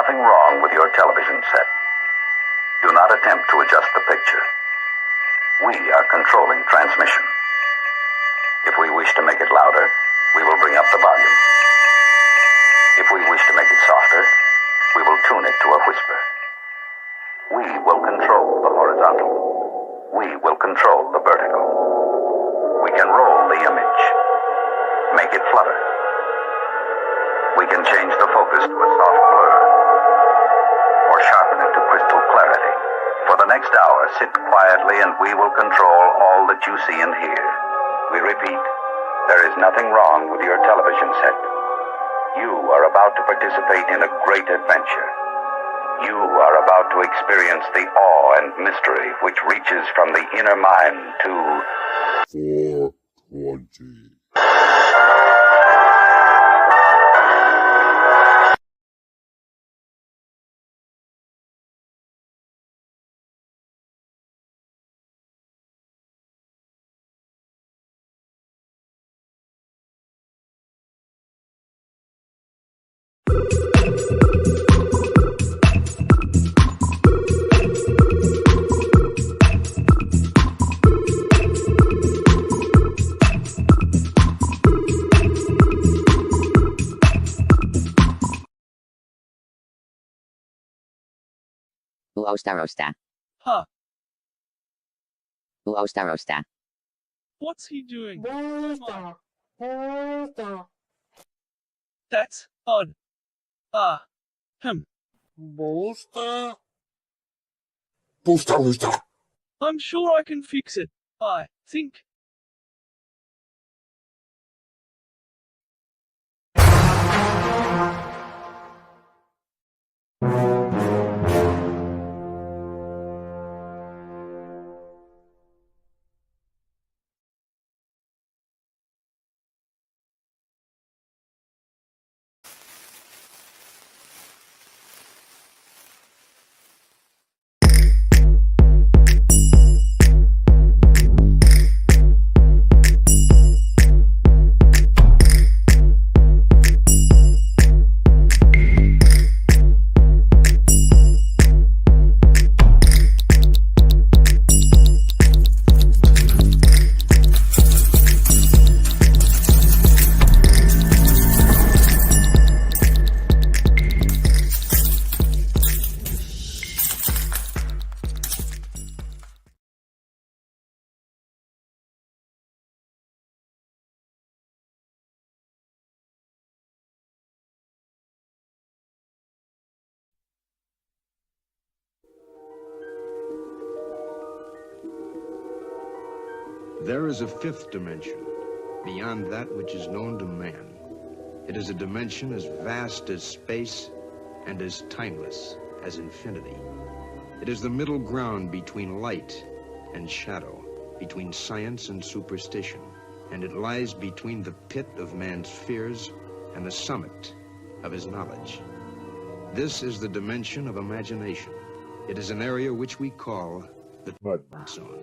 nothing wrong with your television set. Do not attempt to adjust the picture. We are controlling transmission. If we wish to make it louder, we will bring up the volume. If we wish to make it softer, we will tune it to a whisper. We will control the horizontal. We will control the vertical. We can roll the image, make it flutter. We can change the focus to a soft blur, or sharpen it to crystal clarity. For the next hour, sit quietly and we will control all that you see and hear. We repeat, there is nothing wrong with your television set. You are about to participate in a great adventure. You are about to experience the awe and mystery which reaches from the inner mind to 420. Uostarosta. Huh. Uostarosta. What's he doing? That's odd. Booster. I'm sure I can fix it. I think. There is a fifth dimension, beyond that which is known to man. It is a dimension as vast as space and as timeless as infinity. It is the middle ground between light and shadow, between science and superstition, and it lies between the pit of man's fears and the summit of his knowledge. This is the dimension of imagination. It is an area which we call the Mud Zone.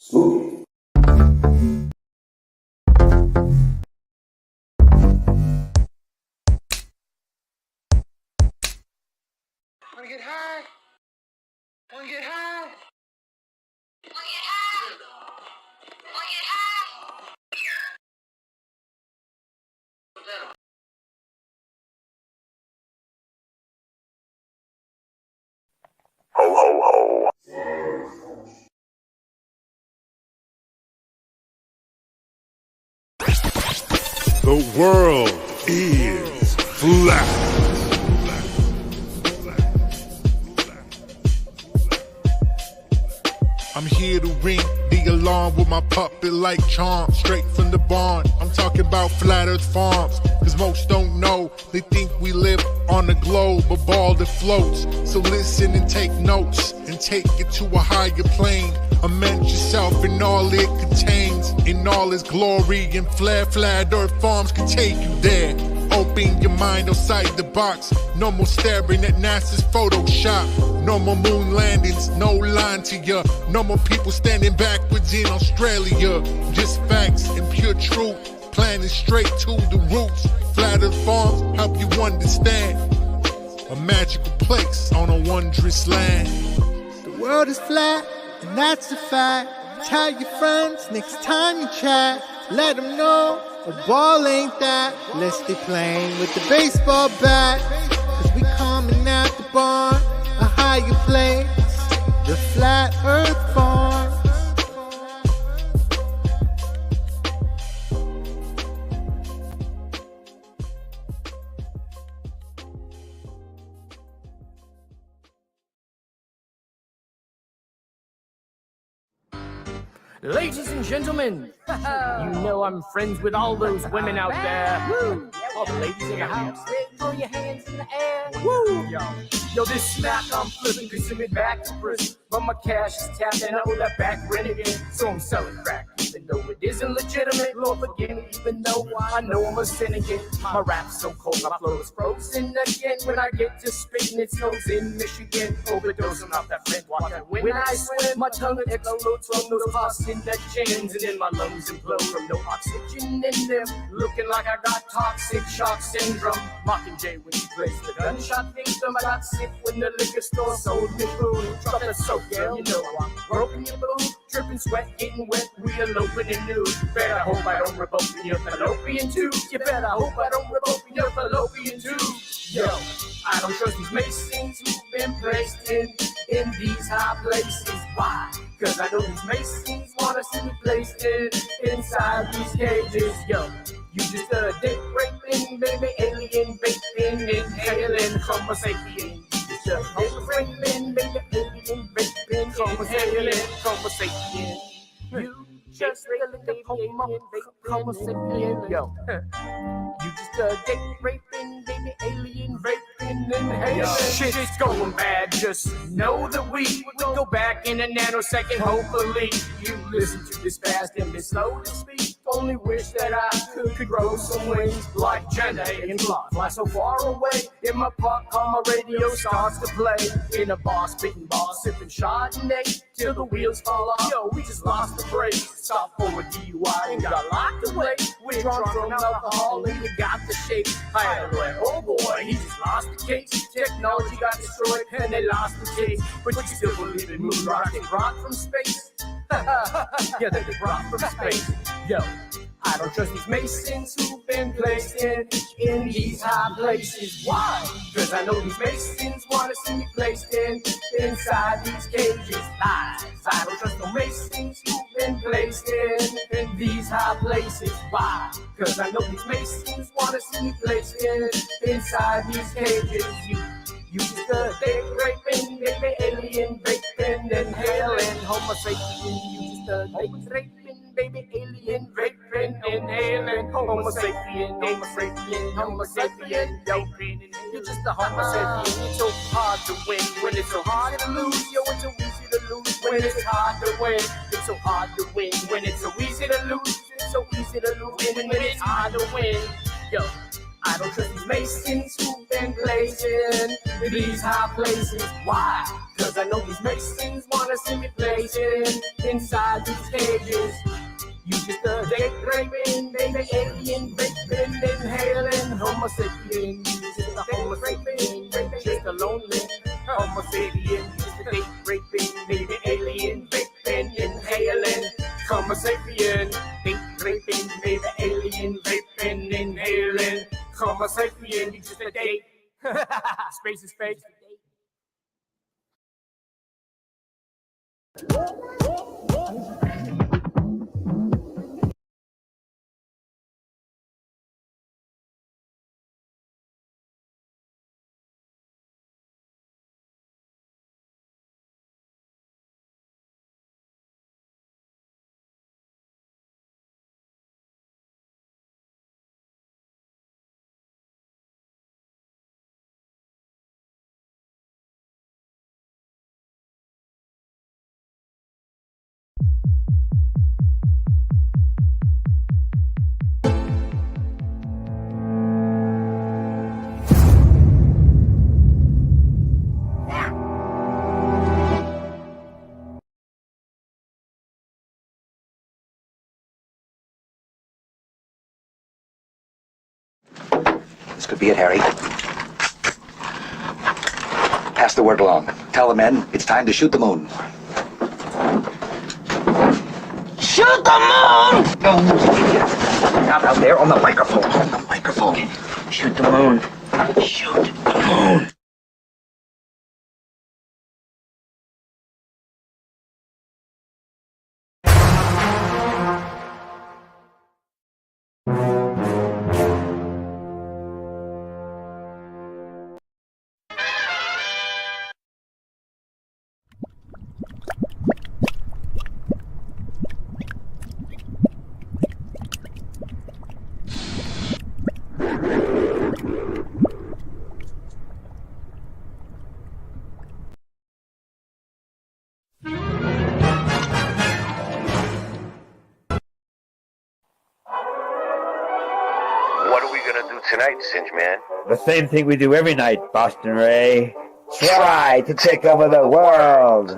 Spooky. Wanna get high? Wanna get high? Wanna get high? Wanna get high? Ho, ho, ho. The world is flat. I'm here to ring the alarm with my puppet like charm, straight from the barn. I'm talking about Flat Earth Farms, cause most don't know. They think we live on a globe, a ball that floats. So listen and take notes, and take it to a higher plane. Immerse yourself in all it contains, in all its glory, and Flat Earth Farms can take you there. Open your mind outside the box. No more staring at NASA's Photoshop. No more moon landings, no line to ya. No more people standing backwards in Australia. Just facts and pure truth, planning straight to the roots. Flat Earth Farms help you understand. A magical place on a wondrous land. The world is flat, and that's a fact. Tell your friends next time you chat. Let them know a ball ain't that. Let's stay playing with the baseball bat. Cause we coming at the barn, a higher place, the Flat Earth Farm. Ladies and gentlemen, you know I'm friends with all those women out there. Woo! All the ladies in the house, throw your hands in the air. Woo! Yo, this snap I'm flipping, cause send me back to prison. But my cash is tapped and I owe that back rent again. So I'm selling crack, even though it isn't legitimate. Lord forgive me, even though I know I'm a sin again. My rap's so cold, my flow is frozen again. When I get to spitting, it snows in Michigan. Overdosing off that Flint water. When I swim, my tongue explodes from those carcinogens. And then my lungs implode from no oxygen in them. Looking like I got toxic shock syndrome. Mockingjay when he plays the gunshot victim. I got sick when the liquor store sold me food. Dropped a soap, girl, you know I'm broken your boob. Dripping sweat, getting wet, we eloping in nude. Better hope I don't rip open your fallopian tube. You better hope I don't rip open your fallopian tube. Yo, I don't trust these Masons who've been placed in these high places. Why? Cause I know these Masons wanna see me placed inside these cages. Yo, you just a dick raping, baby, alien, vaping, inhaling, Homo sapien. You just a dick raping, baby, alien, vaping, Homo sapien, Homo sapien. You just a Homo sapien, yo. You just a dick raping, baby, alien, raping, inhaling. Shit's going bad, just know that we will go back in a nanosecond, hopefully. You listen to this fast and this slow to speak. Only wish that I could grow some wings like Jenny and fly so far away. In my park, car, my radio starts to play. In a bar, spitting bars, sipping Chardonnay till the wheels fall off. Yo, we just lost the brake. Stop for a DUI and got locked away. We're drunk from alcohol and you got the shake. I had like, oh boy, he just lost the case. Technology got destroyed and they lost the case. But you still believe in moon rock and rock from space? Yeah, they rock from space. Yo, I don't trust these Masons who've been placed in these high places. Why? Cause I know these Masons wanna see me placed inside these cages. Lies. I don't trust no Masons who've been placed in these high places. Why? Cause I know these Masons wanna see me placed inside these cages. You just a dick raping, baby, alien, vaping, inhaling, Homo sapien. You just a dick raping, baby, alien, vaping, inhaling, Homo sapien, Homo sapien, Homo sapien, vaping. You're just a Homo sapien. It's so hard to win when it's so hard to lose. Yo, it's so easy to lose when it's hard to win. It's so hard to win when it's so easy to lose. It's so easy to lose when it's hard to win. Yo, I don't trust these Masons who've been placed in these high places. Why? Cause I know these Masons wanna see me placed inside these cages. You just a dick raping, baby, alien, vaping, inhaling, Homo sapien. You just a Homo sapien, just a lonely Homo sapien. Just a dick raping, baby, alien, vaping, inhaling, Homo sapien. Dick raping, baby, alien, vaping, inhaling, Homo sapien. You just a date. Space is fake. This could be it, Harry. Pass the word along. Tell the men it's time to shoot the moon. Shoot the moon! No, idiot. Not out there on the microphone. On the microphone. Shoot the moon. Shoot the moon. What are we gonna do tonight, Singe Man? The same thing we do every night, Boston Ray. Try to take over the world.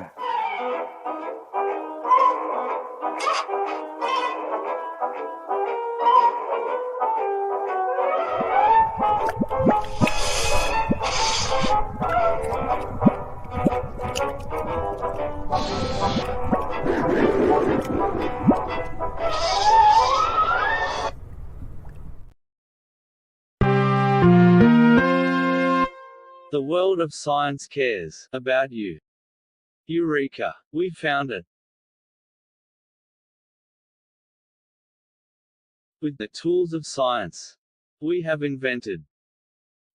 The world of science cares about you. Eureka! We found it. With the tools of science, we have invented,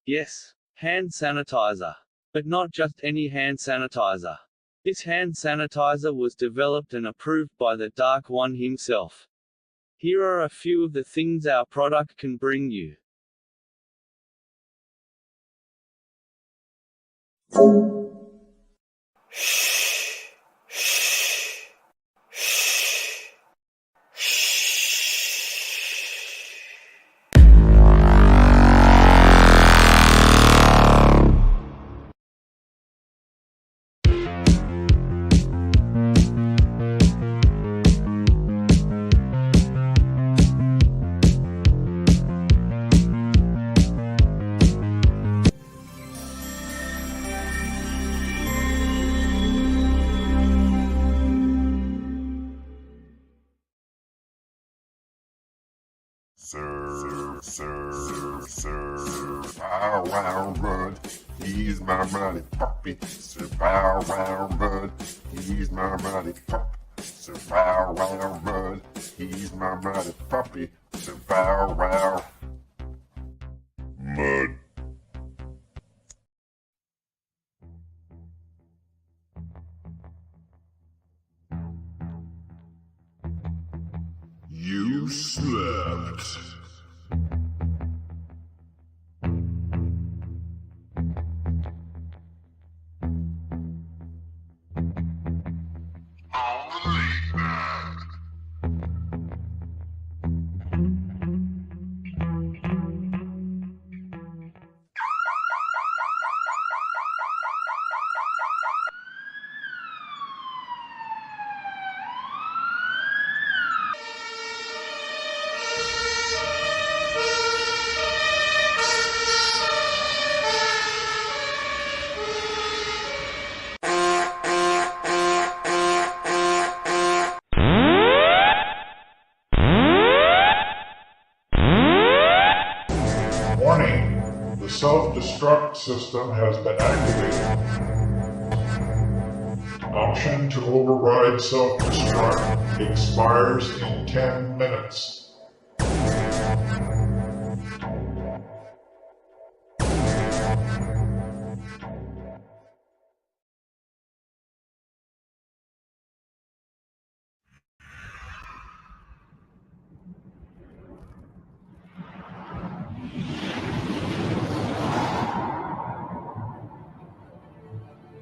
yes, hand sanitizer. But not just any hand sanitizer. This hand sanitizer was developed and approved by the Dark One himself. Here are a few of the things our product can bring you. Sir, bow wow run, he's my mighty puppy. Sir, bow wow run, he's my mighty puppy. Sir, bow wow run, he's my mighty puppy. Sir, bow wow. Mud. You slept. Warning, the self-destruct system has been activated. Option to override self-destruct expires in 10 minutes.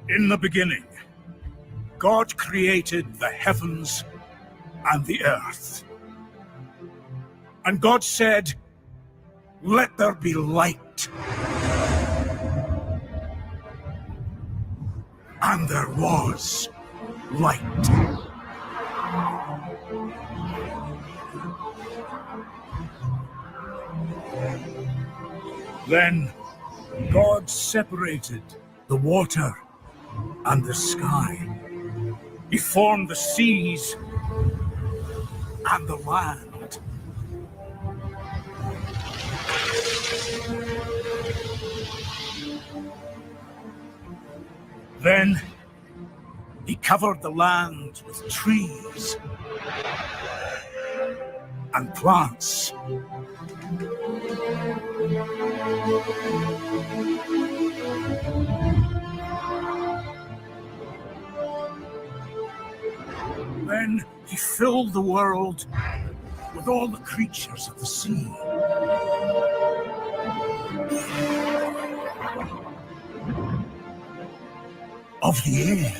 In the beginning, God created the heavens and the earth. And God said, "Let there be light." And there was light. Then God separated the water and the sky. He formed the seas and the land. Then he covered the land with trees and plants. Then he filled the world with all the creatures of the sea. Of the air.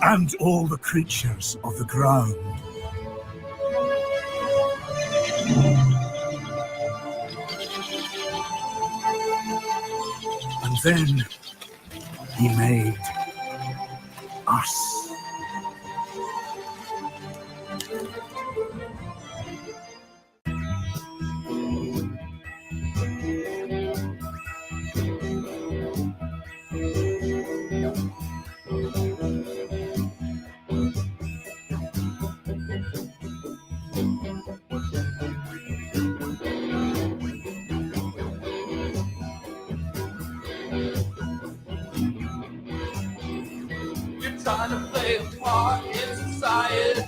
And all the creatures of the ground. And then he made us. Trying to play a part in society,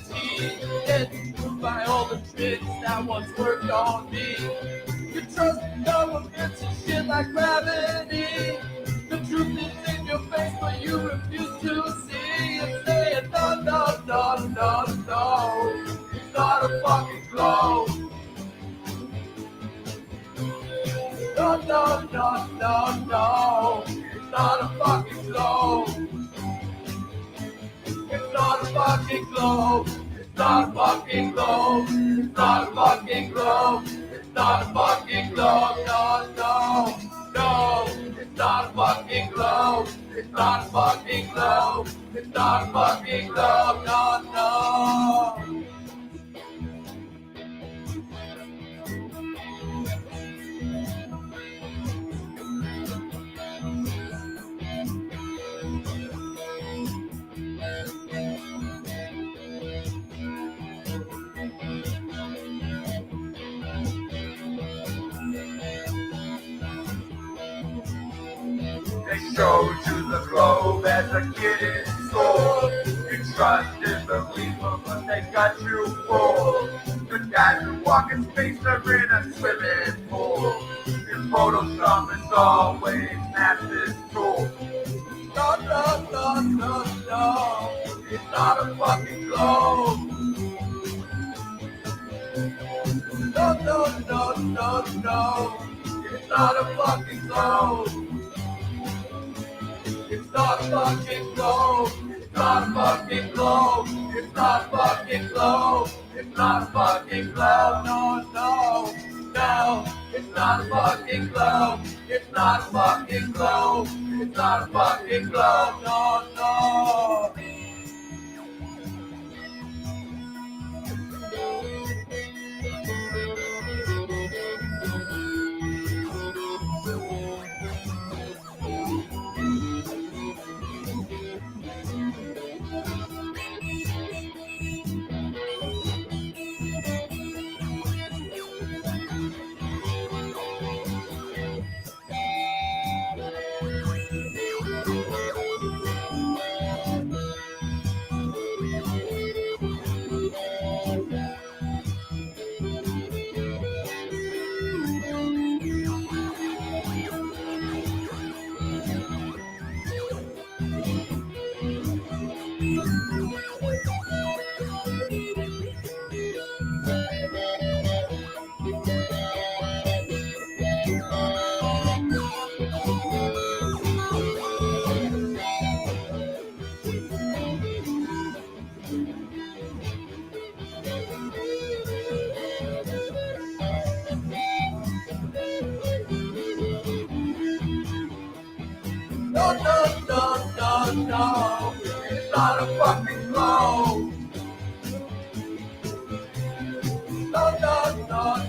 getting through by all the tricks that once worked on me. You trust governments and shit like gravity. The truth is in your face, but you refuse to see. And saying no, no, no, no, no. It's not a fucking globe. No, no, no, no, no. It's not a fucking globe. It's not a fucking globe. It's not a fucking globe. It's not a fucking globe. It's not a fucking globe. No, no, no. It's not a fucking globe. It's not a fucking globe. It's not a fucking globe. No, no. They showed you the globe as a kid in school. You trusted the people, but they got you fooled. The guys who walk in space are in a swimming pool. Your Photoshop is always NASA's tool. No, no, no, no, no. It's not a fucking globe. No, no, no, no, no. It's not a fucking globe. It's not a fucking globe. It's not a fucking globe. It's not a fucking globe. It's not a fucking globe. No, no, no. It's not a fucking globe. It's not a fucking globe. It's not a fucking globe. No, no.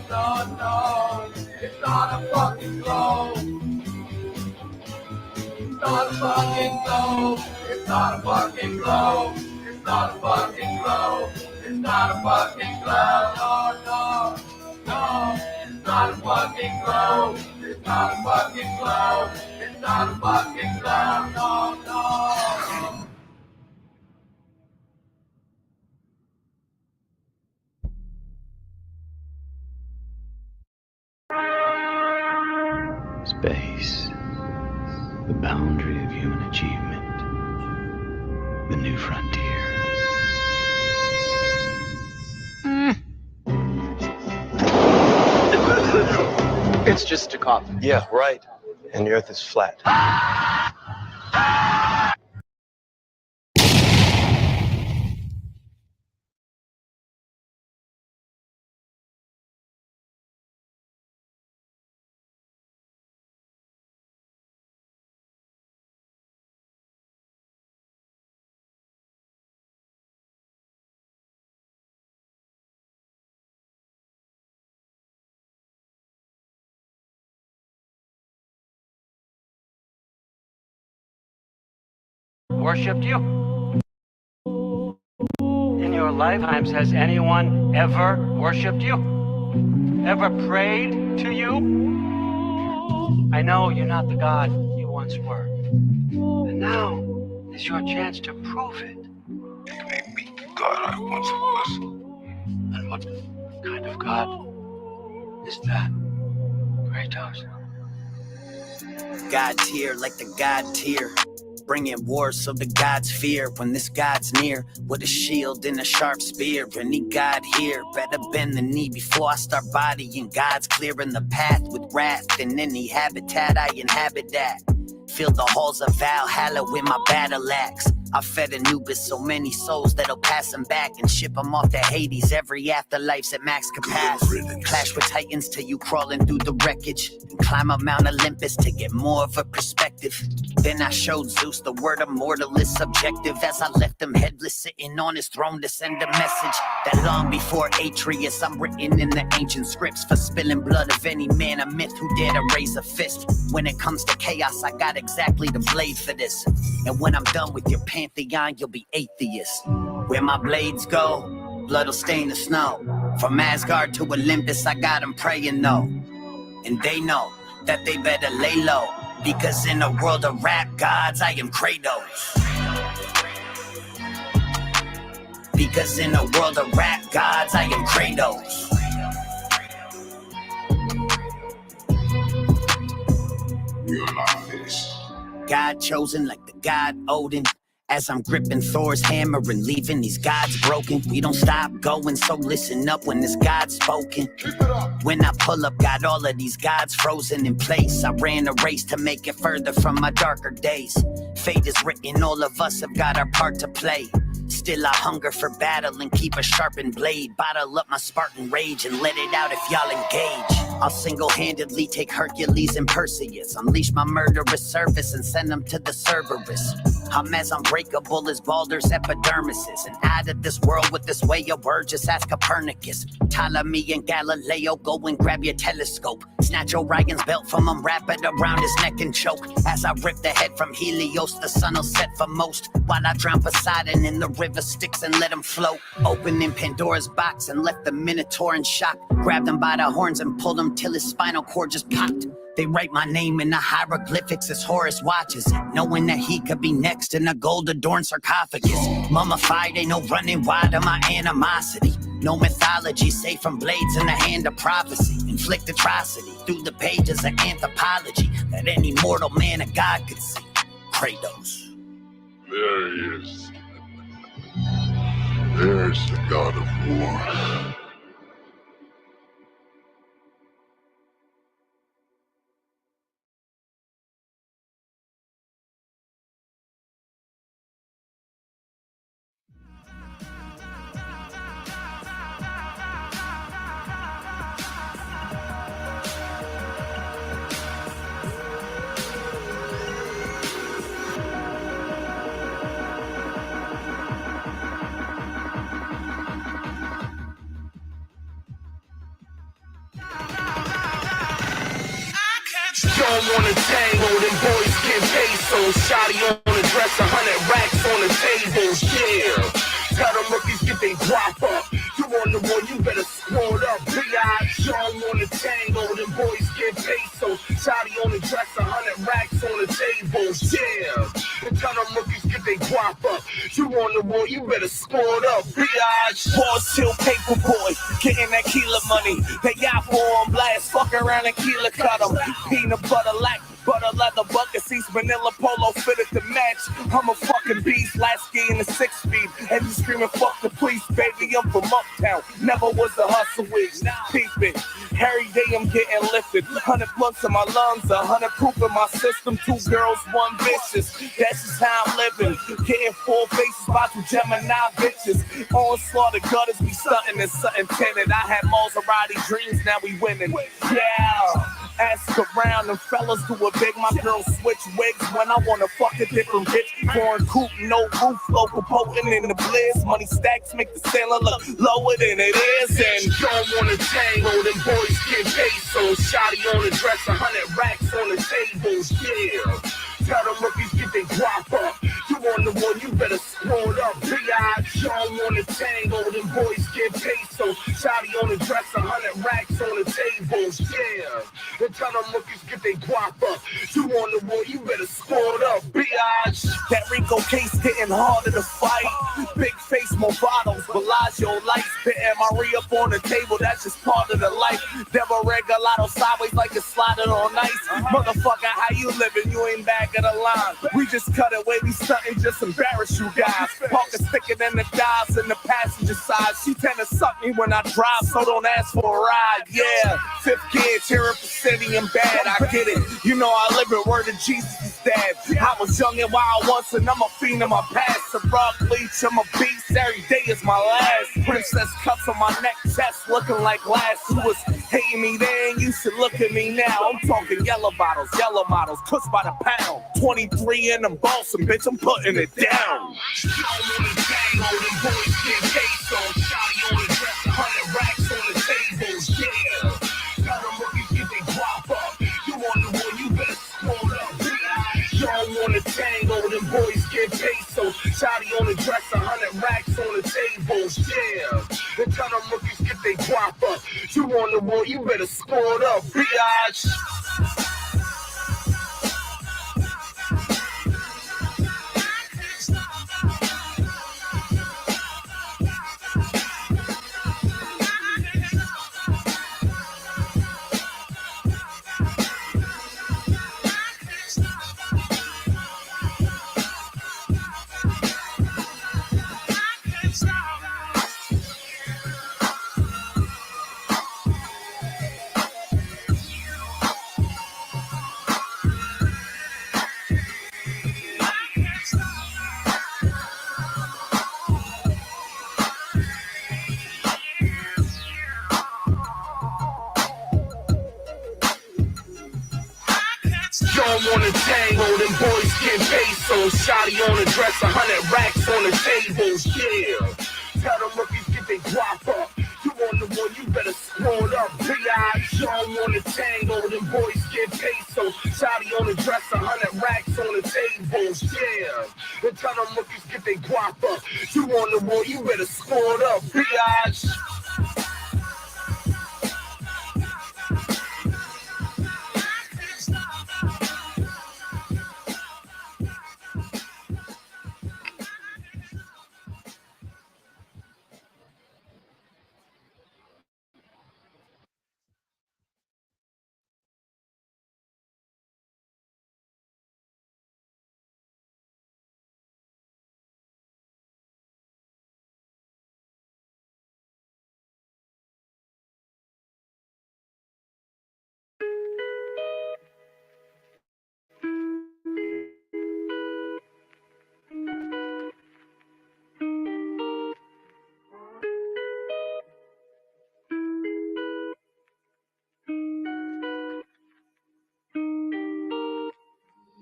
no. It's not a fucking globe. It's not a fucking globe. It's not a fucking globe. It's not a fucking globe. It's not a fucking globe. No. It's not a fucking globe. It's not a fucking globe. It's not a fucking globe. No. Space, the boundary of human achievement, the new frontier. It's just a coffin. Yeah, right. And the Earth is flat. Worshipped you? In your lifetimes, has anyone ever worshipped you? Ever prayed to you? I know you're not the God you once were. And now is your chance to prove it. You may be the God I once was. And what kind of God is that, Kratos? God's here like the God tier. Bringing war so the gods fear when this god's near, with a shield and a sharp spear. Any god here better bend the knee before I start bodying. God's clearing the path with wrath. In any habitat I inhabit that. Fill the halls of Valhalla with my battle axe. I fed Anubis so many souls that'll pass them back and ship them off to Hades. Every afterlife's at max capacity. Clash with titans till you crawling through the wreckage. And climb up Mount Olympus to get more of a perspective. Then I showed Zeus the word immortal is subjective. As I left him headless sitting on his throne to send a message. That long before Atreus I'm written in the ancient scripts. For spilling blood of any man or myth who dare to raise a fist. When it comes to chaos I got exactly the blade for this. And when I'm done with your pantheon, you'll be atheist. Where my blades go, blood'll stain the snow. From Asgard to Olympus, I got them praying though. And they know that they better lay low. Because in a world of rap gods, I am Kratos. Because in a world of rap gods, I am Kratos. We are not finished. God chosen like the god Odin. As I'm gripping Thor's hammer and leaving these gods broken. We don't stop going, so listen up when this God's spoken. When I pull up, got all of these gods frozen in place. I ran a race to make it further from my darker days. Fate is written, all of us have got our part to play. Still I hunger for battle and keep a sharpened blade. Bottle up my Spartan rage and let it out if y'all engage. I'll single-handedly take Hercules and Perseus. Unleash my murderous service and send them to the Cerberus. I'm as unbreakable as Baldur's epidermises. And out of this world with this way of word, just ask Copernicus. Ptolemy and Galileo, go and grab your telescope. Snatch Orion's belt from him, wrap it around his neck and choke. As I rip the head from Helios, the sun will set for most. While I drown Poseidon in the river Styx and let him float. Opening Pandora's box and left the Minotaur in shock. Grabbed him by the horns and pulled him till his spinal cord just popped. They write my name in the hieroglyphics as Horus watches it, knowing that he could be next in a gold-adorned sarcophagus. Mummified, ain't no running wide of my animosity. No mythology safe from blades in the hand of prophecy. Inflict atrocity through the pages of anthropology that any mortal man or God could see. Kratos. There he is. There's the god of war. don't wanna tangle, them boys get pesos. Shotty on the dress, 100 racks on the table, yeah. Tell them rookies get they guap up. You on the one, you better squad up. B.I. don't wanna tangle, them boys get pesos. Shotty on the dress, 100 racks on the table, yeah. Tell them rookies get they guap up. You on the one, you better squad up. B.I. Pause till paper boy, getting that Keela money. They got on blast, fuck around and Keela cut them. Peanut butter lack, butter leather bucket seats, vanilla polo fitted to match. I'm a fucking beast, last ski in the 6-speed. And you screaming fuck the police, baby, I'm from Uptown. Never was a hustle week, peep it. Every day I'm getting lifted. 100 blunts in my lungs, 100 proof in my system. 2 girls, 1 vicious. That's just how I'm living. Getting 4 faces by 2 Gemini bitches. Onslaught the gutters, we stunting and something tinted. I had Maserati dreams, now we winning. Yeah. Ask around, them fellas do it big. My girls switch wigs when I wanna fuck a different bitch. Foreign coupe, no roof, local potent in the blizz. Money stacks make the sailor look lower than it is. And don't wanna tangle, them boys get pesos. Shotty on the dress, 100 racks on the tables, yeah. Tell them rookies get they guap up. You on the one, you better squad up. B.I. don't wanna tangle, them boys get pesos. Shotty on the dress, 100 racks on the tables, yeah. Tell them rookies get they guap up. You on the one, you better squad up. B.I. That Rico case getting harder to fight. Big face, more bottles, Bellagio lights. Hitting my re-up on the table, that's just part of the life. Never regalado sideways like it's sliding on ice. Motherfucker, how you living? You ain't back of the line. We just cut away, we stunting, just embarrass you guys. Parker sticking in the dives in the passenger side. She tend to suck me when I drive, so don't ask for a ride. Yeah, 5th gear, tearing for city and bad. I get it. You know I live it, word of Jesus is dead. I was young and wild once, and I'm a fiend in my past. A raw bleach, I'm a beast. Every day is my last. Princess cuffs on my neck, chest looking like glass. Who was hating me then? You should look at me now. I'm talking yellow bottles, yellow models, cuts by the pound. 23 in them Boston, bitch, I'm putting it down. Tango, them boys get pesos. Shotty on the dress, 100 racks on the tables, yeah. Then tell them rookies get they guap up. You on the wall, you better squad up, bitch. Don't wanna tangle, them boys get pesos. Shotty on the dress, 100 racks on the tables, yeah. Tell them rookies get they guap up. You on the one, you better squad up. B.I. don't wanna tangle, them boys get pesos. Shotty on the dress, 100 racks on the tables, yeah. Tell them rookies get they guap up. You on the one, you better squad up. B.I.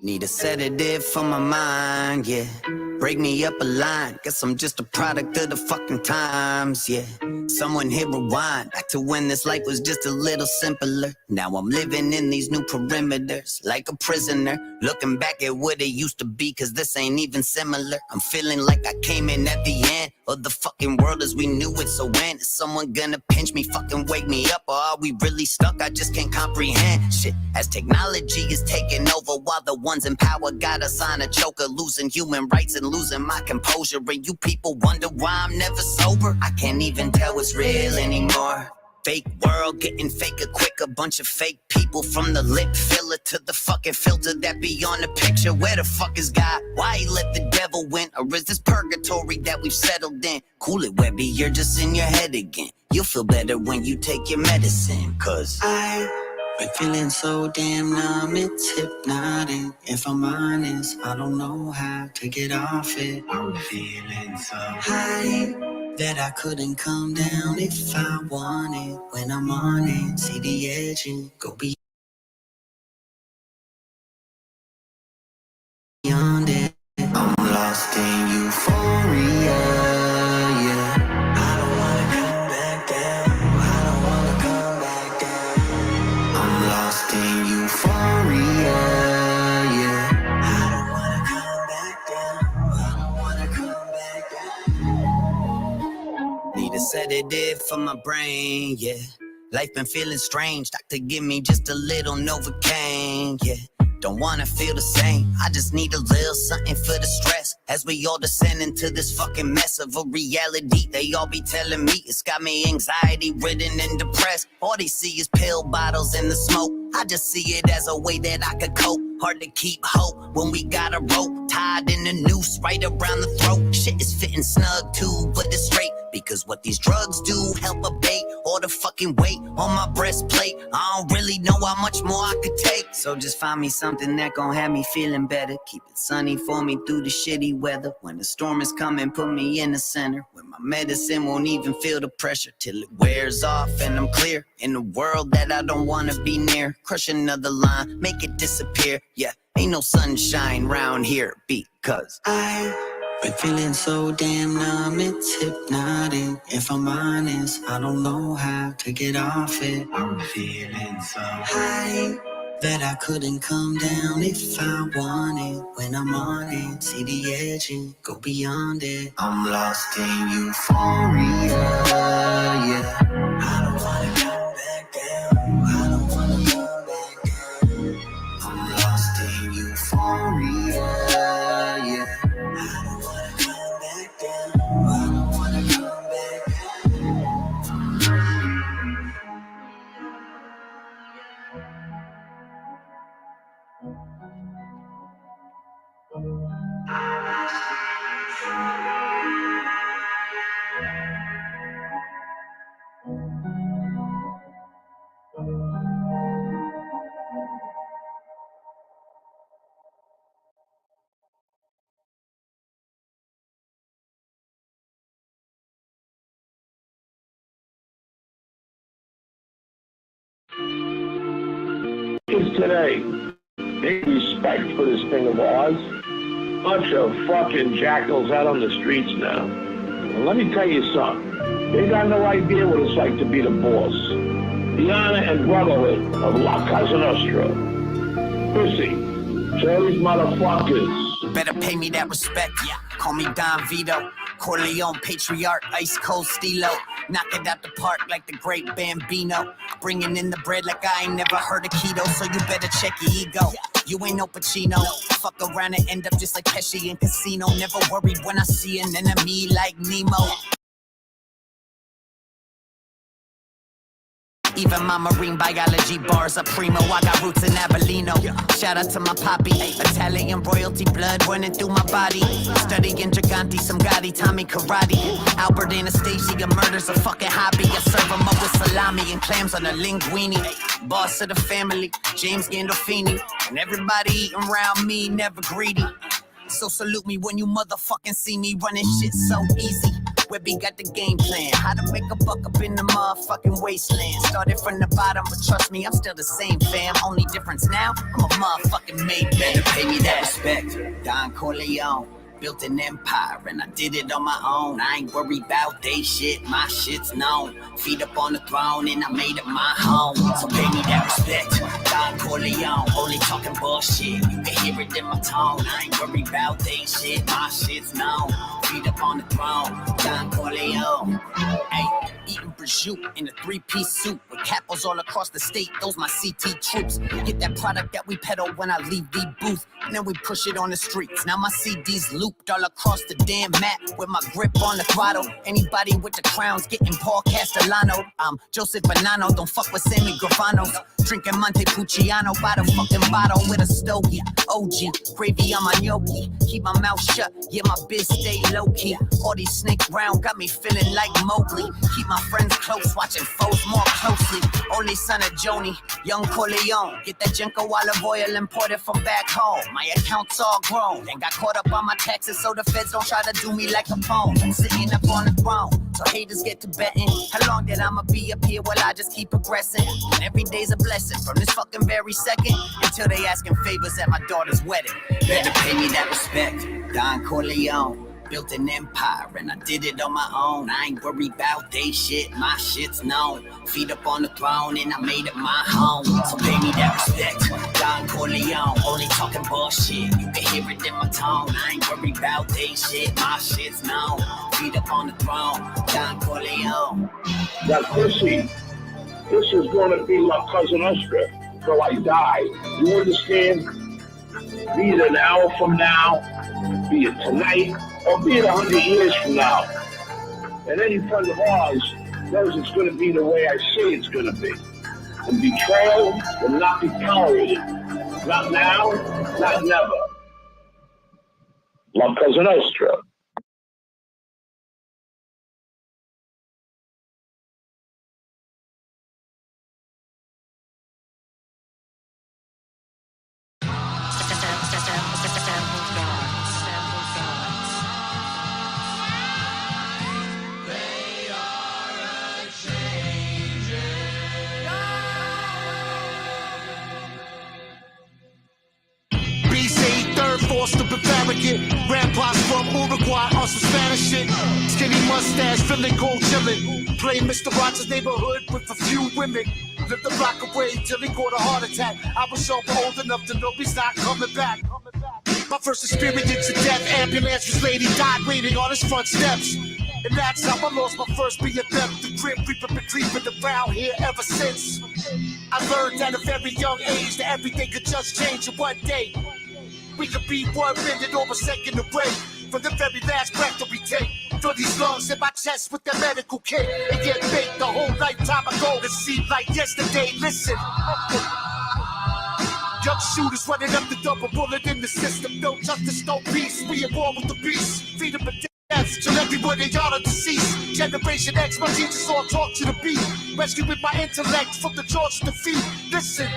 Need a sedative for my mind, yeah. Break me up a line, guess I'm just a product of the fucking times, yeah. Someone hit rewind back to when this life was just a little simpler. Now I'm living in these new perimeters like a prisoner, looking back at what it used to be, cause this ain't even similar. I'm feeling like I came in at the end of the fucking world as we knew it. So when is someone gonna pinch me, fucking wake me up, or are we really stuck? I just can't comprehend shit as technology is taking over while the ones in power got us on a choker, losing human rights and losing my composure. And you people wonder why I'm never sober. I can't even tell what's real anymore. Fake world getting faker quick, a bunch of fake people, from the lip filler to the fucking filter that be on the picture. Where the fuck is God? Why he let the devil win? Or is this purgatory that we've settled in? Cool it, Webby, you're just in your head again. You'll feel better when you take your medicine, cause I've been feeling so damn numb, it's hypnotic. If I'm honest, I don't know how to get off it. I'm feeling so high that I couldn't come down if I wanted. When I'm on it, see the edge and go beyond it. I'm lost in euphoria, yeah. I don't wanna come back down. I don't wanna come back down. I'm lost in euphoria, yeah. I don't wanna come back down. I don't wanna come back down. Need a sedative for my brain, yeah. Life been feeling strange. Doctor, give me just a little Novocaine, yeah. Don't wanna feel the same. I just need a little something for the stress as we all descend into this fucking mess of a reality. They all be telling me it's got me anxiety ridden and depressed. All they see is pill bottles and the smoke. I just see it as a way that I could cope. Hard to keep hope when we got a rope tied in a noose right around the throat. Shit is fitting snug too, but it's straight, because what these drugs do help abate all the fucking weight on my breastplate. I don't really know how much more I could take, so just find me something that gon' have me feeling better. Keep it sunny for me through the shitty weather. When the storm is coming, put me in the center, where my medicine won't even feel the pressure, till it wears off and I'm clear in a world that I don't wanna be near. Crush another line, make it disappear. Yeah, ain't no sunshine round here, because I've been feeling so damn numb, it's hypnotic. If I'm honest, I don't know how to get off it. I'm feeling so high that I couldn't come down if I wanted. When I'm on it, see the edge and go beyond it. I'm lost in euphoria, yeah. I don't wanna come back down. I don't wanna come back down. I'm lost in euphoria, yeah. I don't wanna come back down. I don't wanna come back Today, big respect for this thing of ours. Bunch of fucking jackals out on the streets now. And let me tell you something. They got no idea what it's like to be the boss. The honor and brotherhood of La Cosa Nostra. Pussy. Tell these motherfuckers. better pay me that respect. Yeah. Call me Don Vito, Corleone, Patriarch, Ice Cold Stilo. Knock it out the park like the great Bambino. Bringing in the bread like I ain't never heard of keto, so you better check your ego. You ain't no Pacino. Fuck around and end up just like Pesci in Casino. Never worried when I see an enemy like Nemo. Even my marine biology bars are primo. I got roots in Avellino. Shout out to my poppy. Italian royalty blood running through my body. Studying Giganti, some Gotti, Tommy Karate. Albert Anastasia murders a fucking hobby. I serve them up with salami and clams on a linguine. Boss of the family, James Gandolfini. And everybody eating around me, never greedy. So salute me when you motherfucking see me running shit so easy. Webby got the game plan, how to make a buck up in the motherfucking wasteland. Started from the bottom, but trust me, I'm still the same fam. Only difference now, I'm a motherfucking made man. Better pay me that respect, Don Corleone. built an empire and I did it on my own. I ain't worried about they shit, my shit's known. Feet up on the throne and I made it my home. So pay me that respect, Don Corleone. Only talking bullshit, you can hear it in my tone. I ain't worried about they shit, my shit's known. Feet up on the throne, Don Corleone. Hey, eating prosciutto in a 3-piece suit with capos all across the state. Those my CT troops. Get that product that we peddle when I leave the booth, and then we push it on the streets. Now my CDs looped all across the damn map with my grip on the throttle. Anybody with the crowns getting Paul Castellano. I'm Joseph Bonanno, don't fuck with Sammy Gravanos. Drinking Montepulciano by the fucking bottle with a stogie. OG, gravy on my gnocchi. Keep my mouth shut, yeah, my biz stay low-key. All these snakes round got me feeling like Mowgli. Keep my friends close, watching foes more closely. Only son of Joni, young Corleone. Get that Genko olive oil imported from back home. My account's all grown and got caught up on my taxes, so the feds don't try to do me like a phone. I'm sitting up on the throne, so haters get to betting. How long that I'ma be up here? Well, I just keep progressing. And every day's a blessing from this fucking very second until they asking favors at my daughter's wedding. Better pay me that respect, Don Corleone. Built an empire and I did it on my own. I ain't worried about they shit, my shit's known. Feet up on the throne and I made it my home. So pay me that respect, Don Corleone. Only talking bullshit, you can hear it in my tone. I ain't worried about they shit, my shit's known. Feet up on the throne, Don Corleone. Now, Chrissy, this is going to be my cousin Oscar till I die. You understand? Be it an hour from now, be it tonight, or be it 100 years from now. And any friend of ours knows it's going to be the way I say it's going to be. And betrayal will not be tolerated. Not now, not never. My cousin Oscar. To Bavarian, grandpa's from Uruguay on some Spanish shit. Skinny mustache, feeling cold chillin'. Play Mr. Rogers' Neighborhood with a few women. Lived the block away till he caught a heart attack. I was so old enough to know he's not coming back. My first experience of death, ambulance was lady died waiting on his front steps. And that's how I lost my first BFF. The Grim Reaper been creeping around here ever since. I learned at a very young age that everything could just change in one day. We could be one minute or a second away from the very last breath that we take. Fill these lungs in my chest with the medical kit and get baked the whole lifetime ago. It seemed like yesterday. Listen, young shooters running up the double bullet in the system. No justice, no peace. We at war with the beast. Feed them to death till everyone in y'all are deceased. Generation X, my teachers all talk to the beat. Rescuing my intellect from the jaws of defeat. Listen.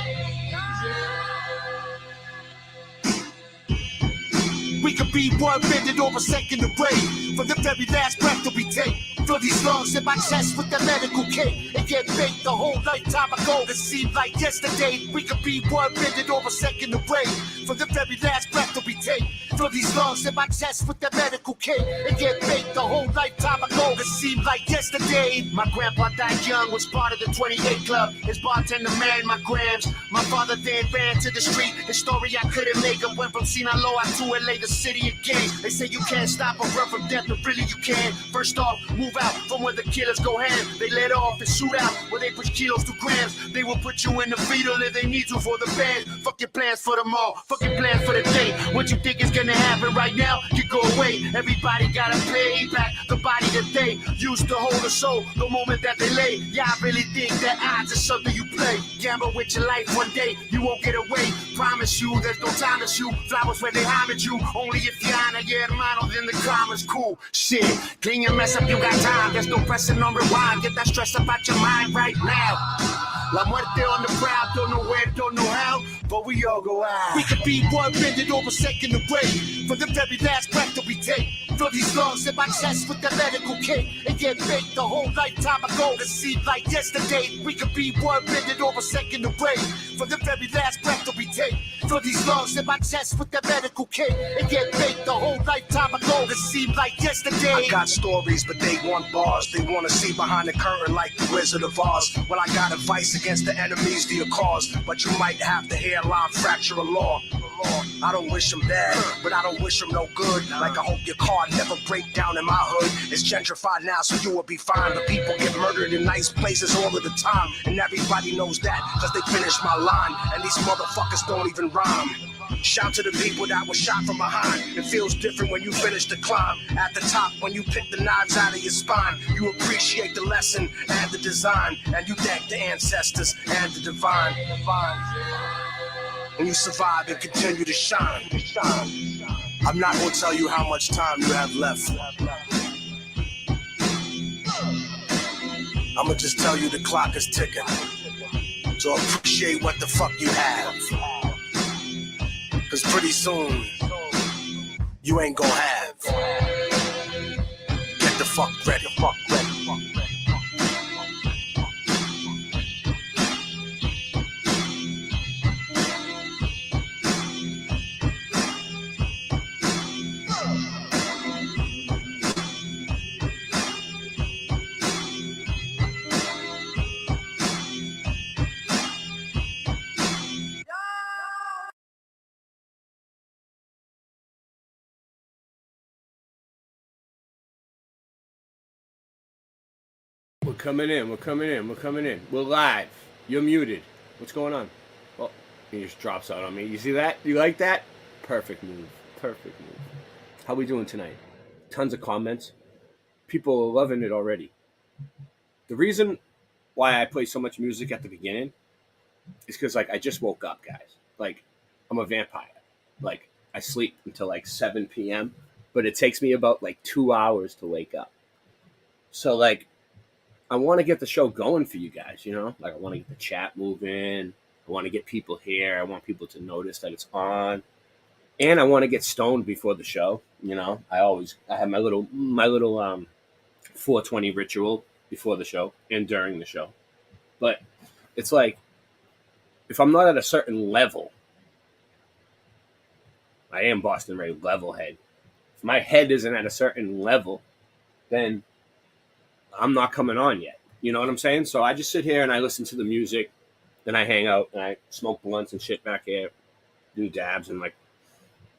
We could be one minute or a second away from the very last breath that we take. Fill these lungs in my chest with the medical kit and get baked the whole lifetime ago. It seemed like yesterday. We could be 1 minute or a second away from the very last breath that we take. Fill these lungs in my chest with the medical kit and get baked the whole lifetime ago. It seemed like yesterday. My grandpa died young, was part of the 28 Club. His bartender married my grams. My father then ran to the street. His story I couldn't make up. Went from Sinaloa to LA, the city of gangs. They say you can't stop a run from death, but really you can. First off, move out from where the killers go ham. They let off and shoot out where they push kilos to grams. They will put you in the fetal if they need you for the band. Fuck your plans for tomorrow, fuck your plans for the day. What you think is gonna happen right now, you go away. Everybody gotta pay back the body that they used to hold a soul the moment that they lay. Yeah, I really think that odds is something you play. Gamble with your life one day, you won't get away. Promise you, there's no time to shoot flowers when they homage you. Only if you honor your hermano, then the karma's cool. Shit, clean your mess up, you got time. There's no pressing on rewind. Get that stress up out your mind right now. La muerte on the prowl, don't know where, don't know how, but we all go out. We could be 1 minute or a second away from the very last breath that we take. Fill these lungs in my chest with the medical kit and get baked a whole lifetime ago. It seemed like yesterday we could be 1 minute or a second away from the very last breath that we take. Fill these lungs in my chest with the medical kit and get baked a whole lifetime ago. It seemed like yesterday. I got stories, but they want bars. They want to see behind the curtain like the Wizard of Oz. Well, I got advice against the enemies to your cause, but you might have the hairline fracture of law. I don't wish them bad, but I don't wish them no good. Like I hope your car never break down in my hood. It's gentrified now, so you will be fine. But people get murdered in nice places all of the time, and everybody knows that, cause they finished my line. And these motherfuckers don't even rhyme. Shout to the people that were shot from behind. It feels different when you finish the climb. At the top, when you pick the knives out of your spine, you appreciate the lesson and the design, and you thank the ancestors and the divine. And you survive and continue to shine. I'm not gonna tell you how much time you have left. I'ma just tell you the clock is ticking. So appreciate what the fuck you have. Cause pretty soon, you ain't gonna have. Get the fuck ready. We're coming in. We're live. You're muted. What's going on? Oh, he just drops out on me. You see that? You like that? Perfect move. How we doing tonight? Tons of comments. People are loving it already. The reason why I play so much music at the beginning is because, like, I just woke up, guys. Like, I'm a vampire. Like, I sleep until, like, 7 p.m., but it takes me about, like, 2 hours to wake up. So, like, I want to get the show going for you guys, you know? Like, I want to get the chat moving. I want to get people here. I want people to notice that it's on. And I want to get stoned before the show, you know? I have my little 420 ritual before the show and during the show. But it's like, if I'm not at a certain level, I am Boston Ray level head. If my head isn't at a certain level, then I'm not coming on yet. You know what I'm saying? So I just sit here and I listen to the music, then I hang out and I smoke blunts and shit back here, do dabs and like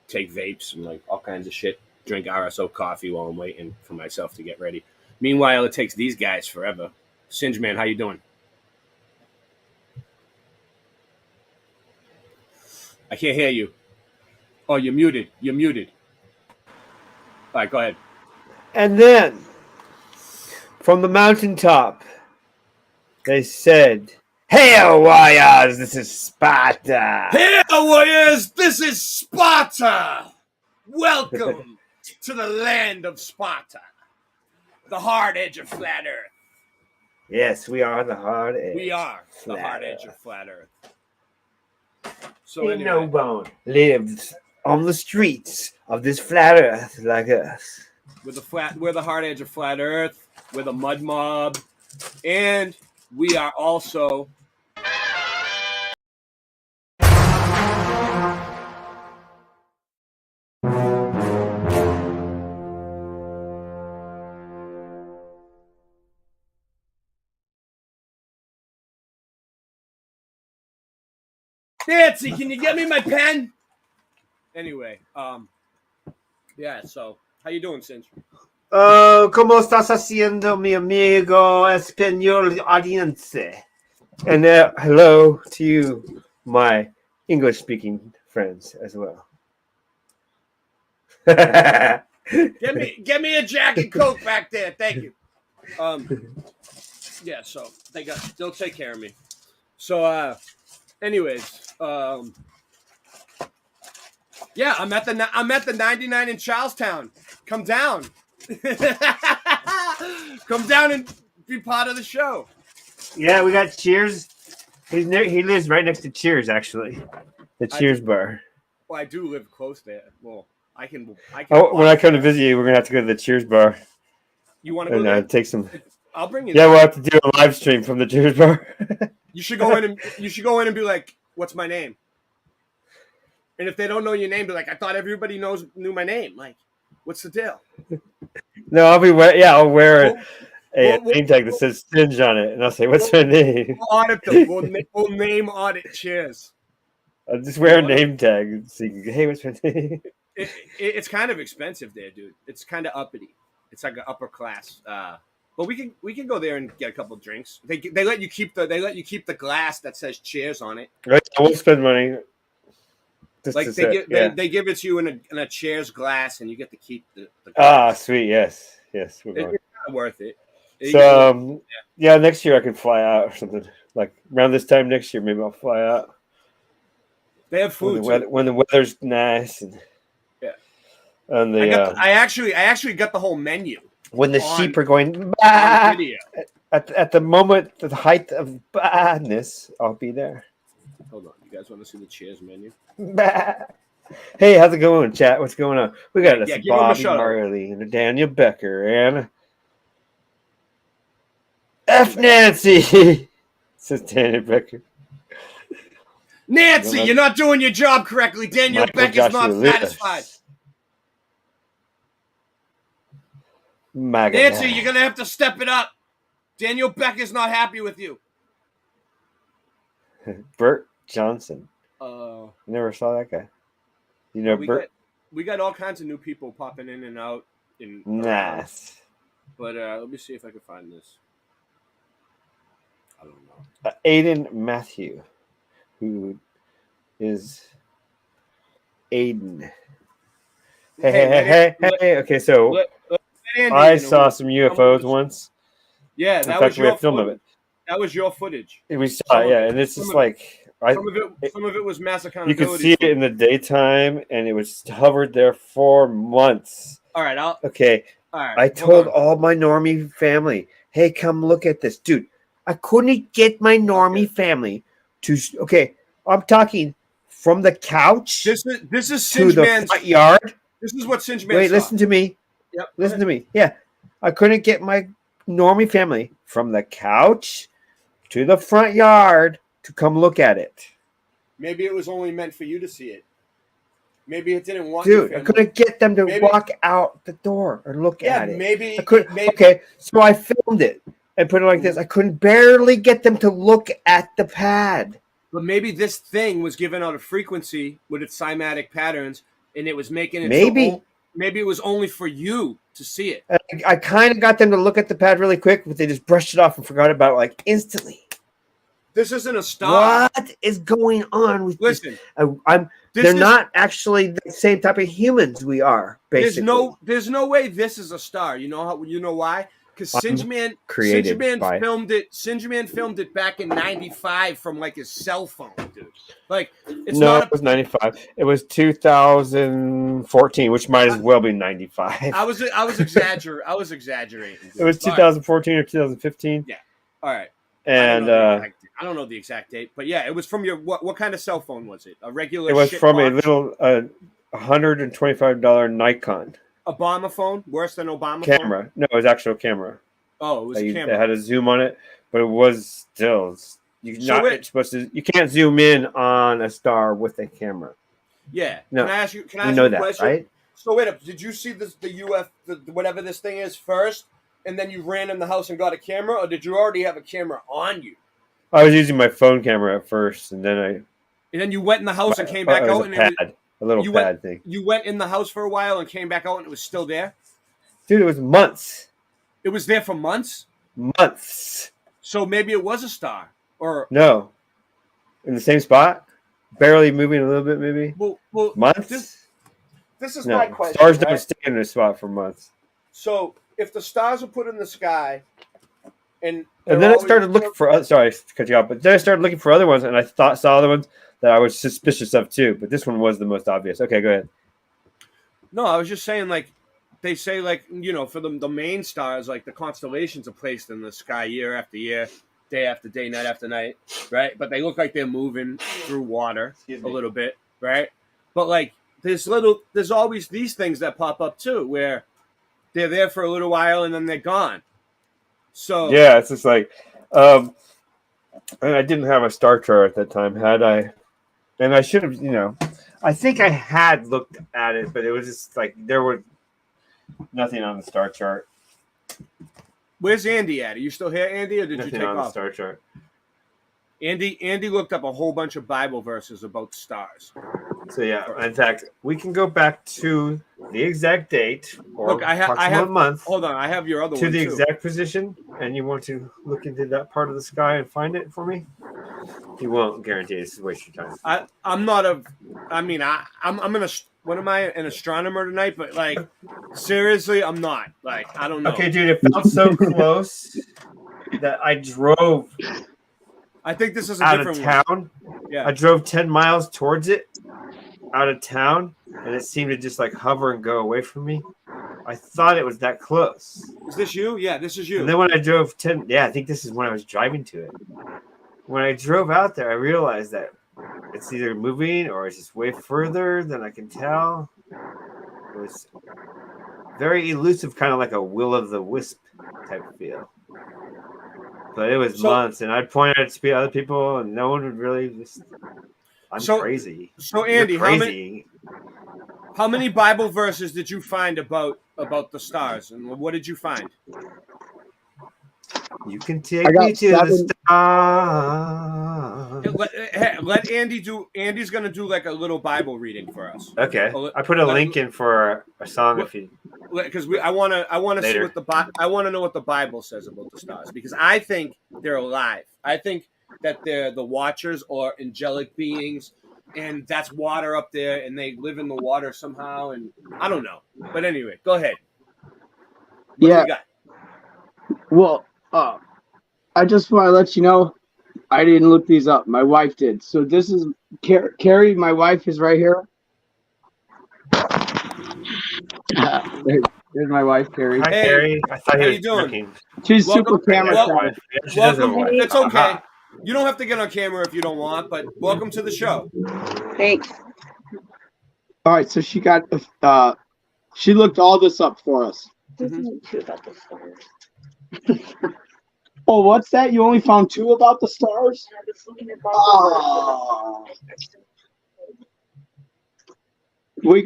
take vapes and like all kinds of shit, drink RSO coffee while I'm waiting for myself to get ready. Meanwhile, it takes these guys forever. Singe Man, how you doing? I can't hear you. Oh, you're muted. All right, go ahead. And then, from the mountaintop, they said, "Hail, warriors! This is Sparta." Hail, warriors! This is Sparta. Welcome to the land of Sparta, the hard edge of flat Earth. Yes, we are the hard edge. We are the hard edge of flat Earth. So anyway, no bone lives on the streets of this flat Earth like us. We're the hard edge of flat Earth. We're the mud mob, and we are also Nancy, can you get me my pen? Anyway, yeah, so how you doing, Cinch? ¿Cómo estás haciendo, mi amigo español audience? And hello to you, my English-speaking friends as well. Get me a Jack and Coke back there, thank you. Yeah, so they'll take care of me. So, anyways, yeah, I'm at the 99 in Charlestown. Come down. Come down and be part of the show. Yeah, we got Cheers. He lives right next to Cheers, actually. The Cheers bar. Well, I do live close there. Well, I can. Oh, when I come to visit you, we're gonna have to go to the Cheers bar. You want to go and there? take some. I'll bring you. Yeah, there. we'll have to do a live stream from the Cheers bar. You should go in and be like, "What's my name?" And if they don't know your name, be like, "I thought everybody knew my name." Like, what's the deal? No, I'll wear a name tag that says Singe on it, and I'll say, "What's my name?" We'll audit them. We'll name audit Cheers. I'll just wear a name tag so you can, hey, what's my name? It's kind of expensive there, dude. It's kind of uppity. It's like an upper class. But we can go there and get a couple drinks. They let you keep the glass that says Cheers on it. Right, I won't spend money. Like they give it to you in a Cheers glass, and you get to keep the glass. Ah, sweet, yes, It's kind of worth it. So yeah, next year I can fly out or something. Like around this time next year, maybe I'll fly out. They have food when the weather's nice and and I actually got the whole menu. When the sheep are going bah, at the moment, the height of badness, I'll be there. Hold on, you guys want to see the Cheers menu? Bah. Hey, how's it going, chat? What's going on? We got give Bobby him a Marley and Daniel Becker and F. Nancy. Says Daniel Becker. Nancy, you're not doing your job correctly. Daniel Becker's not satisfied. Nancy, you're gonna have to step it up. Daniel Becker's not happy with you. Bert Johnson. Never saw that guy. You know, Bert. We got all kinds of new people popping in and out. Nice. But let me see if I can find this. I don't know. Aiden Matthew, who is Aiden. Hey. Okay, so I saw some UFOs once. Yeah, that was your film of it. That was your footage. We saw it, yeah, and it's just like some of it was mass accountability. You could see it in the daytime, and it was hovered there for months. All right, All right. I told all my normie family, "Hey, come look at this, dude." I couldn't get my normie family to. Okay, I'm talking from the couch. This is to the front yard. This is what Singe Man Wait, saw. listen to me. Yep. Listen to me. Yeah, I couldn't get my normie family from the couch to the front yard to come look at it. Maybe it was only meant for you to see it. Maybe it didn't want Dude, I couldn't get them to walk out the door or look at it. Maybe. Okay, so I filmed it and put it like this. I couldn't barely get them to look at the pad. But maybe this thing was giving out a frequency with its cymatic patterns, and it was making it. Maybe. Maybe it was only for you to see it. I kind of got them to look at the pad really quick, but they just brushed it off and forgot about it like instantly. This isn't a star. What is going on with Listen, they're not actually the same type of humans we are, basically. There's no way this is a star. You know why? Because Singe Man filmed it back in '95 from like his cell phone, dude. Like it was '95. It was 2014, which might as well be '95. I was exaggerating. I was exaggerating. Dude. It was 2014 or 2015. Yeah. All right. And I don't know the exact date, but yeah, it was from your what kind of cell phone was it? A regular? It was shit from box? a little $125 Nikon. Obama phone, worse than Obama camera. phone? No, it was actual camera. Oh, it was a camera. It had a zoom on it, but it was still you can't zoom in on a star with a camera. Yeah. No, can I ask you a question? Right? So wait up, did you see the whatever this thing is first, and then you ran in the house and got a camera, or did you already have a camera on you? I was using my phone camera at first, and then you went in the house and came back out, and a little pad thing. You went in the house for a while and came back out, and it was still there. Dude, it was months. It was there for months. Months. So maybe it was a star, or no, in the same spot, barely moving a little bit, maybe. Well, months. This is my question. Stars don't stay in a spot for months. So if the stars are put in the sky, and then I started looking for. Sorry to cut you off, but then I started looking for other ones, and I saw other ones that I was suspicious of too. But this one was the most obvious. Okay, go ahead. No, I was just saying, like they say, like for the main stars, like the constellations are placed in the sky year after year, day after day, night after night, right? But they look like they're moving through water a little bit, right? But like there's always these things that pop up too, where they're there for a little while and then they're gone. So yeah, it's just like, and I didn't have a star chart at that time, had I? And I should have, I think I had looked at it, but it was just like there was nothing on the star chart. Where's Andy at? Are you still here, Andy, or did Nothing you take on off? the star chart. Andy looked up a whole bunch of Bible verses about stars. So yeah, in fact, we can go back to the exact date or Look, I have approximate month. Hold on, I have your other to one the too. exact position, and you want to look into that part of the sky and find it for me. You won't guarantee this is waste your time. I'm what am I, an astronomer tonight? But like, seriously, I'm not. Like, I don't know. Okay, dude, it felt so close that I drove. I think this is a out different of town. one. Yeah, I drove 10 miles towards it, out of town, and it seemed to just like hover and go away from me. I thought it was that close. Is this you? Yeah, this is you. And then when I drove 10, I think this is when I was driving to it. When I drove out there, I realized that it's either moving or it's just way further than I can tell. It was very elusive, kind of like a will-o'-the-wisp type feel. But it was months, and I'd point out it to other people, and no one would really just. I'm crazy. So Andy, You're crazy. how many Bible verses did you find about the stars, and what did you find? You can take me to the stars. Let Andy do. Andy's gonna do like a little Bible reading for us. Okay, I put a link in for a song if you. Because I want to see what I want to know what the Bible says about the stars, because I think they're alive. I think that they're the watchers or angelic beings, and that's water up there, and they live in the water somehow, and I don't know. But anyway, go ahead. What do you got? Well, I just want to let you know, I didn't look these up. My wife did. So this is Carrie. My wife is right here. There's my wife, Carrie. Hi, Carrie. I thought how you you doing? She's super camera shy. Welcome. It's okay. You don't have to get on camera if you don't want, but welcome to the show. Thanks. All right, so she got she looked all this up for us. Isn't true about the stars? Oh, what's that? You only found 2 about the stars? I was looking at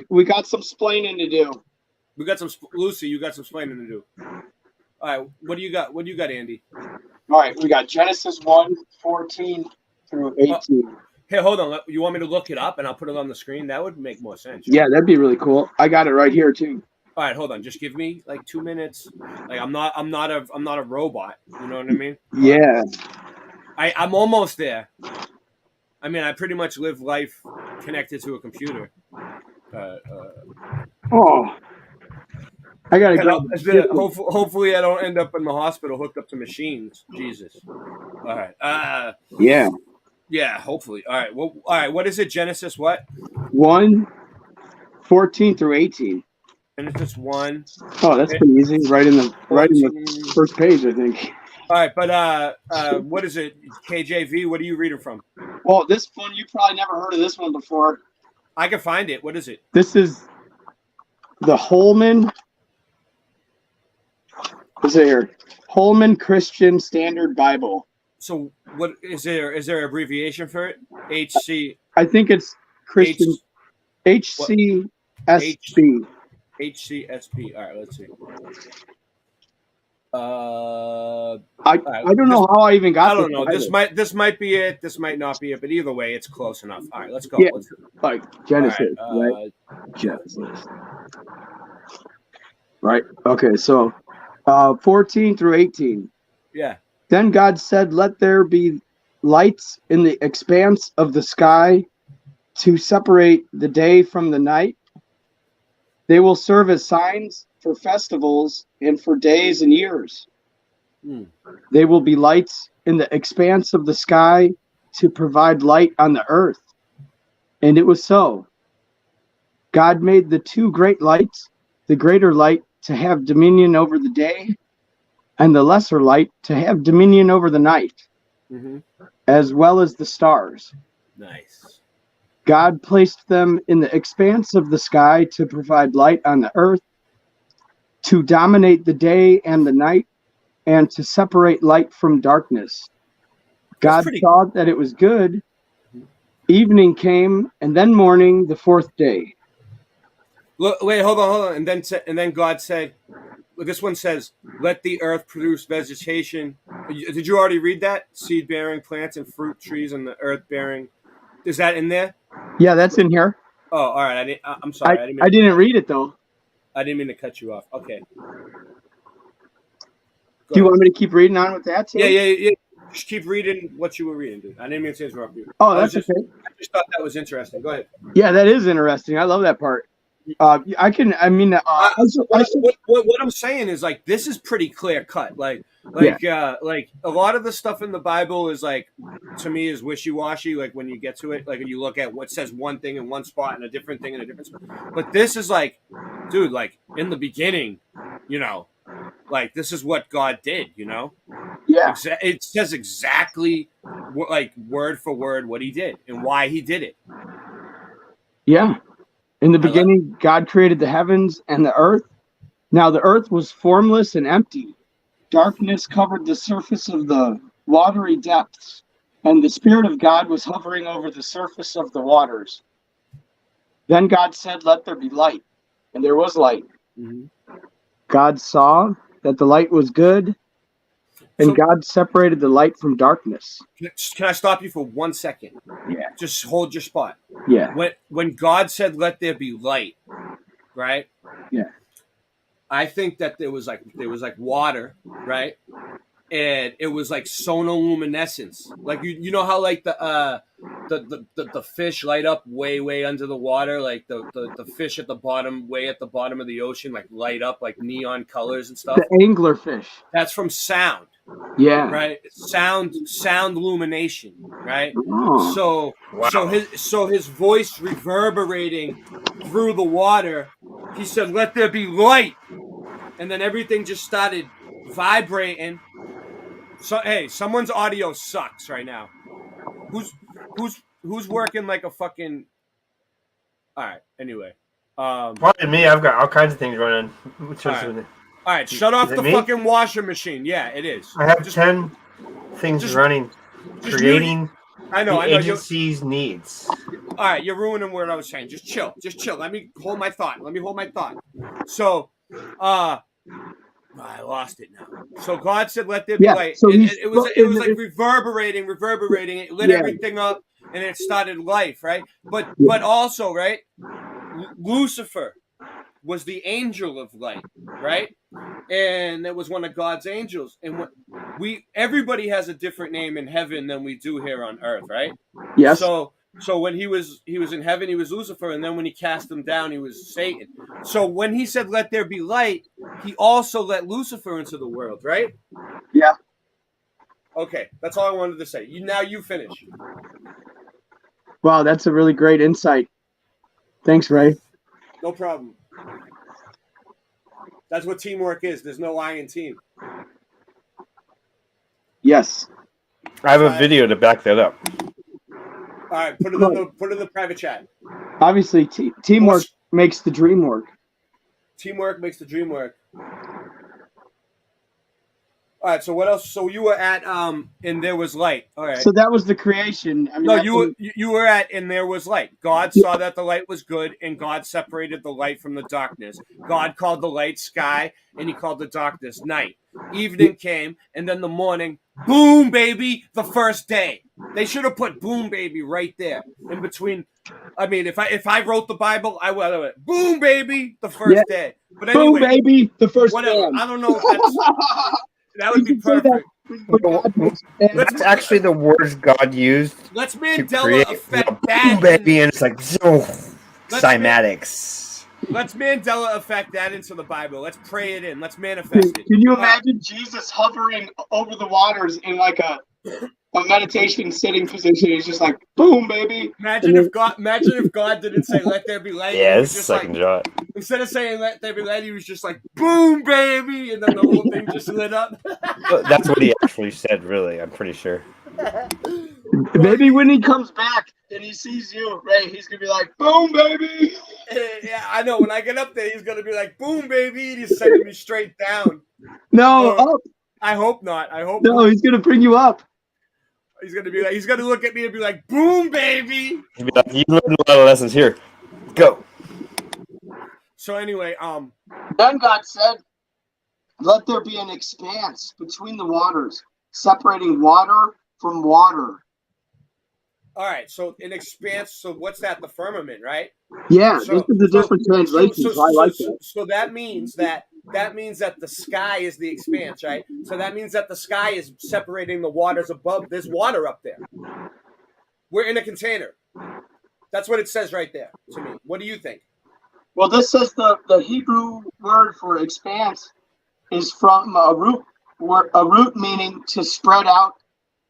We got some splaining to do. We got some Lucy. You got some explaining to do. All right, what do you got? What do you got, Andy? All right, we got Genesis 1:14 through 18. Hey, hold on. You want me to look it up and I'll put it on the screen? That would make more sense. Yeah, that'd be really cool. I got it right here too. All right, hold on. Just give me like 2 minutes. Like I'm not a robot. You know what I mean? Yeah. I'm almost there. I mean, I pretty much live life connected to a computer. Oh. I gotta go. Hopefully, I don't end up in the hospital hooked up to machines. Jesus. All right. Yeah. Yeah. Hopefully. All right. Well. All right. What is it? Genesis what? 1:14 through 18. Genesis 1. Oh, that's pretty easy. Right in the first page, I think. All right, but what is it? KJV. What are you reading from? Well, this one you probably never heard of this one before. I can find it. What is it? This is the Holman. Is it here? Holman Christian Standard Bible. So, what is there? Is there an abbreviation for it? HC. I think it's Christian. HCSB. HCSB. All right, let's see. I don't know how I even got. I don't know. This might be it. This might not be it. But either way, it's close enough. All right, let's go. Yeah, let's go. like Genesis, right? Genesis. Right. Okay. So, 14 through 18. Yeah. Then God said, "Let there be lights in the expanse of the sky to separate the day from the night. They will serve as signs for festivals and for days and years. They will be lights in the expanse of the sky to provide light on the earth." And it was so. God made the 2 great lights, the greater light to have dominion over the day, and the lesser light to have dominion over the night, as well as the stars. Nice. God placed them in the expanse of the sky to provide light on the earth, to dominate the day and the night, and to separate light from darkness. God saw that it was good. Evening came, and then morning, the fourth day. Look, wait, hold on. And then God said, this one says, let the earth produce vegetation. Did you already read that? Seed-bearing plants and fruit trees and the earth-bearing. Is that in there? Yeah, that's in here. Oh, all right. I'm sorry. I didn't read it, though. I didn't mean to cut you off. Okay. Do you want me to keep reading on with that, too? Yeah. Just keep reading what you were reading, dude. I didn't mean to interrupt you. Oh, that's okay. I just thought that was interesting. Go ahead. Yeah, that is interesting. I love that part. What I'm saying is, like, this is pretty clear cut. Like a lot of the stuff in the Bible is, like, to me, is wishy-washy. Like, when you get to it, like, you look at what says one thing in one spot and a different thing in a different spot. But this is like, dude, like, in the beginning, you know, like, this is what God did, you know? Yeah. It says exactly, like, word for word what he did and why he did it. Yeah. In the beginning, God created the heavens and the earth. Now the earth was formless and empty. Darkness covered the surface of the watery depths, and the Spirit of God was hovering over the surface of the waters. Then God said, let there be light. And there was light. Mm-hmm. God saw that the light was good, and God separated the light from darkness. Can I stop you for 1 second? Yeah. Just hold your spot. Yeah. When God said, let there be light, right? Yeah. I think that there was like water, right? And it was like sonoluminescence. Like you know how like the fish light up way under the water, like the fish at the bottom, way at the bottom of the ocean, like light up like neon colors and stuff. The anglerfish. That's from sound. Yeah. Right. Sound illumination. Right. Oh. So his voice reverberating through the water. He said, "Let there be light," and then everything just started vibrating. So hey, someone's audio sucks right now. Who's working like a fucking? All right. Anyway. Probably me. I've got all kinds of things running. All right, shut off the fucking washer machine. Yeah, it is. I have 10 things running, creating the agency's needs. All right, you're ruining what I was saying. Just chill. Let me hold my thought. So, I lost it now. So God said, "Let there be light." So it was like reverberating. It lit everything up, and it started life, right? But also, right, Lucifer was the angel of light, right? And it was one of God's angels. And everybody has a different name in heaven than we do here on earth, right? Yes. So when he was in heaven, he was Lucifer, and then when he cast him down, he was Satan. So when he said, "Let there be light," he also let Lucifer into the world, right? Yeah. Okay, that's all I wanted to say. You finish. Wow, that's a really great insight. Thanks, Ray. No problem. That's what teamwork is. There's no I in team. Yes. I have a video to back that up. All right, put it in the private chat. Obviously, teamwork makes the dream work. Teamwork makes the dream work. All right, so what else? So you were at and there was light. All right. So that was the creation. I mean, you were at and there was light. God saw that the light was good, and God separated the light from the darkness. God called the light sky, and he called the darkness night. Evening came, and then the morning, boom, baby, the first day. They should have put boom, baby, right there in between. I mean, if I wrote the Bible, I would have went, boom, baby, the first day. But anyway, boom, baby, the first whatever. day. I don't know if that's... That would be perfect. That's actually the words God used. Let's Mandela effect that. Baby, and it's like cymatics. Let's Mandela effect that into the Bible. Let's pray it in. Let's manifest it. Can you imagine Jesus hovering over the waters in like a meditation sitting position? He's just like, boom, baby. Imagine if God didn't say, "Let there be light." Yes, I can draw it. Instead of saying "Let there be light," he was just like, "Boom, baby," and then the whole thing just lit up. That's what he actually said. Really, I'm pretty sure. Maybe when he comes back, and he sees you, right, he's gonna be like, "Boom, baby!" Yeah, I know. When I get up there, he's gonna be like, "Boom, baby!" And he's sending me straight down. No, up. I hope not. I hope No, not. he's gonna bring you up. He's gonna be like, he's gonna look at me and be like, "Boom, baby!" He'd be like, "You learned a lot of lessons here. Go." So anyway, Then God said, "Let there be an expanse between the waters, separating water from water." all right. So an expanse. So what's that? The firmament, right? Yeah, So- this is the different translations. I like that. So that means that the sky is the expanse, right? So that means that the sky is separating the waters above. There's water up there. We're in a container. That's what it says right there to me. What do you think? Well, this says the Hebrew word for expanse is from a root meaning to spread out,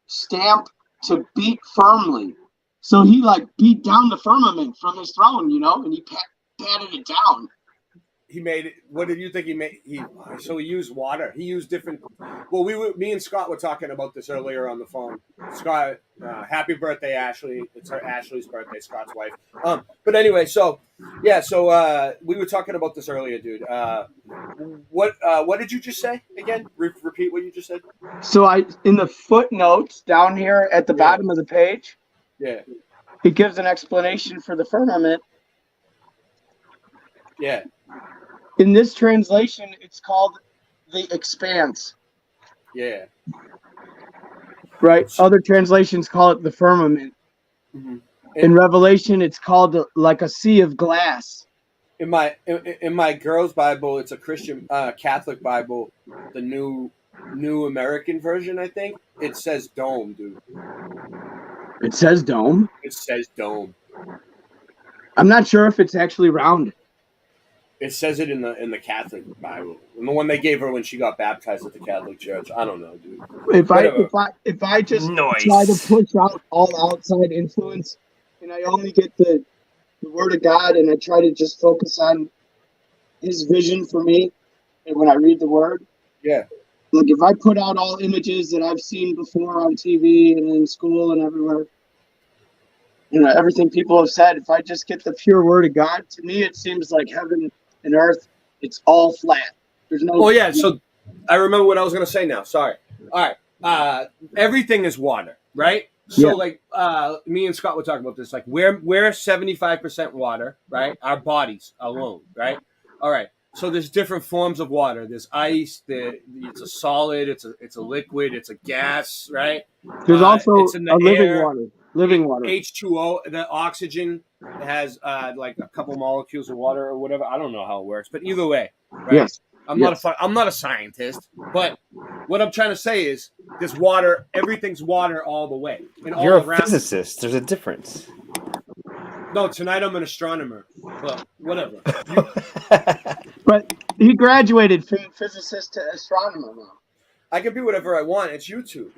stamp, to beat firmly. So he like beat down the firmament from his throne, and he patted it down. He made it. What did you think he made? So he used water. He used different. Well, me and Scott were talking about this earlier on the phone. Scott, happy birthday, Ashley! It's Ashley's birthday, Scott's wife. But anyway, so we were talking about this earlier, dude. What did you just say again? Repeat what you just said. So in the footnotes down here at the bottom of the page, Yeah. it gives an explanation for the firmament. Yeah. In this translation, it's called the expanse. Yeah. Right. Other translations call it the firmament. Mm-hmm. In Revelation, it's called like a sea of glass. In my girl's Bible, it's a Christian Catholic Bible, the New American version, I think. It says dome, dude. It says dome. It says dome. I'm not sure if it's actually round. It says it in the Catholic Bible, and the one they gave her when she got baptized at the Catholic Church. I don't know, dude. If I just try to push out all outside influence, and I only get the Word of God, and I try to just focus on His vision for me, and when I read the Word, yeah. Like if I put out all images that I've seen before on TV and in school and everywhere, everything people have said, if I just get the pure Word of God, to me it seems like heaven and earth, it's all flat. There's no. Oh yeah, so I remember what I was gonna say now. Sorry. All right. Everything is water, right? So me and Scott were talking about this. Like we're 75% water, right? Our bodies alone, right? All right. So there's different forms of water. There's ice. It's a solid. It's a liquid. It's a gas, right? There's also it's in the living water. H2O. The oxygen has like a couple molecules of water or whatever. I don't know how it works, but either way, right? Yes. I'm not a scientist, but what I'm trying to say is there's water. Everything's water all the way. And all You're a around. physicist. There's a difference. No, tonight I'm an astronomer. Well, whatever. But he graduated from physicist to astronomer now. I can be whatever I want. It's YouTube.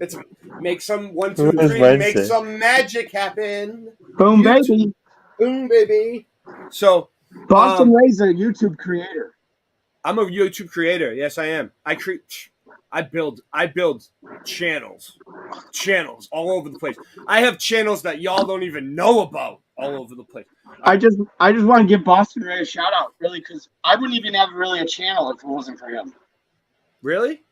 It's make some 1, 2, 3, make some magic happen. Boom, YouTube. baby. Boom, baby. So Boston Ray's a YouTube creator. I'm a YouTube creator. Yes, I am. I build channels all over the place. I have channels that y'all don't even know about all over the place. I just want to give Boston Ray a shout out, really, because I wouldn't even have really a channel if it wasn't for him. Really?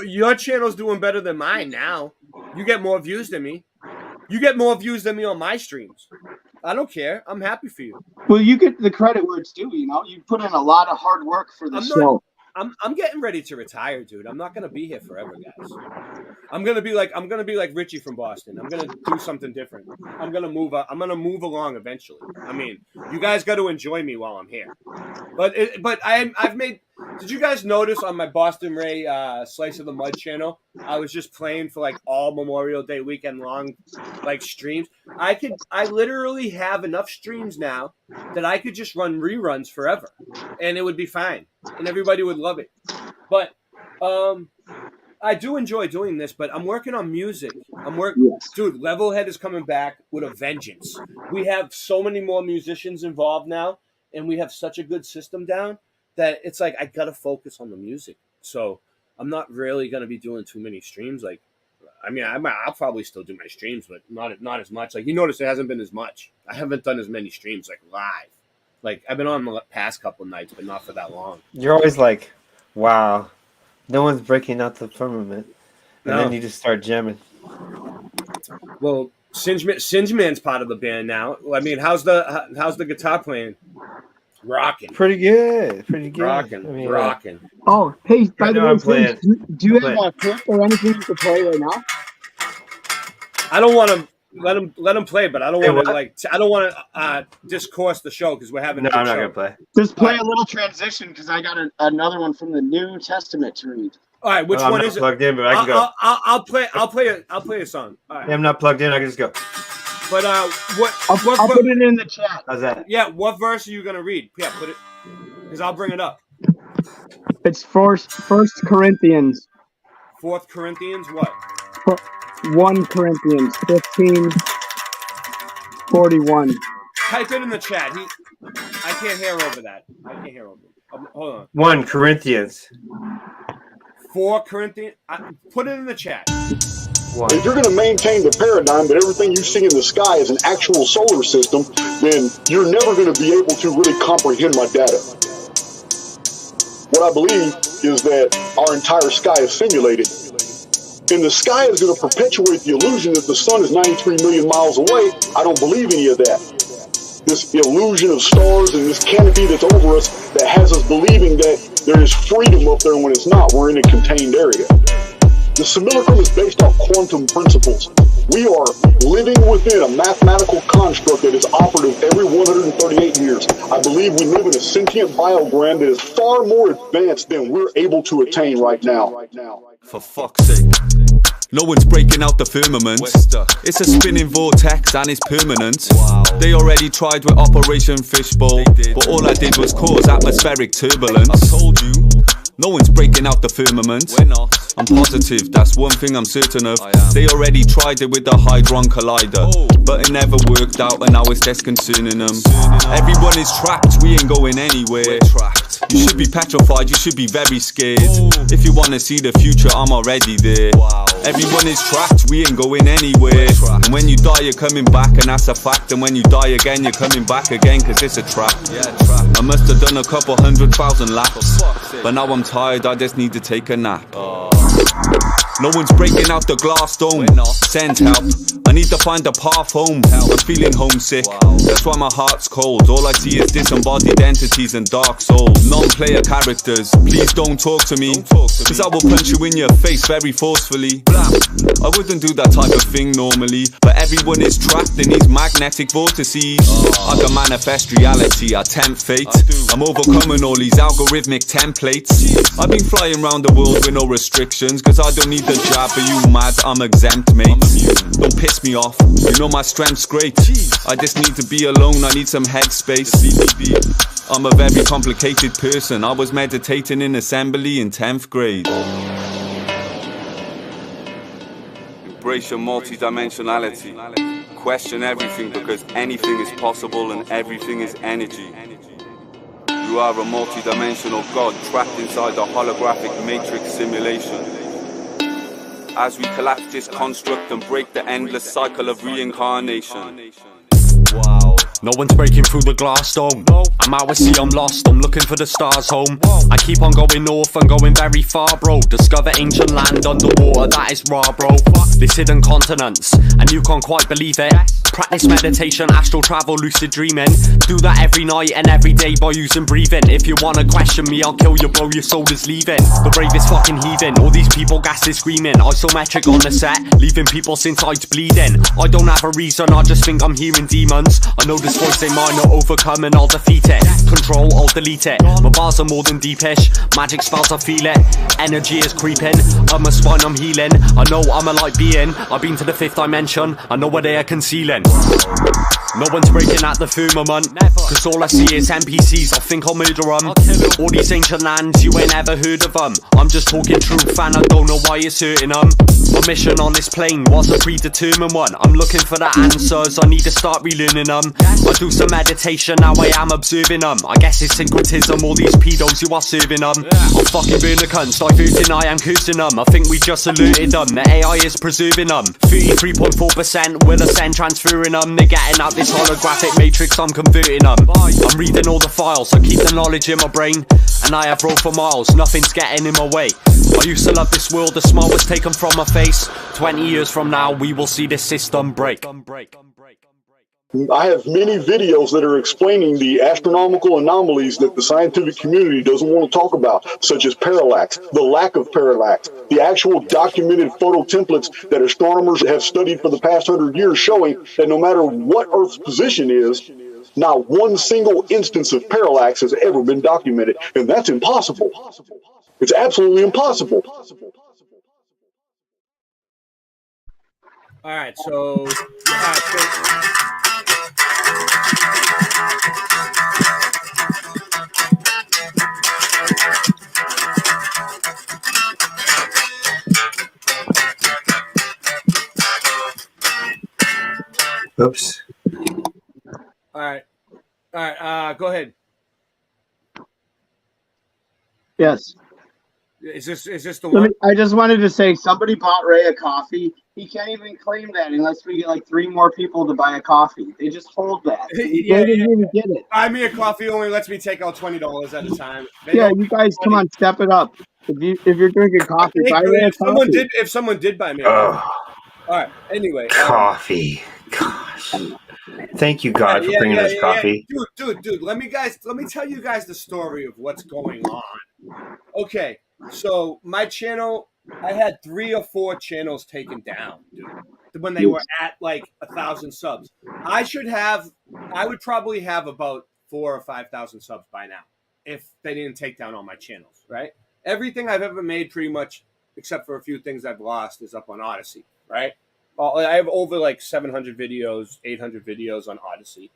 Your channel's doing better than mine now. You get more views than me. You get more views than me on my streams. I don't care. I'm happy for you. Well, you get the credit where it's due. You put in a lot of hard work for the show. I'm getting ready to retire, dude. I'm not gonna be here forever, guys. I'm gonna be like Richie from Boston. I'm gonna do something different. I'm gonna move move along eventually. I mean, you guys got to enjoy me while I'm here. But I've made. Did you guys notice on my Boston Ray Slice of the Mud channel? I was just playing for like all Memorial Day weekend long like streams. I literally have enough streams now that I could just run reruns forever, and it would be fine, and everybody would love it. But I do enjoy doing this, but I'm working on music. Dude, Levelhead is coming back with a vengeance. We have so many more musicians involved now, and we have such a good system down that it's like I gotta focus on the music. So I'm not really gonna be doing too many streams. Like I mean, I'll probably still do my streams, but not as much. Like, you notice it hasn't been as much. I haven't done as many streams, like, live. Like, I've been on the past couple nights, but not for that long. You're always like, wow, no one's breaking out the firmament. And No. then you just start jamming. Well, Singe Man's part of the band now. I mean, how's the guitar playing? Rocking. Pretty good. Rocking. I mean, Rocking. Oh, hey, by I the know way, I'm playing. do you I'm have a clip or anything you could play right now? I don't want to let him play, but I don't Hey, want to what? I don't want to discourse the show because we're having. No, a good I'm not show. gonna play. Just play a little transition because I got another one from the New Testament to read. All right, which I'm one not is it? plugged in, but I can go. I'll play a song. All right. Yeah, I'm not plugged in. I can just go. But what? I'll put it in the chat. How's that? Yeah, what verse are you gonna read? Yeah, put it, because I'll bring it up. It's First Corinthians. 4th Corinthians, what? 1 Corinthians 15:41. Type it in the chat. I can't hear over that. Hold on. 1 Corinthians. 4 Corinthians. Put it in the chat. If you're going to maintain the paradigm that everything you see in the sky is an actual solar system, then you're never going to be able to really comprehend my data. What I believe is that our entire sky is simulated. And the sky is going to perpetuate the illusion that the sun is 93 million miles away. I don't believe any of that. This illusion of stars and this canopy that's over us that has us believing that there is freedom up there when it's not. We're in a contained area. The simulacrum is based off quantum principles. We are living within a mathematical construct that is operative every 138 years. I believe we live in a sentient biogram that is far more advanced than we're able to attain right now. For fuck's sake. No one's breaking out the firmament. It's a spinning vortex and it's permanent. They already tried with Operation Fishbowl, but all I did was cause atmospheric turbulence. I told you. No one's breaking out the firmament. We're not. I'm positive, that's one thing I'm certain of. They already tried it with the Hadron Collider, but it never worked out and now it's disconcerting them. Everyone is trapped, we ain't going anywhere. We're trapped. You should be petrified, you should be very scared. If you wanna see the future, I'm already there. Everyone is trapped, we ain't going anywhere. And when you die, you're coming back, and that's a fact. And when you die again, you're coming back again, cause it's a trap. I must have done a couple 100,000 laps, but now I'm tired, I just need to take a nap. No one's breaking out the glass dome. Send help, I need to find a path home. I'm feeling homesick, that's why my heart's cold. All I see is disembodied entities and dark souls. Non-player characters, please don't talk to me, cause I will punch you in your face very forcefully. I wouldn't do that type of thing normally, but everyone is trapped in these magnetic vortices. I can manifest reality, I tempt fate. I'm overcoming all these algorithmic templates. I've been flying around the world with no restrictions, cause I don't need the job, but you mad, I'm exempt, mate. Don't piss me off, you know my strength's great. I just need to be alone, I need some headspace. I'm a very complicated person, I was meditating in assembly in 10th grade. Embrace your multi-dimensionality. Question everything, because anything is possible and everything is energy. You are a multi-dimensional god trapped inside a holographic matrix simulation. As we collapse this construct and break the endless cycle of reincarnation. Wow. No one's breaking through the glass dome. I'm out at sea, I'm lost, I'm looking for the stars home. I keep on going north and going very far, bro. Discover ancient land underwater, that is raw, bro. This hidden continents, and you can't quite believe it. Practice meditation, astral travel, lucid dreaming. Do that every night and every day by using breathing. If you wanna question me, I'll kill you, bro, your soul is leaving. The bravest fucking heathen, all these people gases screaming. Isometric on the set, leaving people's insides bleeding. I don't have a reason, I just think I'm hearing demons. I know this voice ain't mine, I'll overcome and I'll defeat it. Control, I'll delete it. My bars are more than deepish, magic spells, I feel it. Energy is creeping, I'm a spine, I'm healing. I know I'm a light being, I've been to the 5th dimension. I know what they are concealing. No one's breaking at the firmament, cause all I see is NPCs, I think I'll murder them. All these ancient lands, you ain't ever heard of them. I'm just talking truth and I don't know why it's hurting them. My mission on this plane was a predetermined one. I'm looking for the answers, I need to start relearning them. I do some meditation, now I am observing them. I guess it's syncretism, all these pedos you are serving them. I'm fucking being a cunt, diverting, I am cursing them. I think we just alerted them, the AI is preserving them. 33.4% will ascend, transferring them. They're getting out this holographic matrix, I'm converting them. I'm reading all the files, I keep the knowledge in my brain. And I have rolled for miles, nothing's getting in my way. I used to love this world, the smile was taken from my face. 20 years from now, we will see this system break. I have many videos that are explaining the astronomical anomalies that the scientific community doesn't want to talk about, such as parallax, the lack of parallax, the actual documented photo templates that astronomers have studied for the past 100 years showing that no matter what Earth's position is, not one single instance of parallax has ever been documented, and that's impossible. It's absolutely impossible. All right, so Oops. all right, go ahead. Yes. Is this the one? I just wanted to say somebody bought Ray a coffee. He can't even claim that unless we get like 3 more people to buy a coffee. They just hold that. They didn't even get it. Buy me a coffee only lets me take out $20 at a time. Yeah, you guys, come on, step it up. If you're drinking coffee, buy Ray a coffee. If someone did buy me a coffee. All right. Anyway, coffee. Gosh. Thank you, God, for bringing us coffee. Dude. Let me tell you guys the story of what's going on. Okay. So my channel, I had 3 or 4 channels taken down, dude, when they were at like 1,000 subs. I would probably have about 4,000 or 5,000 subs by now if they didn't take down all my channels, right? Everything I've ever made, pretty much, except for a few things I've lost, is up on Odyssey, right? I have over like 700 videos, 800 videos on Odyssey.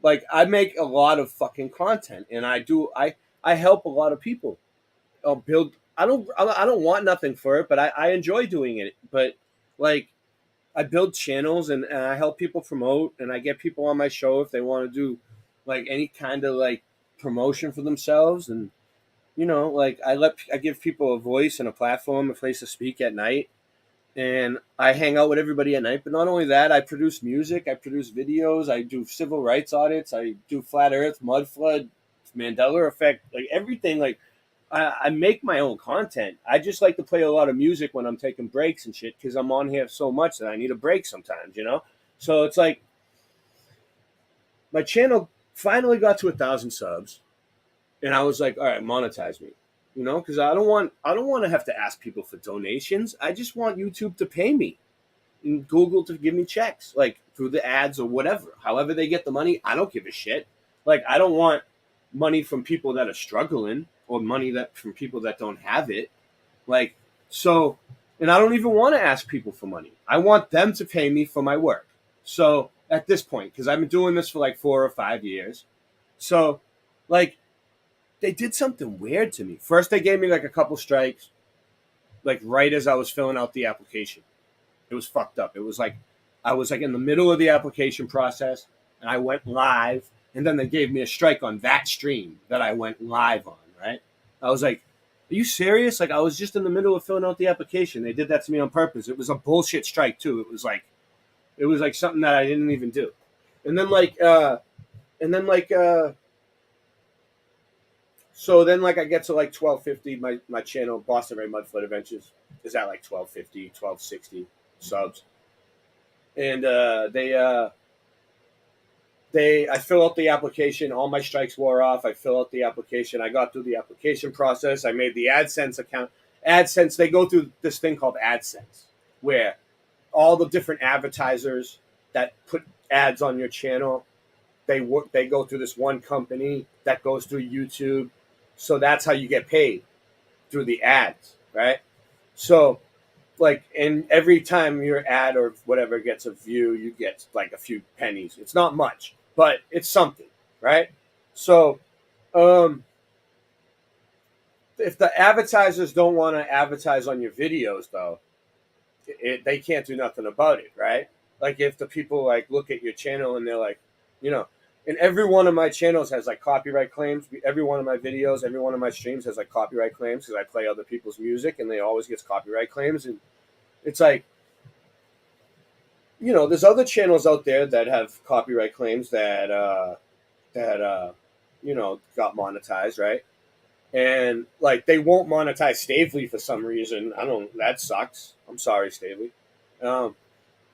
Like I make a lot of fucking content, and I help a lot of people. Build. I don't want nothing for it, but I enjoy doing it. But like, I build channels and I help people promote, and I get people on my show if they want to do like any kind of like promotion for themselves, and you know, like I give people a voice and a platform, a place to speak at night, and I hang out with everybody at night. But not only that, I produce music, I produce videos, I do civil rights audits, I do flat Earth, mud flood, Mandela effect, like everything. Like I make my own content. I just like to play a lot of music when I'm taking breaks and shit, because I'm on here so much that I need a break sometimes, you know? So it's like my channel finally got to 1,000 subs, and I was like, all right, monetize me, you know? Because I don't want to have to ask people for donations. I just want YouTube to pay me and Google to give me checks, like through the ads or whatever. However they get the money, I don't give a shit. Like, I don't want money from people that are struggling, or money from people that don't have it. Like, so, and I don't even want to ask people for money. I want them to pay me for my work. So at this point, because I've been doing this for like 4 or 5 years. So like, they did something weird to me. First, they gave me like a couple strikes, like right as I was filling out the application. It was fucked up. It was like, I was like in the middle of the application process, and I went live, and then they gave me a strike on that stream that I went live on, right? I was like, are you serious? Like, I was just in the middle of filling out the application. They did that to me on purpose. It was a bullshit strike too. It was like something that I didn't even do. And then so then like I get to like 1250, my channel, Boston Ray Mudflood Adventures, is at like 1250, 1260 subs. And I fill out the application. All my strikes wore off. I fill out the application. I got through the application process. I made the AdSense account. AdSense, they go through this thing called AdSense, where all the different advertisers that put ads on your channel, they go through this one company that goes through YouTube. So that's how you get paid, through the ads, right? So like, and every time your ad or whatever gets a view, you get like a few pennies. It's not much, but it's something, right? So if the advertisers don't want to advertise on your videos, though, they can't do nothing about it, right? Like if the people like look at your channel and they're like, you know, and every one of my channels has like copyright claims. Every one of my videos, every one of my streams has like copyright claims because I play other people's music and they always get copyright claims. And it's like, you know, there's other channels out there that have copyright claims that you know, got monetized, right? And like they won't monetize Stavely for some reason. That sucks. I'm sorry, Stavely.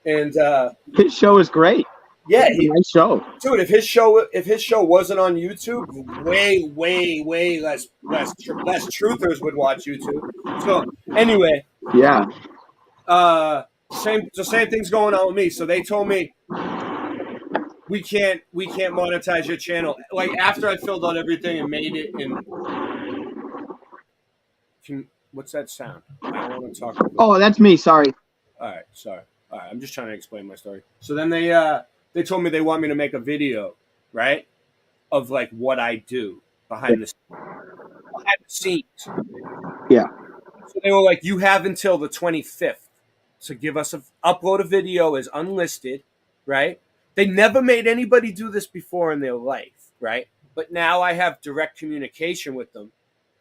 His show is great. Yeah, nice show, dude. If his show wasn't on YouTube, way less truthers would watch YouTube. So anyway, yeah. Same thing's going on with me. So they told me we can't monetize your channel. Like after I filled out everything and made it what's that sound? I don't want to talk about. Oh, that's me. Sorry. All right, sorry. All right, I'm just trying to explain my story. So then they told me they want me to make a video, right, of like what I do behind the scenes. Yeah. So they were like, you have until the 25th to give us upload a video as unlisted, right? They never made anybody do this before in their life, right? But now I have direct communication with them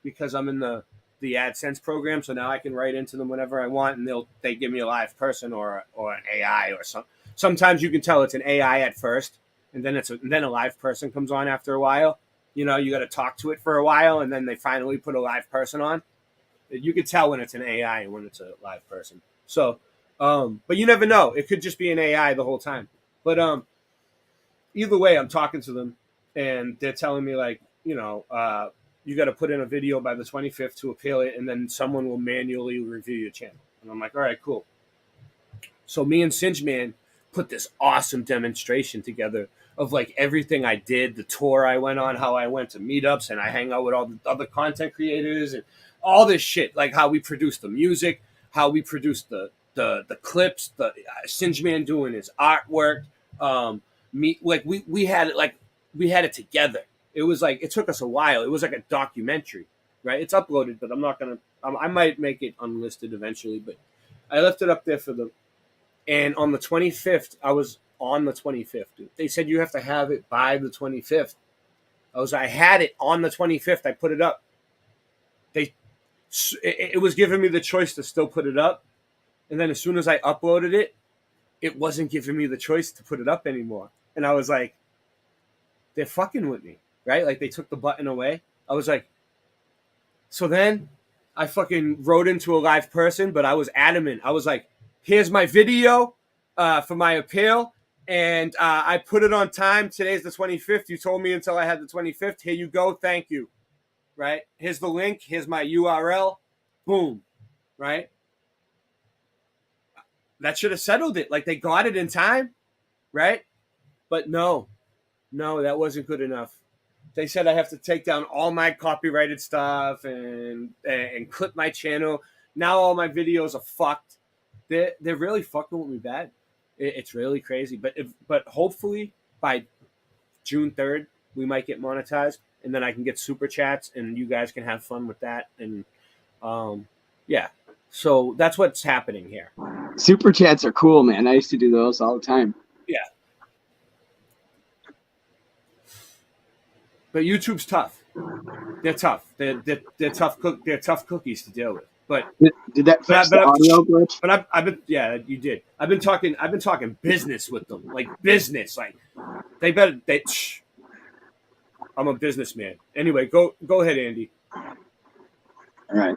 because I'm in the AdSense program, so now I can write into them whenever I want, and they give me a live person or an AI or something. Sometimes you can tell it's an AI at first, and then then a live person comes on after a while. You know, you got to talk to it for a while, and then they finally put a live person on. You can tell when it's an AI and when it's a live person. So, but you never know. It could just be an AI the whole time. But either way, I'm talking to them, and they're telling me like, you know, you got to put in a video by the 25th to appeal it, and then someone will manually review your channel. And I'm like, all right, cool. So me and Singeman put this awesome demonstration together of like everything I did, the tour I went on, how I went to meetups, and I hang out with all the other content creators and all this shit, like how we produced the music, how we produced the clips, the Singeman doing his artwork. We had it together. It was like, it took us a while. It was like a documentary, right? It's uploaded, but I'm not going to, I might make it unlisted eventually, but I left it up there for them. And on the 25th, I was on the 25th, dude. They said you have to have it by the 25th. I had it on the 25th. I put it up. It was giving me the choice to still put it up. And then as soon as I uploaded it, it wasn't giving me the choice to put it up anymore. And I was like, they're fucking with me, right? Like they took the button away. I was like, so then I fucking wrote into a live person, but I was adamant. I was like, here's my video for my appeal. And I put it on time. Today's the 25th. You told me until I had the 25th. Here you go. Thank you. Right? Here's the link. Here's my URL. Boom. Right? That should have settled it. Like they got it in time. Right? But no, that wasn't good enough. They said I have to take down all my copyrighted stuff and clip my channel. Now all my videos are fucked. They're really fucking with me bad. It's really crazy. But hopefully by June 3rd, we might get monetized, and then I can get super chats, and you guys can have fun with that. And yeah, so that's what's happening here. Super chats are cool, man. I used to do those all the time. Yeah. But YouTube's tough. They're tough. They're tough. They're tough cookies to deal with. But did that fix the audio glitch? But I've been, yeah, you did. I've been talking business with them, like business. Like I'm a businessman. Anyway, go ahead, Andy. All right.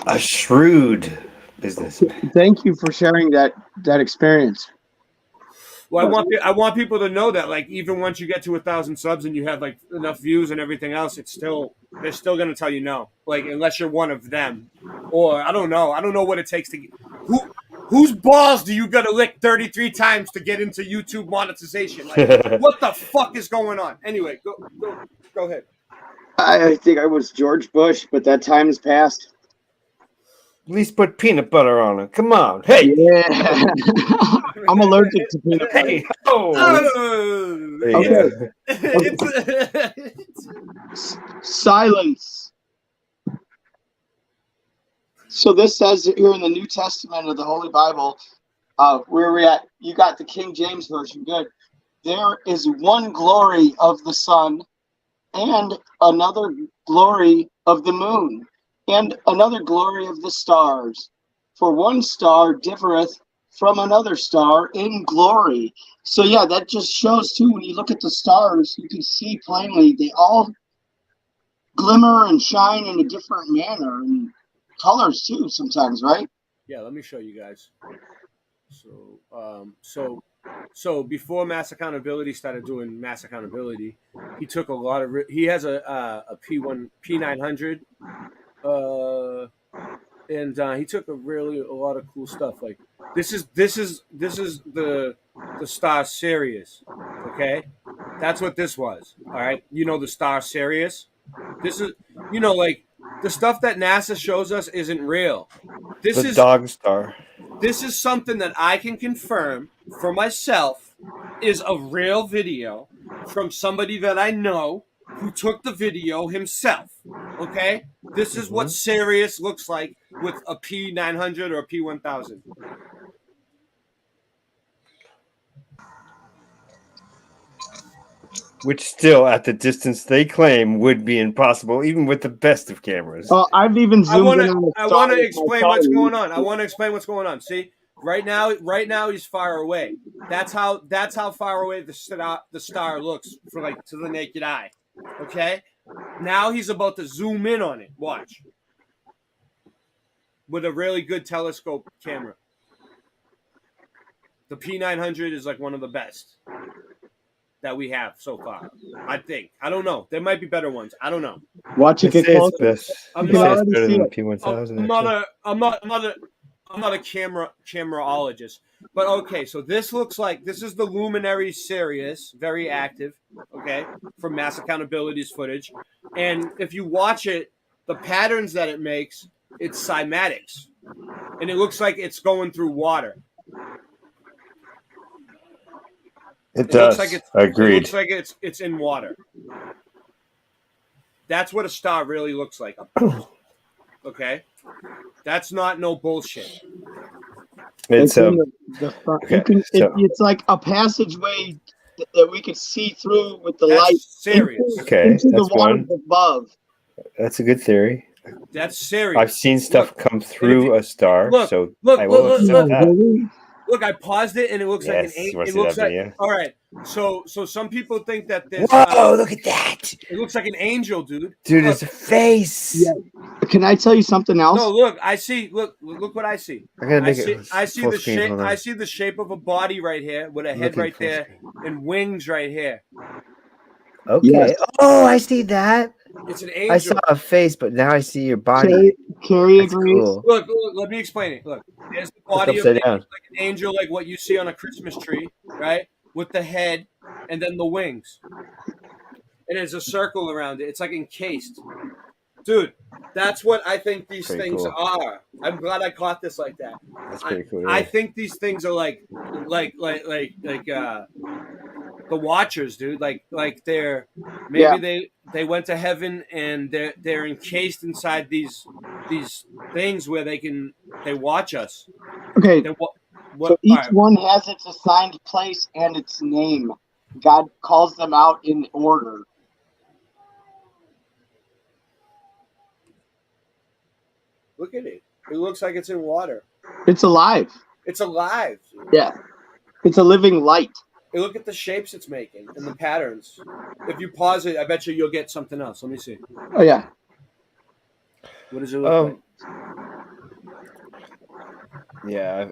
A shrewd businessman. Thank you for sharing that experience. Well, I want people to know that, like, even once you get to 1,000 subs and you have like enough views and everything else, they're still going to tell you no, like, unless you're one of them, or I don't know what it takes to whose balls do you gotta lick 33 times to get into YouTube monetization? Like, what the fuck is going on? Anyway, go ahead. I think I was George Bush, but that time has passed. At least put peanut butter on it. Come on. Hey. Yeah. I'm allergic to peanut butter. Hey. Oh. Okay. Silence. So this says here in the New Testament of the Holy Bible, Where are we at? You got the King James version. Good. There is one glory of the sun, and another glory of the moon, and another glory of the stars. For one star differeth from another star in glory. So yeah, that just shows too, when you look at the stars, you can see plainly they all glimmer and shine in a different manner, and colors too sometimes, right? Yeah, let me show you guys. So before Mass Accountability started doing Mass Accountability, he took a lot of. He has a P900, and he took a lot of cool stuff. Like this is the Star Sirius. Okay, that's what this was. All right, you know the Star Sirius. This is like the stuff that NASA shows us isn't real. This The is Dog Star. This is something that I can confirm for myself is a real video from somebody that I know who took the video himself. Okay? This is what Sirius looks like with a P900 or a P1000. Which still, at the distance they claim, would be impossible, even with the best of cameras. Well, I've even I zoomed want in on the to. I want to stars explain myself. what's going on. I want to explain what's going on. See, right now he's far away. That's how far away the star looks for like to the naked eye. Okay. Now he's about to zoom in on it. Watch. With a really good telescope camera. The P900 is like one of the best that we have so far. I think. I don't know. There might be better ones. I don't know. Watch it get closer. I'm You can not- already better see than it. the P1000. I'm not a cameraologist. But okay, so this is the Luminary Sirius, very active, okay, from Mass Accountability's footage. And if you watch it, the patterns that it makes, it's cymatics. And it looks like it's going through water. It does. Looks like Agreed. It looks like it's in water. That's what a star really looks like. Okay? That's not no bullshit. It's in the front. okay, You can, so- it's like a passageway that we could see through with the That's light Sirius. Okay, into the that's waters one. above. That's a good theory. That's Sirius. I've seen stuff come through a star, Look, so look, I will look, accept look. that. Look, I paused it and it looks Yes, like you wanna it see looks that like video? all right. So some people think that this Whoa, look at that. It looks like an angel, dude. Dude, Look. it's a face. Yeah. Can I tell you something else? No, look, I see. Look what I see. I gotta make it I see full the screen, shape. hold on. I see the shape of a body right here with a head Looking right full there and wings right here. Okay. Yes. Oh, I see that. It's an I saw angel. a face, but now I see your body. Carrie That's agrees. cool. Look, let me explain it. Look, there's the body of upside an down. angel, like an angel, like what you see on a Christmas tree, right? With the head and then the wings. And there's a circle around it. It's like encased. Dude, that's what I think these Pretty things cool. are. I'm glad I caught this like that. That's pretty cool. I think these things are like the Watchers, dude. Like they're maybe Yeah. they went to heaven and they're encased inside these things where they watch us. Okay. They So each all right. one has its assigned place and its name. God calls them out in order. Look at it. It looks like it's in water. It's alive. It's alive. Yeah. It's a living light. Hey, look at the shapes it's making and the patterns. If you pause it, I bet you'll get something else. Let me see. Oh yeah. What does it look like? Yeah,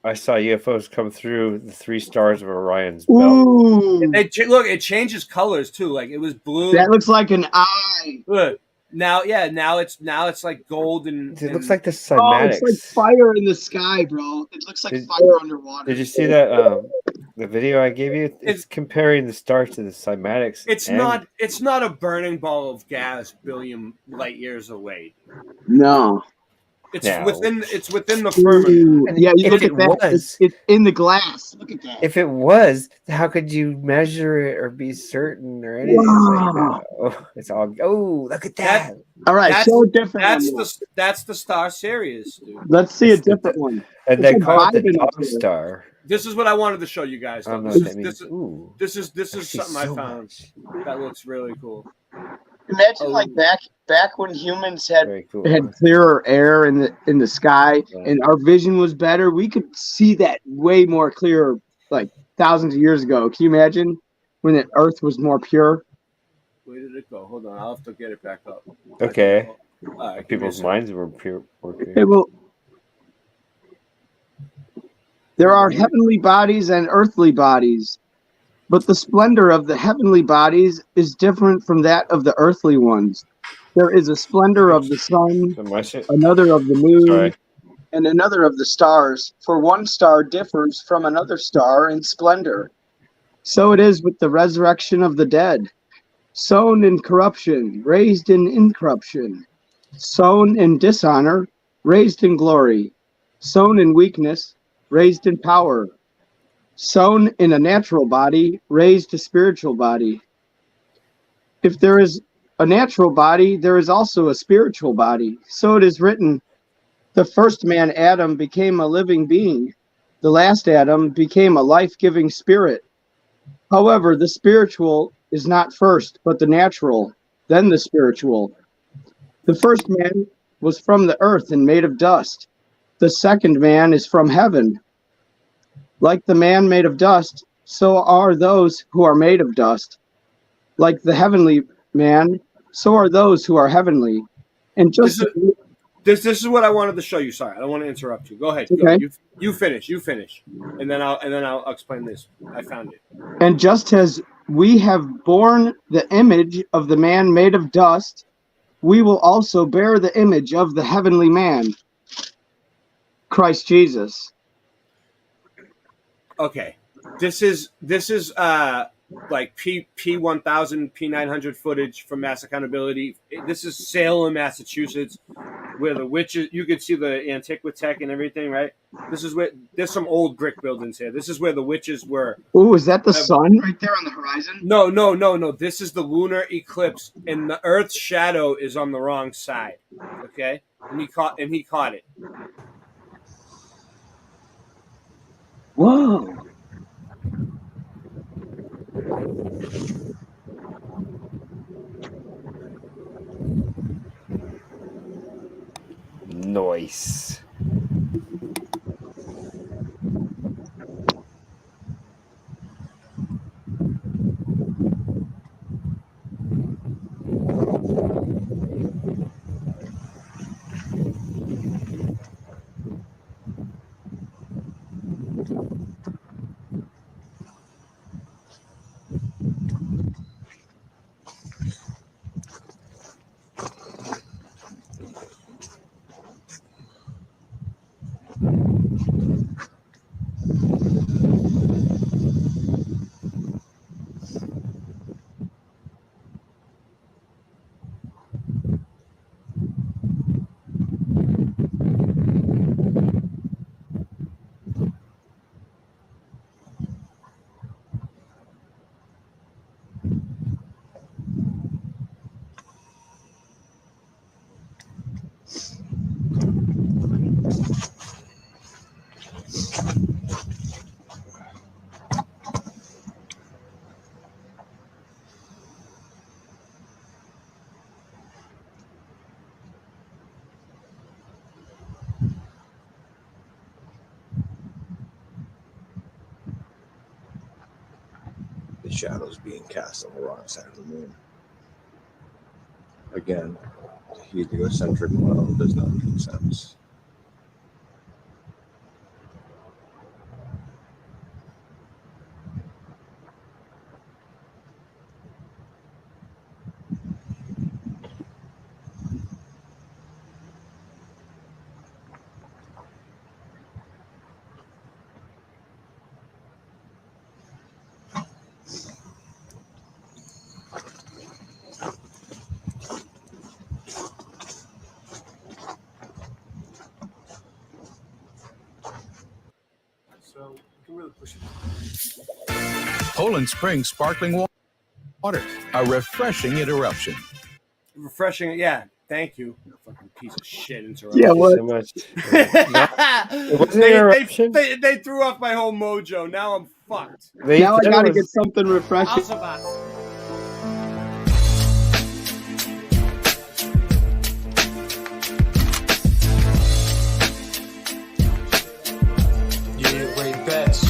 I saw UFOs come through the 3 stars of Orion's belt. Ooh. Look, it changes colors too. Like it was blue. That looks like an eye. Look. Now it's like gold and It looks like the Oh, cymatics. it's like fire in the sky, bro. It looks like fire underwater. Did you see that the video I gave you? It's comparing the stars to the cymatics. it's and- not a burning ball of gas billion light years away. No. It's No. within the firmament. And Yeah, you if look it at that. was, It's in the glass. Look at that. if it was, how could you measure it or be certain or anything? Wow. Oh, it's all. Oh, look at that. All right, That's show a different that's one. that's the star Sirius, dude. Let's see a different one. And they It's call it the vibing up dog here. star. This is what I wanted to show you guys. I Though. don't know This what is that this means. is Ooh, this is I see something I so found that looks really cool. Imagine Oh. like back when humans had very cool. had clearer air in the sky Yeah. and our vision was better. We could see that way more clearer, like thousands of years ago. Can you imagine when the Earth was more pure? Where did it go? Hold on, I'll have to get it back up. Okay. All right, give me a People's second. minds were pure. Were pure. Okay, well, there are heavenly bodies and earthly bodies, but the splendor of the heavenly bodies is different from that of the earthly ones. There is a splendor of the sun, So my shit. another of the moon, Sorry. and another of the stars, for one star differs from another star in splendor. So it is with the resurrection of the dead. Sown in corruption, raised in incorruption. Sown in dishonor, raised in glory. Sown in weakness, raised in power. Sown in a natural body, raised a spiritual body. If there is a natural body, there is also a spiritual body. So it is written, the first man, Adam, became a living being. The last Adam became a life-giving spirit. However, the spiritual is not first, but the natural, then the spiritual. The first man was from the earth and made of dust. The second man is from heaven. Like the man made of dust, so are those who are made of dust. Like the heavenly man, so are those who are heavenly. And just This is what I wanted to show you. Sorry, I don't want to interrupt you. Go ahead. Go. Okay. You finish, and then I'll explain this. I found it. And just as we have borne the image of the man made of dust, we will also bear the image of the heavenly man, Christ Jesus. Okay, this is like P1000, P900 footage from Mass Accountability. This is Salem, Massachusetts, where the witches. You could see the Antiquitech and everything, right? This is where there's some old brick buildings here. This is where the witches were. Oh, is that the sun right there on the horizon? No. This is the lunar eclipse, and the Earth's shadow is on the wrong side. Okay, and he caught it. Whoa. Nice. The shadows being cast on the wrong side of the moon. Again, the heliocentric model does not make sense. so we can really push it. Poland Spring sparkling water, a refreshing interruption. Refreshing, yeah. Thank you. Fucking piece of shit interruption. Yeah, what? So much. They threw off my whole mojo. Now I'm fucked. Now I gotta get something refreshing. Yeah, way best.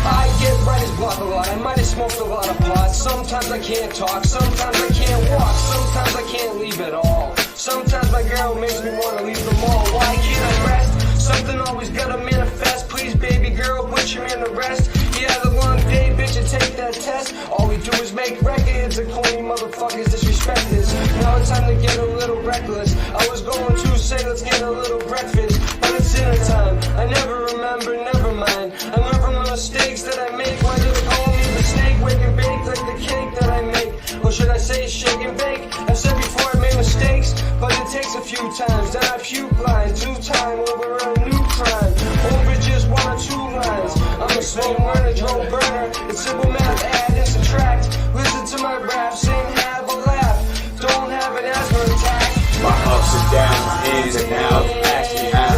I get right as block a lot. I might have smoked a lot of pot. Sometimes I can't talk. Sometimes I can't walk. Sometimes I can't leave at all. Sometimes my girl makes me want to leave the mall. Why can't I rest? Something always gotta manifest. Please, baby girl, put your in the rest. Yeah, the long day, bitch, and take that test. All we do is make records. The corny motherfuckers disrespect this. Now it's time to get a little reckless. I was going to say let's get a little breakfast, but it's dinner time. I never remember, never mind. I learn from the mistakes that I make. Why do they call me the snake? Wake and bake like the cake that I make. Or should I say shake and bake? I've said before I made mistakes, but it takes a few times. Then I puke lines, do time over a new crime. Over just 1 or 2 lines. I'm a slow learner, Joe Burner. It's simple math, add and subtract. Listen to my rap, sing, have a laugh. Don't have an asthma attack. My ups and downs, my ins and outs, ask me how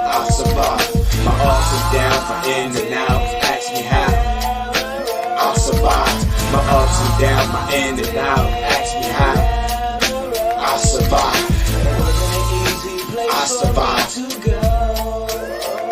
I survive. My ups and downs, my ins and outs, ask me how I survive. My ups and downs, my ins and outs, ask me how I survive. I survive.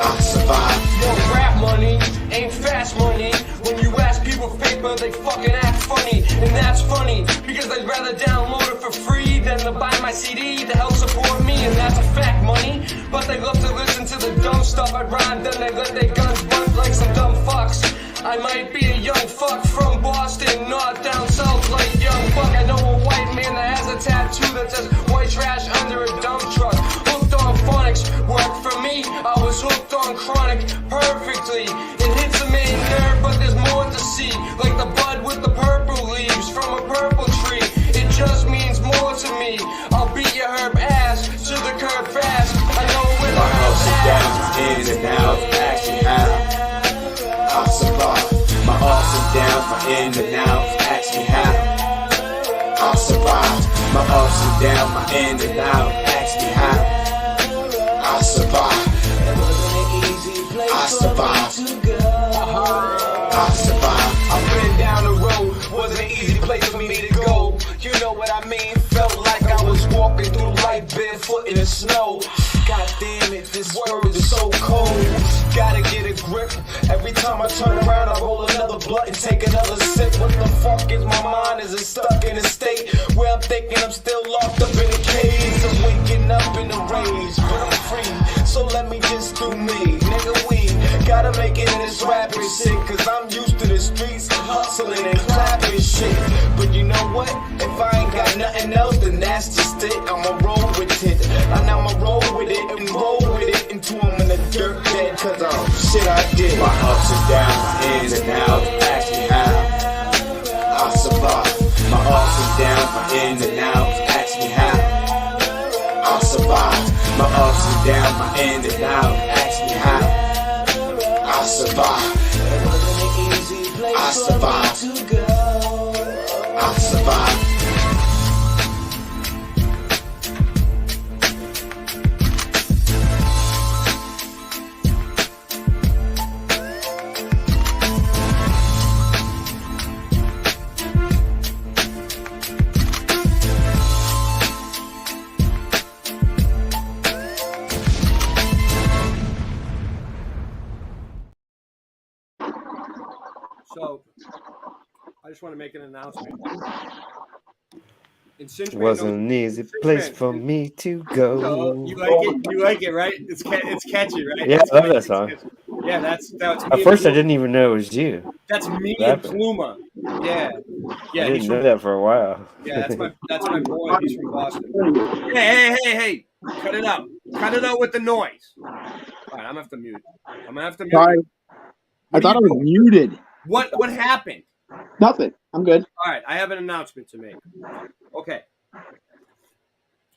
I survive. Yo, rap money ain't fast money. When you ask people for paper, they fucking act funny. And that's funny, because they'd rather download it for free than to buy my CD to help support me. And that's a fact, money. But they love to listen to the dumb stuff I rhyme, then they let their guns bunt like some dumb fucks. I might be a young fuck from Boston, not down south like young fuck. I know a white man that has a tattoo that says white trash under a dump truck. Hooked on phonics worked for me. I was hooked on chronic perfectly. It hits a main nerve, but there's more to see. Like the bud with the purple leaves from a purple tree. It just means more to me. I'll beat your herb ass to the curb fast. I know where the ups and downs, my ins and outs, ask me how I survive. My ups and downs, my ins and outs, ask me how I survive. My ups and downs, my ins and outs, ask me how I survive. I survive. I survive. I've been down the road, wasn't an easy place for me to go. You know what I mean? Felt like I was walking through life barefoot in the snow. God damn it, this world is so cold. Gotta get a grip. Every time I turn around, I roll another blunt and take another sip. What the fuck is my mind? Is it stuck in a state where I'm thinking I'm still locked up in a cage? I'm waking up in a rage, but I'm free. So let me just do me, nigga. We gotta make it in this rapping shit, cause I'm used to the streets hustling and clapping shit. But you know what? If I ain't got nothing else, then that's just it. I'ma roll with it. And I'ma roll with it and roll with it until I'm in the dirt bed, cause I'm shit I did. My ups and downs, my ins and outs, ask me how I survive. My ups and downs, my ins and outs, ask me how I survive. My ups and downs, my ins and outs, ask me how I survive. I survive. I survive. So, I just want to make an announcement. In It Cinchman, wasn't an easy place for me to go. No, you like it? You like it, right? It's catchy, right? Yeah, I love that song. Yeah, that's me. At and first, I Pluma. didn't even know it was you. That's me rapping. and Pluma. Yeah, yeah. I didn't know that for a while. Yeah, that's my boy. He's from Boston. Hey! Cut it out! Cut it out with the noise. All right, I'm gonna have to mute. Sorry. I thought I was muted. What happened? Nothing. I'm good. All right, I have an announcement to make. Okay.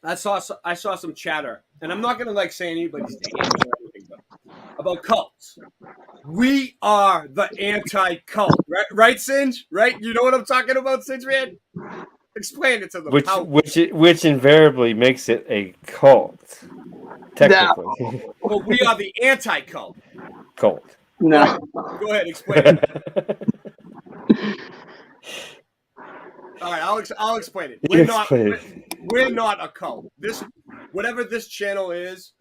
I saw some chatter, and I'm not gonna say anybody's names or anything, but about cults. We are the anti-cult, right, Singe? Right? You know what I'm talking about, Singe, man? Explain it to them. Which invariably makes it a cult. Technically. Well, we are the anti-cult. Cult. No. Go ahead, explain it. All right, I'll explain it. We're not a cult. Whatever this channel is,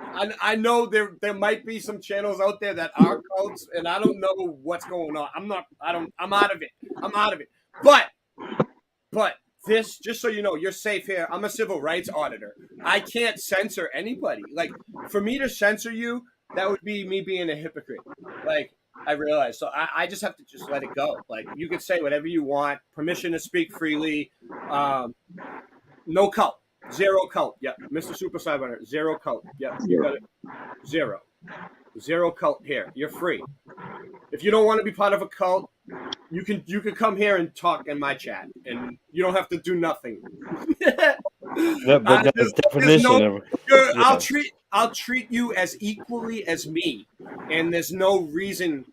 I know there might be some channels out there that are cults, and I don't know what's going on. I'm out of it. But this, just so you know, you're safe here. I'm a civil rights auditor. I can't censor anybody. Like, for me to censor you, that would be me being a hypocrite. Like, I realize. So I just have to just let it go. Like, you can say whatever you want. Permission to speak freely. No cult. Zero cult. Yep. Mr. Super Cyber, zero cult. Yep. You got it. Zero. Zero cult here. You're free. If you don't want to be part of a cult, you can come here and talk in my chat, and you don't have to do nothing. But that's definition I'll treat you as equally as me, and there's no reason.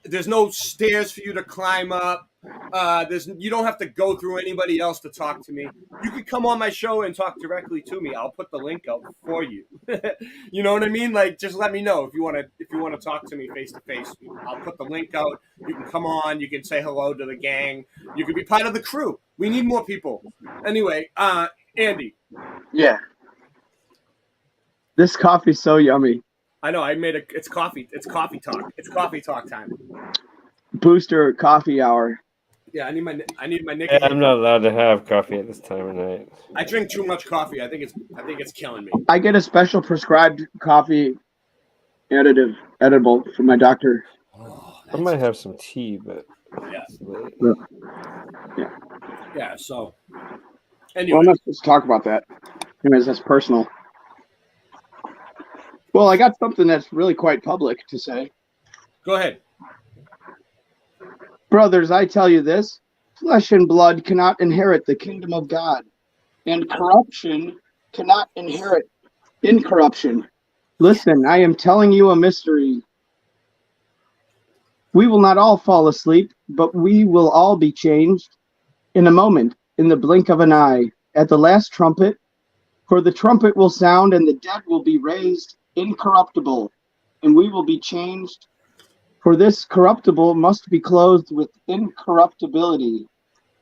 There's no stairs for you to climb up. You don't have to go through anybody else to talk to me. You can come on my show and talk directly to me. I'll put the link out for you. You know what I mean? Like, just let me know if you want to talk to me face to face. I'll put the link out. You can come on. You can say hello to the gang. You can be part of the crew. We need more people. Anyway, Andy. Yeah. This coffee's so yummy. I know. It's coffee. It's coffee talk. It's coffee talk time. Booster coffee hour. Yeah, I need my nicotine. Yeah, I'm not allowed to have coffee at this time of night. I drink too much coffee. I think it's killing me. I get a special prescribed coffee edible from my doctor. I might have some tea, but yeah. So anyway, well, I'm not supposed to talk about that. Anyways, that's personal. Well, I got something that's really quite public to say. Go ahead. Brothers, I tell you this, flesh and blood cannot inherit the kingdom of God, and corruption cannot inherit incorruption. Listen, I am telling you a mystery. We will not all fall asleep, but we will all be changed in a moment, in the blink of an eye, at the last trumpet. For the trumpet will sound, and the dead will be raised incorruptible, and we will be changed. For this corruptible must be clothed with incorruptibility,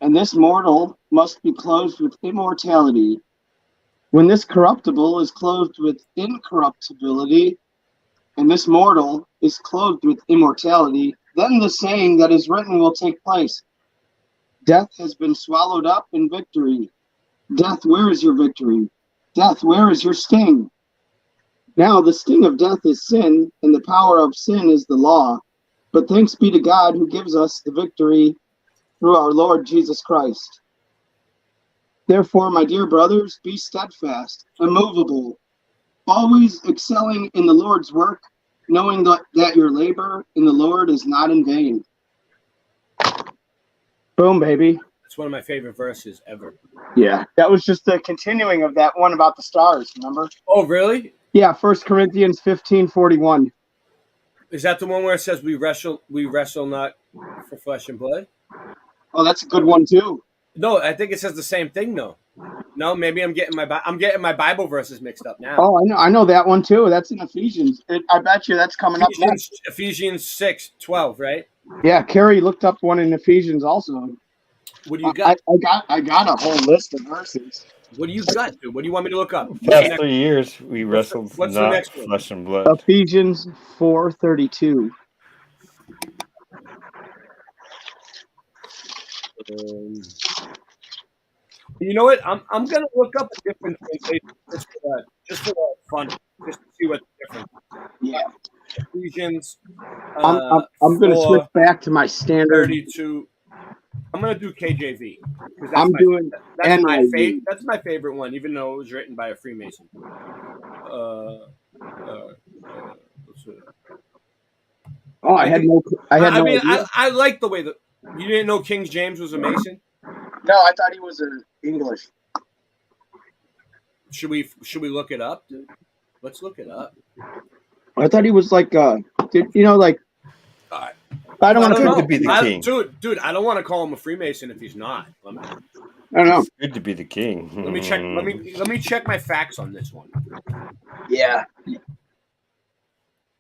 and this mortal must be clothed with immortality. When this corruptible is clothed with incorruptibility, and this mortal is clothed with immortality, then the saying that is written will take place. Death has been swallowed up in victory. Death, where is your victory? Death, where is your sting? Now the sting of death is sin, and the power of sin is the law. But thanks be to God who gives us the victory through our Lord Jesus Christ. Therefore, my dear brothers, be steadfast, immovable, always excelling in the Lord's work, knowing that your labor in the Lord is not in vain. Boom, baby. It's one of my favorite verses ever. Yeah, that was just the continuing of that one about the stars, remember? Oh, really? Yeah, 1 Corinthians 15:41. Is that the one where it says we wrestle not for flesh and blood? Oh, that's a good one too. No, I think it says the same thing though. No, maybe I'm getting my Bible verses mixed up now. Oh, I know that one too. That's in Ephesians. I bet you that's coming up next. Ephesians 6:12, right? Yeah, Carrie looked up one in Ephesians also. What do you got? I got a whole list of verses. What do you got, dude? What do you want me to look up? Last 3 years we wrestled what's not the next one? flesh and blood. Ephesians 4:32. You know what? I'm gonna look up a different translation just for fun, just to see what's different. Yeah. Ephesians. I'm gonna switch back to my standard. 32. I'm gonna do KJV. That's that's my favorite one, even though it was written by a Freemason. I like the way that you didn't know King James was a Mason. No, I thought he was English. Should we look it up, dude? Let's look it up. I thought he was like like I don't want know. to be the king. Dude, I don't want to call him a Freemason if he's not. I don't know. It's good to be the king. Let me check. Let me check my facts on this one. Yeah.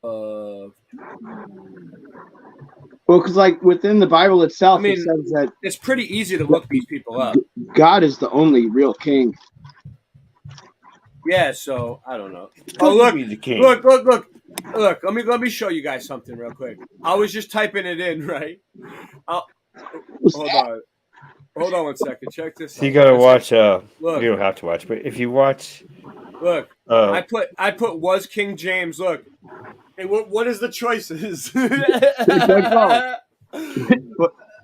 Well, because like within the Bible itself, I mean, it says that it's pretty easy to look these people up. God is the only real king. Yeah, so I don't know. Oh, look, the king. look. Let me show you guys something real quick. I was just typing it in, right? Hold on 1 second. Check this. So you gotta watch. Look. You don't have to watch, but if you watch, look, I put was King James. Look, and what is the choices?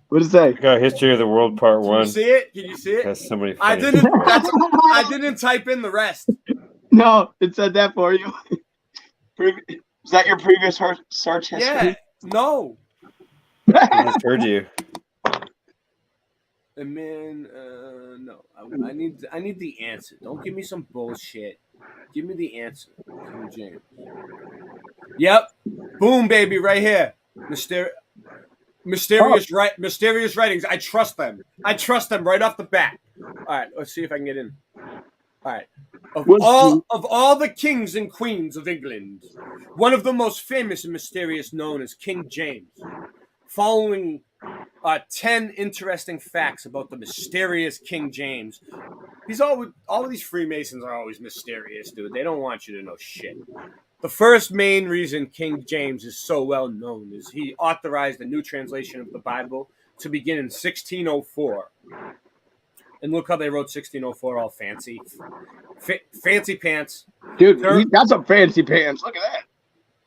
What does that? I got History of the World Part 1. Can you see it? Can you see it? Has somebody. I didn't type in the rest. No, it said that for you. Is that your previous search history? Yeah. No. I just heard you. And man, no. I need the answer. Don't give me some bullshit. Give me the answer. King James. Yep. Boom, baby, right here. Mysterious writings. I trust them. I trust them right off the bat. All right, let's see if I can get in. All right. Of all the kings and queens of England, one of the most famous and mysterious known as King James. Following 10 interesting facts about the mysterious King James. All of these Freemasons are always mysterious, dude. They don't want you to know shit. The first main reason King James is so well known is he authorized a new translation of the Bible to begin in 1604. And look how they wrote 1604 all fancy. Fancy pants. Dude, he got some fancy pants. Look at that.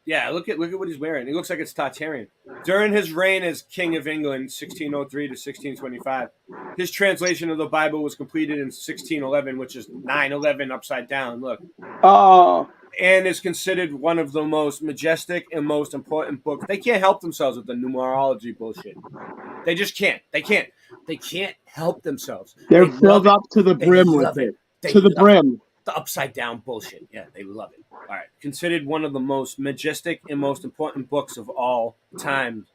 Yeah, look at what he's wearing. He looks like it's Tartarian. During his reign as King of England, 1603 to 1625, his translation of the Bible was completed in 1611, which is 9/11 upside down. Look. Oh. And is considered one of the most majestic and most important books. They can't help themselves with the numerology bullshit. They just can't. They can't help themselves. They're filled up to the brim with it. To the brim. The upside down bullshit. Yeah, they love it. All right. Considered one of the most majestic and most important books of all time.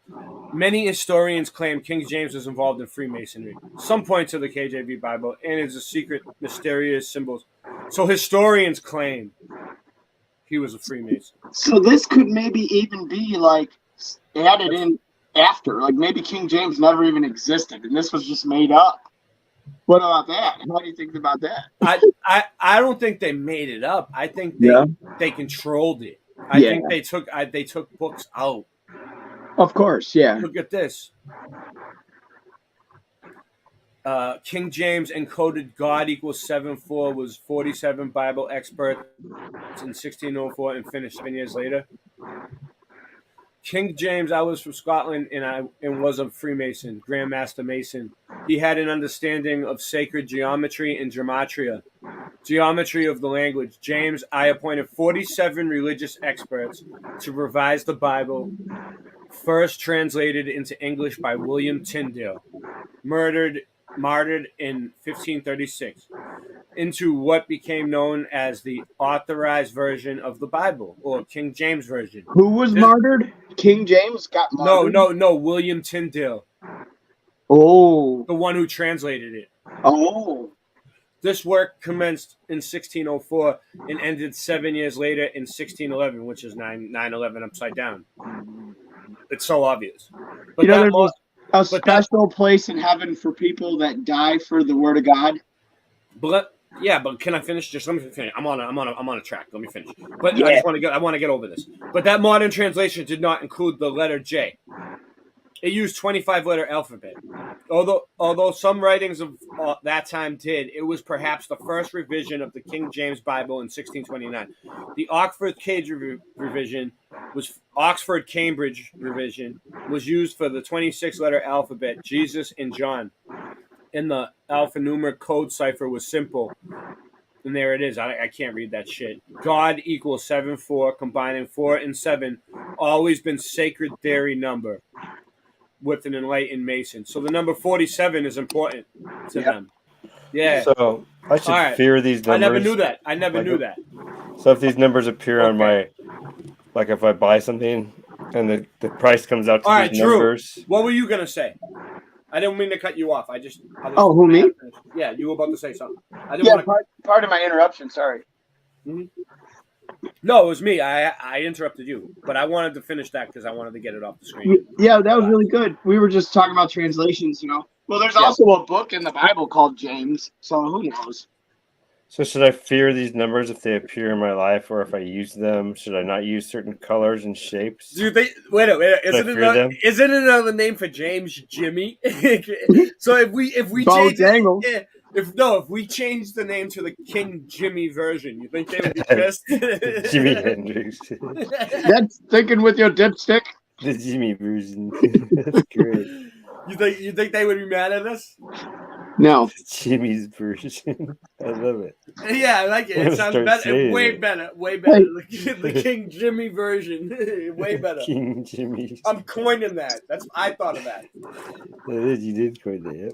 Many historians claim King James was involved in Freemasonry. Some point to the KJV Bible and its secret, mysterious symbols. So historians claim he was a Freemason. So this could maybe even be like added in after. Like maybe King James never even existed and this was just made up. What about that? How do you think about that? I don't think they made it up. I think they controlled it. I think they took books out. Of course, yeah. Look at this. King James encoded God equals 7/4 was 47 Bible experts in 1604 and finished 7 years later. King James, I was from Scotland and was a Freemason, Grand Master Mason. He had an understanding of sacred geometry and gematria, geometry of the language. James, I appointed 47 religious experts to revise the Bible, first translated into English by William Tyndale, martyred in 1536, into what became known as the authorized version of the Bible, or King James Version. Who was martyred? King James got martyred? No, William Tyndale. Oh. The one who translated it. Oh. This work commenced in 1604 and ended 7 years later in 1611, which is 9/11 upside down. It's so obvious. But there's a special place in heaven for people that die for the word of God. But can I finish? Just let me finish. I'm on a track. Let me finish. But I want to get over this. But that modern translation did not include the letter J. It used 25-letter alphabet. Although some writings of that time did, it was perhaps the first revision of the King James Bible in 1629. The Oxford Cambridge revision was used for the 26-letter alphabet, Jesus and John. And the alphanumeric code cipher was simple. And there it is. I can't read that shit. God equals 7/4, combining 4 and 7. Always been sacred theory number with an enlightened Mason. So the number 47 is important to them. Yeah. So I should fear these numbers. I never knew that. So if these numbers appear on my, like if I buy something And the price comes out to All right, these Drew. numbers. What were you gonna say? I didn't mean to cut you off. I was, Oh, who, me? Yeah, you were about to say something. I didn't Yeah, want to. part of my interruption. Sorry. No, it was me. I interrupted you, but I wanted to finish that because I wanted to get it off the screen. Yeah, that was really good. We were just talking about translations, you know. Well, there's also a book in the Bible called James, so who knows? So should I fear these numbers if they appear in my life, or if I use them? Should I not use certain colors and shapes? Do they wait a minute? Isn't it another name for James Jimmy? So if we change it, if we change the name to the King Jimmy version, you think they would be pissed? Jimi Hendrix. That's thinking with your dipstick. The Jimmy version. That's great. You think they would be mad at us? No. Jimmy's version. I love it. Yeah, I like it. It sounds better. Way better. The King Jimmy version. Way better. King Jimmy. I'm coining that. I thought of that. You did coin that. Yep.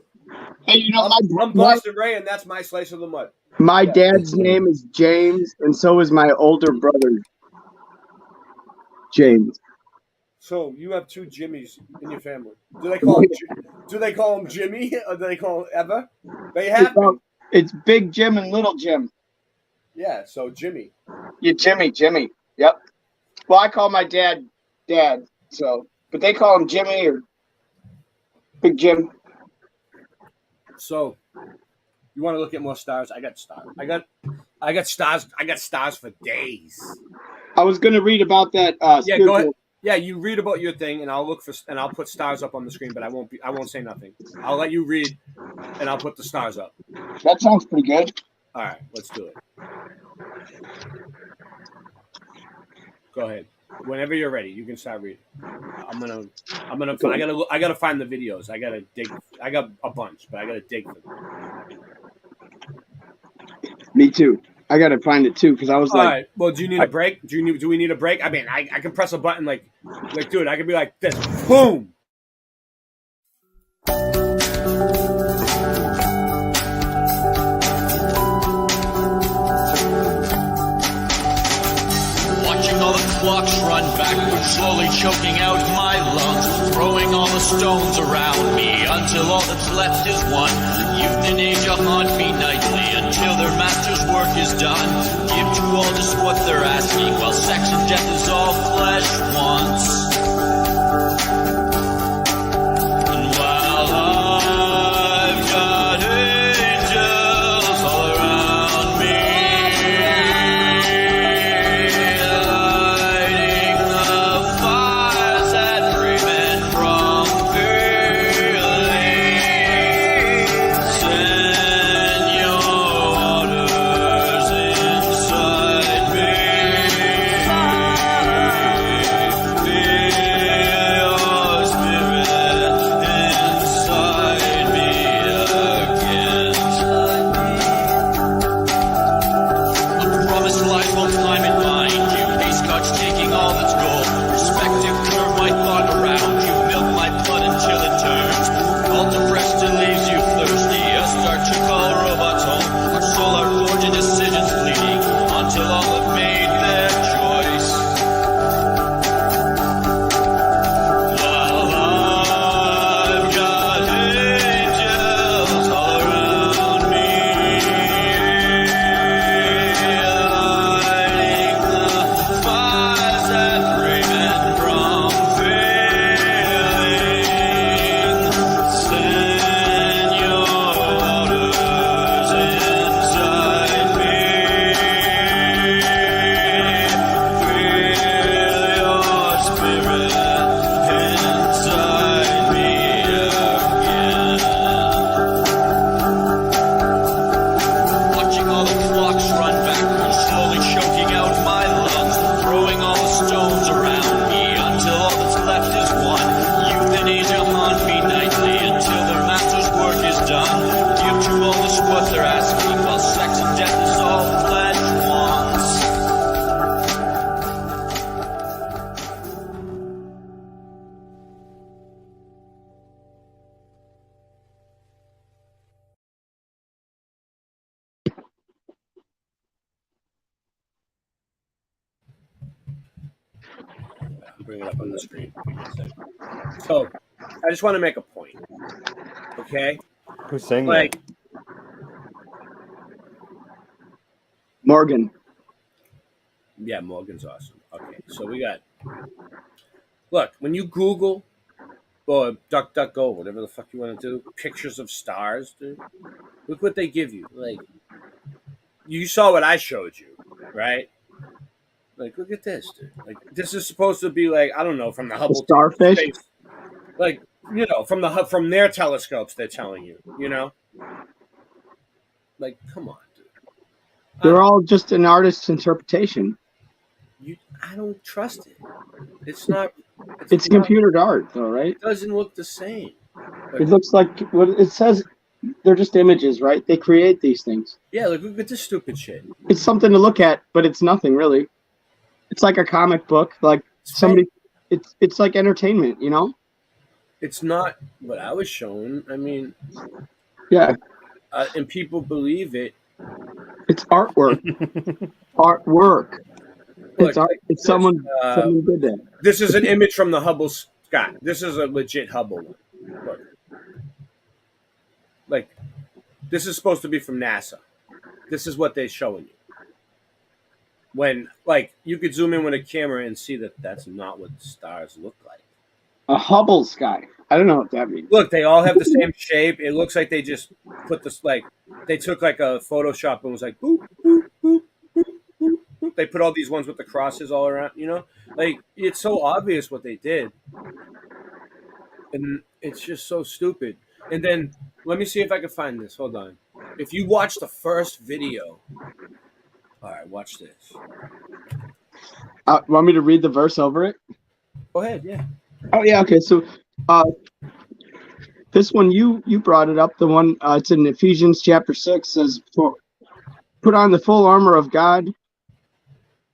Hey, you know, I'm Boston Ray, and that's my slice of the mud. My dad's name is James, and so is my older brother, James. So you have two Jimmys in your family. Do they call him Jimmy, or do they call him Ever? They have. It's Big Jim and Little Jim. Yeah, so Jimmy. Yeah, Jimmy. Yep. Well, I call my dad. So, but they call him Jimmy or Big Jim. So, you want to look at more stars? I got stars. I got stars. I got stars for days. I was going to read about that. Yeah, go ahead. Yeah, you read about your thing, and I'll I'll put stars up on the screen, but I won't say nothing. I'll let you read, and I'll put the stars up. That sounds pretty good. All right, let's do it. Go ahead. Whenever you're ready, you can start reading. I gotta find the videos. I gotta dig. I got a bunch, but I gotta dig for them. Me too. I gotta find it too because I was All like, right. Well, do you need a break? Do we need a break? I mean, I can press a button like, dude, I could be like this. Boom. Watching all the clocks run backwards, slowly choking out my lungs, throwing all the stones around me until all that's left is one. Youth and age haunt me nightly until their master's work is done. Give to all just what they're asking, while sex and death is all flesh once. And while I've got angels all around me, lighting the fires that free men from feeling, send your orders inside me. bring it up on the screen. So, I just want to make a point. Okay? Who's saying Like, Morgan. yeah, Morgan's awesome. Okay, so we got. Look, when you Google or DuckDuckGo, whatever the fuck you want to do, pictures of stars, dude. Look what they give you. Like, you saw what I showed you, right? Like, look at this, dude. Like, this is supposed to be like, I don't know, from the Hubble starfish? space. Like, you know, from their telescopes, they're telling you, you know. Like, come on, dude. They're all just an artist's interpretation. I don't trust it. It's not. It's computered art, though, right? It doesn't look the same. It looks like what it says. They're just images, right? They create these things. Yeah, look at this stupid shit. It's something to look at, but it's nothing really. It's like a comic book. Like somebody, it's like entertainment, you know? It's not what I was shown. I mean, yeah. And people believe it. It's artwork. Artwork. Look, It's art. It's someone did that. This is an image from the Hubble sky. This is a legit Hubble one. Look. Like, this is supposed to be from NASA. This is what they're showing you. When, like, you could zoom in with a camera and see that that's not what stars look like. A Hubble sky. I don't know what that means. Look, they all have the same shape. It looks like they just put this, like, they took like a Photoshop and was like, boop, boop, boop, boop, boop, boop. They put all these ones with the crosses all around, you know? Like, it's so obvious what they did. And it's just so stupid. And then, let me see if I can find this. Hold on. If you watch the first video. All right, watch this. Want me to read the verse over it? Go ahead, yeah. Oh, yeah, okay. So, this one, you brought it up. The one, it's in Ephesians chapter 6, says, put on the full armor of God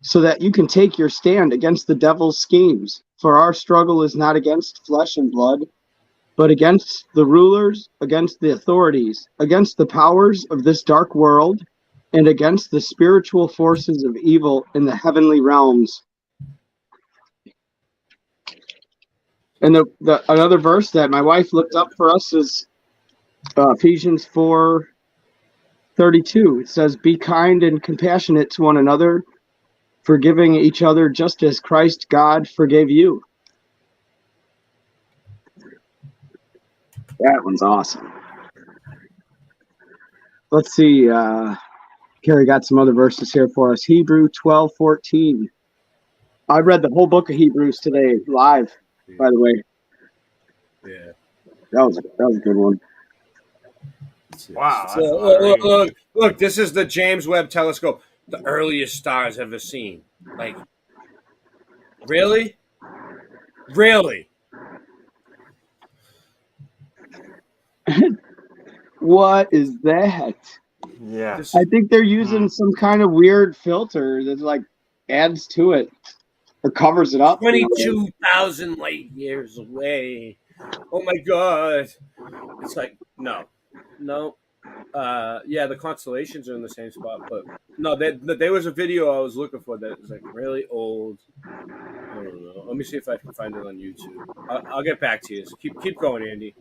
so that you can take your stand against the devil's schemes. For our struggle is not against flesh and blood, but against the rulers, against the authorities, against the powers of this dark world, and against the spiritual forces of evil in the heavenly realms. And the another verse that my wife looked up for us is Ephesians 4:32. It says, "Be kind and compassionate to one another, forgiving each other just as Christ God forgave you." That one's awesome. Let's see. Carrie got some other verses here for us. Hebrew 12:14. I read the whole book of Hebrews today live, by the way. Yeah. That was a good one. Wow. So, look, this is the James Webb Telescope. The earliest stars ever seen. Like, really? Really? What is that? Yeah. I think they're using some kind of weird filter that like adds to it or covers it up. 22,000 light years away. Oh my God. It's like, no. Yeah, the constellations are in the same spot, but no, there was a video I was looking for that was like really old. I don't know. Let me see if I can find it on YouTube. I'll get back to you. So keep going, Andy.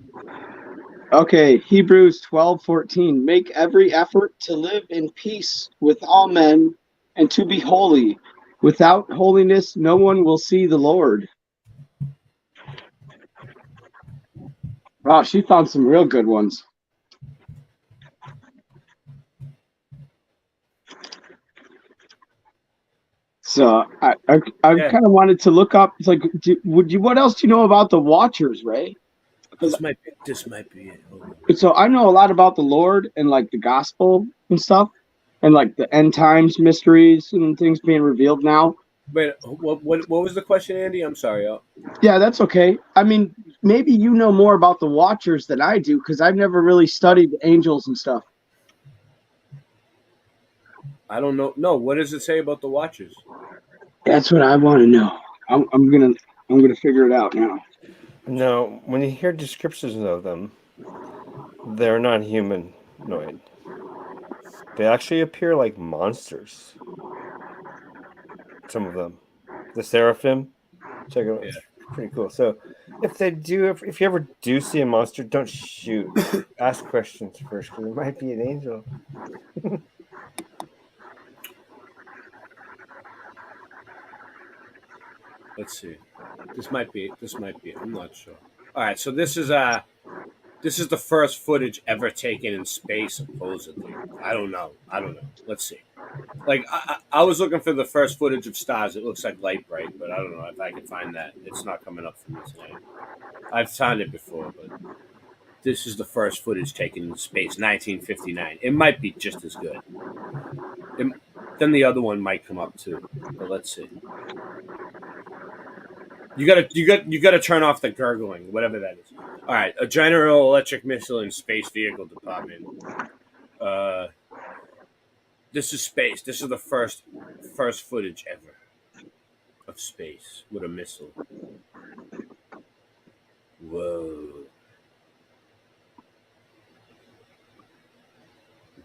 Okay, Hebrews 12:14. Make every effort to live in peace with all men and to be holy. Without holiness, no one will see the Lord. Wow, she found some real good ones. So I kind of wanted to look up. It's like, what else do you know about the Watchers, Ray? This might be it. So I know a lot about the Lord and like the gospel and stuff, and like the end times mysteries and things being revealed now. Wait, what was the question, Andy? I'm sorry. Yeah, that's okay. I mean, maybe you know more about the Watchers than I do because I've never really studied angels and stuff. I don't know. No, what does it say about the Watchers? That's what I want to know. I'm gonna figure it out now. No, when you hear descriptions of them, they're not humanoid. They actually appear like monsters. Some of them. The seraphim, Check it out. It's pretty cool. So, if you ever do see a monster, don't shoot. Ask questions first, because it might be an angel. Let's see. This might be it. I'm not sure. All right, so this is the first footage ever taken in space, supposedly. I don't know. Let's see. Like I was looking for the first footage of stars. It looks like Light Bright, but I don't know if I can find that. It's not coming up for me tonight. I've found it before, but this is the first footage taken in space, 1959. It might be just as good. Then the other one might come up too. But let's see. You gotta turn off the gurgling, whatever that is. All right, a General Electric Missile and Space Vehicle Department. This is space. This is the first footage ever of space with a missile. Whoa.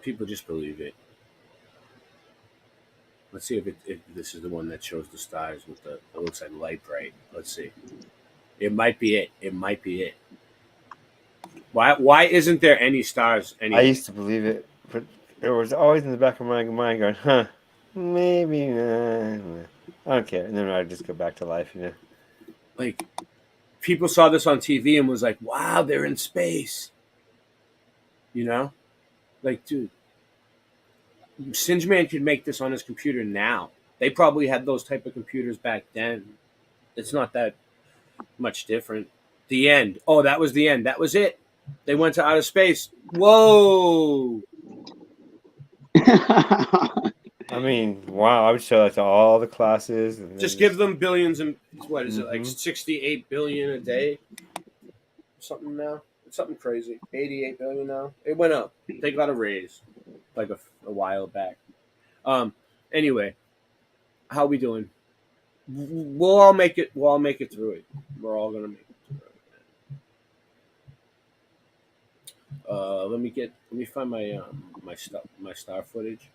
People just believe it. Let's see if this is the one that shows the stars with it looks like Light Bright. Let's see. It might be it. Why isn't there any stars anywhere? I used to believe it, but it was always in the back of my mind going, maybe I don't care. And then I'd just go back to life, Like, people saw this on TV and was like, wow, they're in space. Like, dude, Singeman could make this on his computer now. They probably had those type of computers back then. It's not that much different. The end. Oh, that was the end. That was it. They went to outer space. Whoa. I mean, wow, I would show that to all the classes. And just give them billions and what is it, like 68 billion a day? Something now? Something crazy. 88 billion now. It went up. They got a raise like a while back. Anyway, how we doing? We'll all make it through it. We're all gonna make it through it. Let me find my my star footage.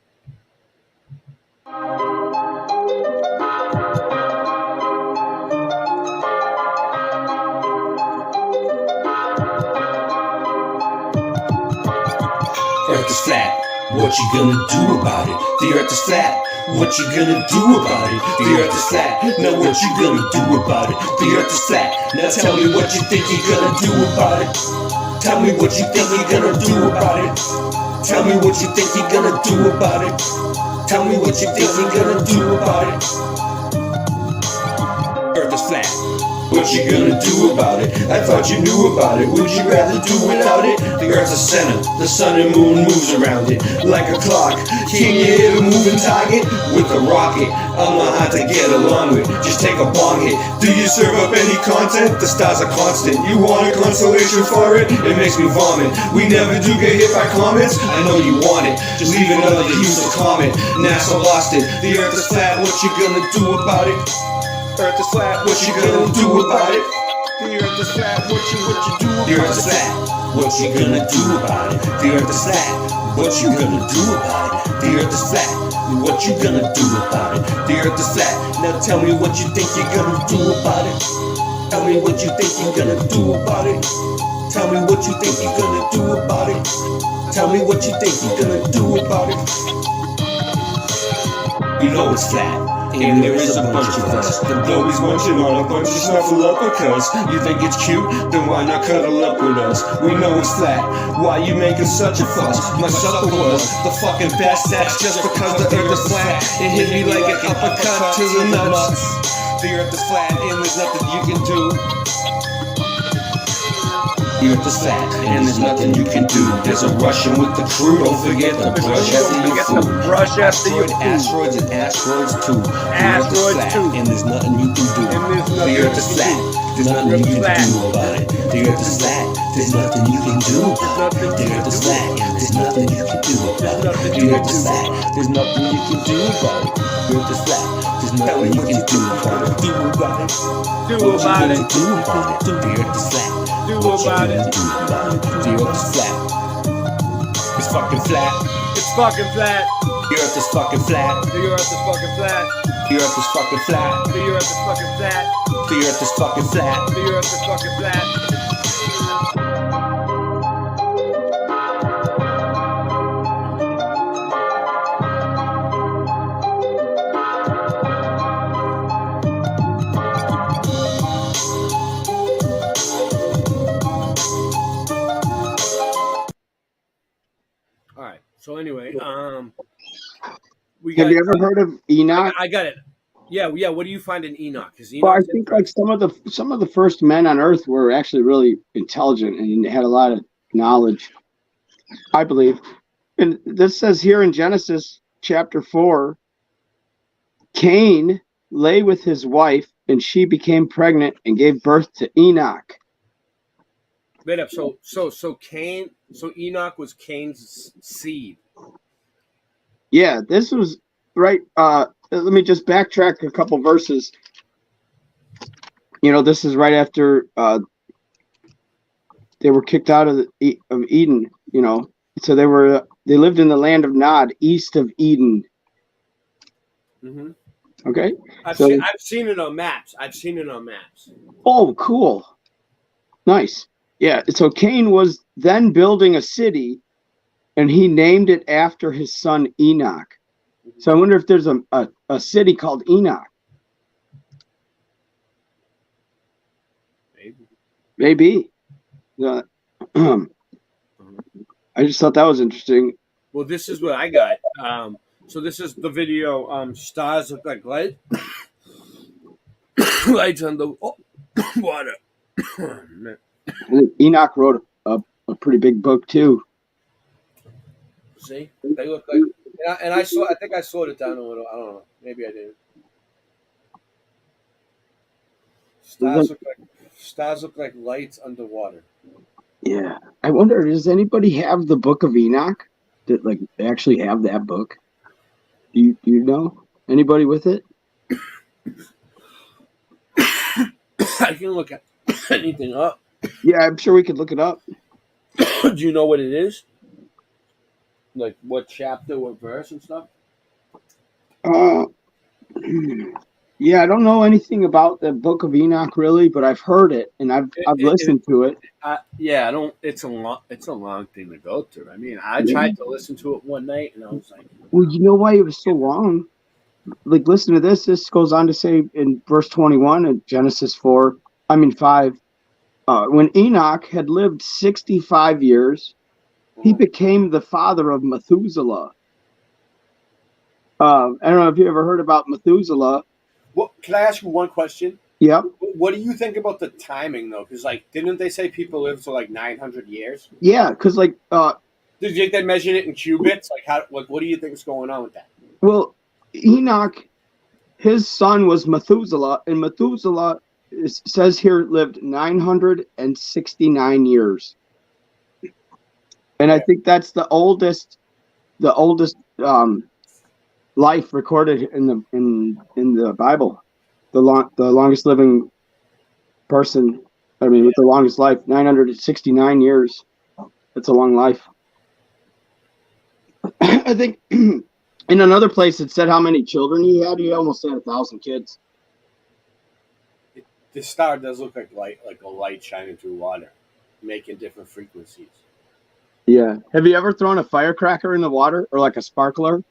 Earth is flat, what you gonna do about it? The earth is flat, what you gonna do about it? The earth is flat, now what you gonna do about it? The earth is flat, now tell me what you think you're gonna do about it. Tell me what you think you're gonna do about it. Tell me what you think you're gonna do about it. Tell me what you think you're gonna do about it. Earth is flat, what you gonna do about it? I thought you knew about it. Would you rather do without it? The earth's a center, the sun and moon moves around it like a clock. Can you hit a moving target with a rocket? I'm not hard to get along with, just take a bong hit. Do you serve up any content? The stars are constant. You want a consolation for it? It makes me vomit. We never do get hit by comets. I know you want it, just leave another useless comment. NASA lost it. The earth is flat, what you gonna do about it? Earth is flat, what you gonna do about it? The earth is flat, what you do about it? The earth is flat, what you gonna do about it? The earth is flat, what you gonna do about it? The earth is flat, what you gonna do about it? The earth is flat, now tell me what you think you're gonna do about it. Tell me what you think you're gonna do about it. Tell me what you think you're gonna do about it. Tell me what you think you're gonna do about it. You know it's flat. And there is a bunch of us. The globe is munching on a bunch of snuffleupagus. You think it's cute? Then why not cuddle up with us? We know it's flat. Why you making such a fuss? My supper was the fucking best. That's just because the earth is flat. It hit me like an uppercut to the nuts. The earth is flat and there's nothing you can do. The earth is flat, and there's nothing you can do. There's a Russian with the crew. Don't forget to brush after your food. Asteroids and asteroids too. Asteroids too. And there's nothing you can do. The earth is flat. There's nothing you can do about it. The earth is flat. There's nothing you can do about it. The earth is flat. There's nothing you can do about it. The earth is flat. There's nothing you can do about it. The earth is flat. There's nothing you can do about it. Do about it. Do about it. Do about it. The earth is flat. Do about it. The earth is flat. It's fucking flat. It's fucking flat. The earth is fucking flat. The earth is fucking flat. The earth is fucking flat. The earth is fucking flat. The earth is fucking flat. The earth is fucking flat. All right. So anyway, we got. Have you ever heard of Enoch? I got it. Yeah. What do you find in Enoch? Because Well, I think like some of the first men on Earth were actually really intelligent and had a lot of knowledge, I believe. And this says here in Genesis chapter 4, Cain lay with his wife, and she became pregnant and gave birth to Enoch. Wait up. So Enoch was Cain's seed. Yeah, this was right. Let me just backtrack a couple verses. This is right after they were kicked out of Eden. So they lived in the land of Nod, east of Eden. Mm-hmm. Okay. I've seen it on maps. Oh, cool. Nice. Yeah. So Cain was then building a city, and he named it after his son Enoch. So I wonder if there's a city called Enoch. Maybe. I just thought that was interesting. Well, this is what I got. So this is the video. Stars look like light. Lights on the water. Enoch wrote a pretty big book too. See, they look like, and I think I slowed it down a little. I don't know. Maybe I didn't. Stars look like lights underwater. Yeah, I wonder, does anybody have the Book of Enoch? That like actually have that book? Do you know anybody with it? I can look at anything up. Yeah, I'm sure we could look it up. Do you know what it is? Like what chapter, what verse, and stuff? Yeah, I don't know anything about the Book of Enoch really, but I've heard it and I've listened to it. Yeah, I don't. It's a long thing to go through. I mean, I tried to listen to it one night, and I was like, well, you know why it was so long? Like, listen to this. This goes on to say in verse 21 of Genesis 5. When Enoch had lived 65 years, he became the father of Methuselah. I don't know if you ever heard about Methuselah. Well, can I ask you one question? Yep. What do you think about the timing, though? Because, like, didn't they say people live to like 900 years? Yeah, because like, did you think they measured it in cubits? Like, how? Like, what do you think is going on with that? Well, Enoch, his son was Methuselah, and Methuselah says here lived 969 years, and I think that's the oldest life recorded in the Bible. The longest living person. I mean, with the longest life, 969 years. That's a long life. I think in another place it said how many children he had. He almost had 1,000 kids. The star does look like a light shining through water, making different frequencies. Yeah. Have you ever thrown a firecracker in the water or like a sparkler,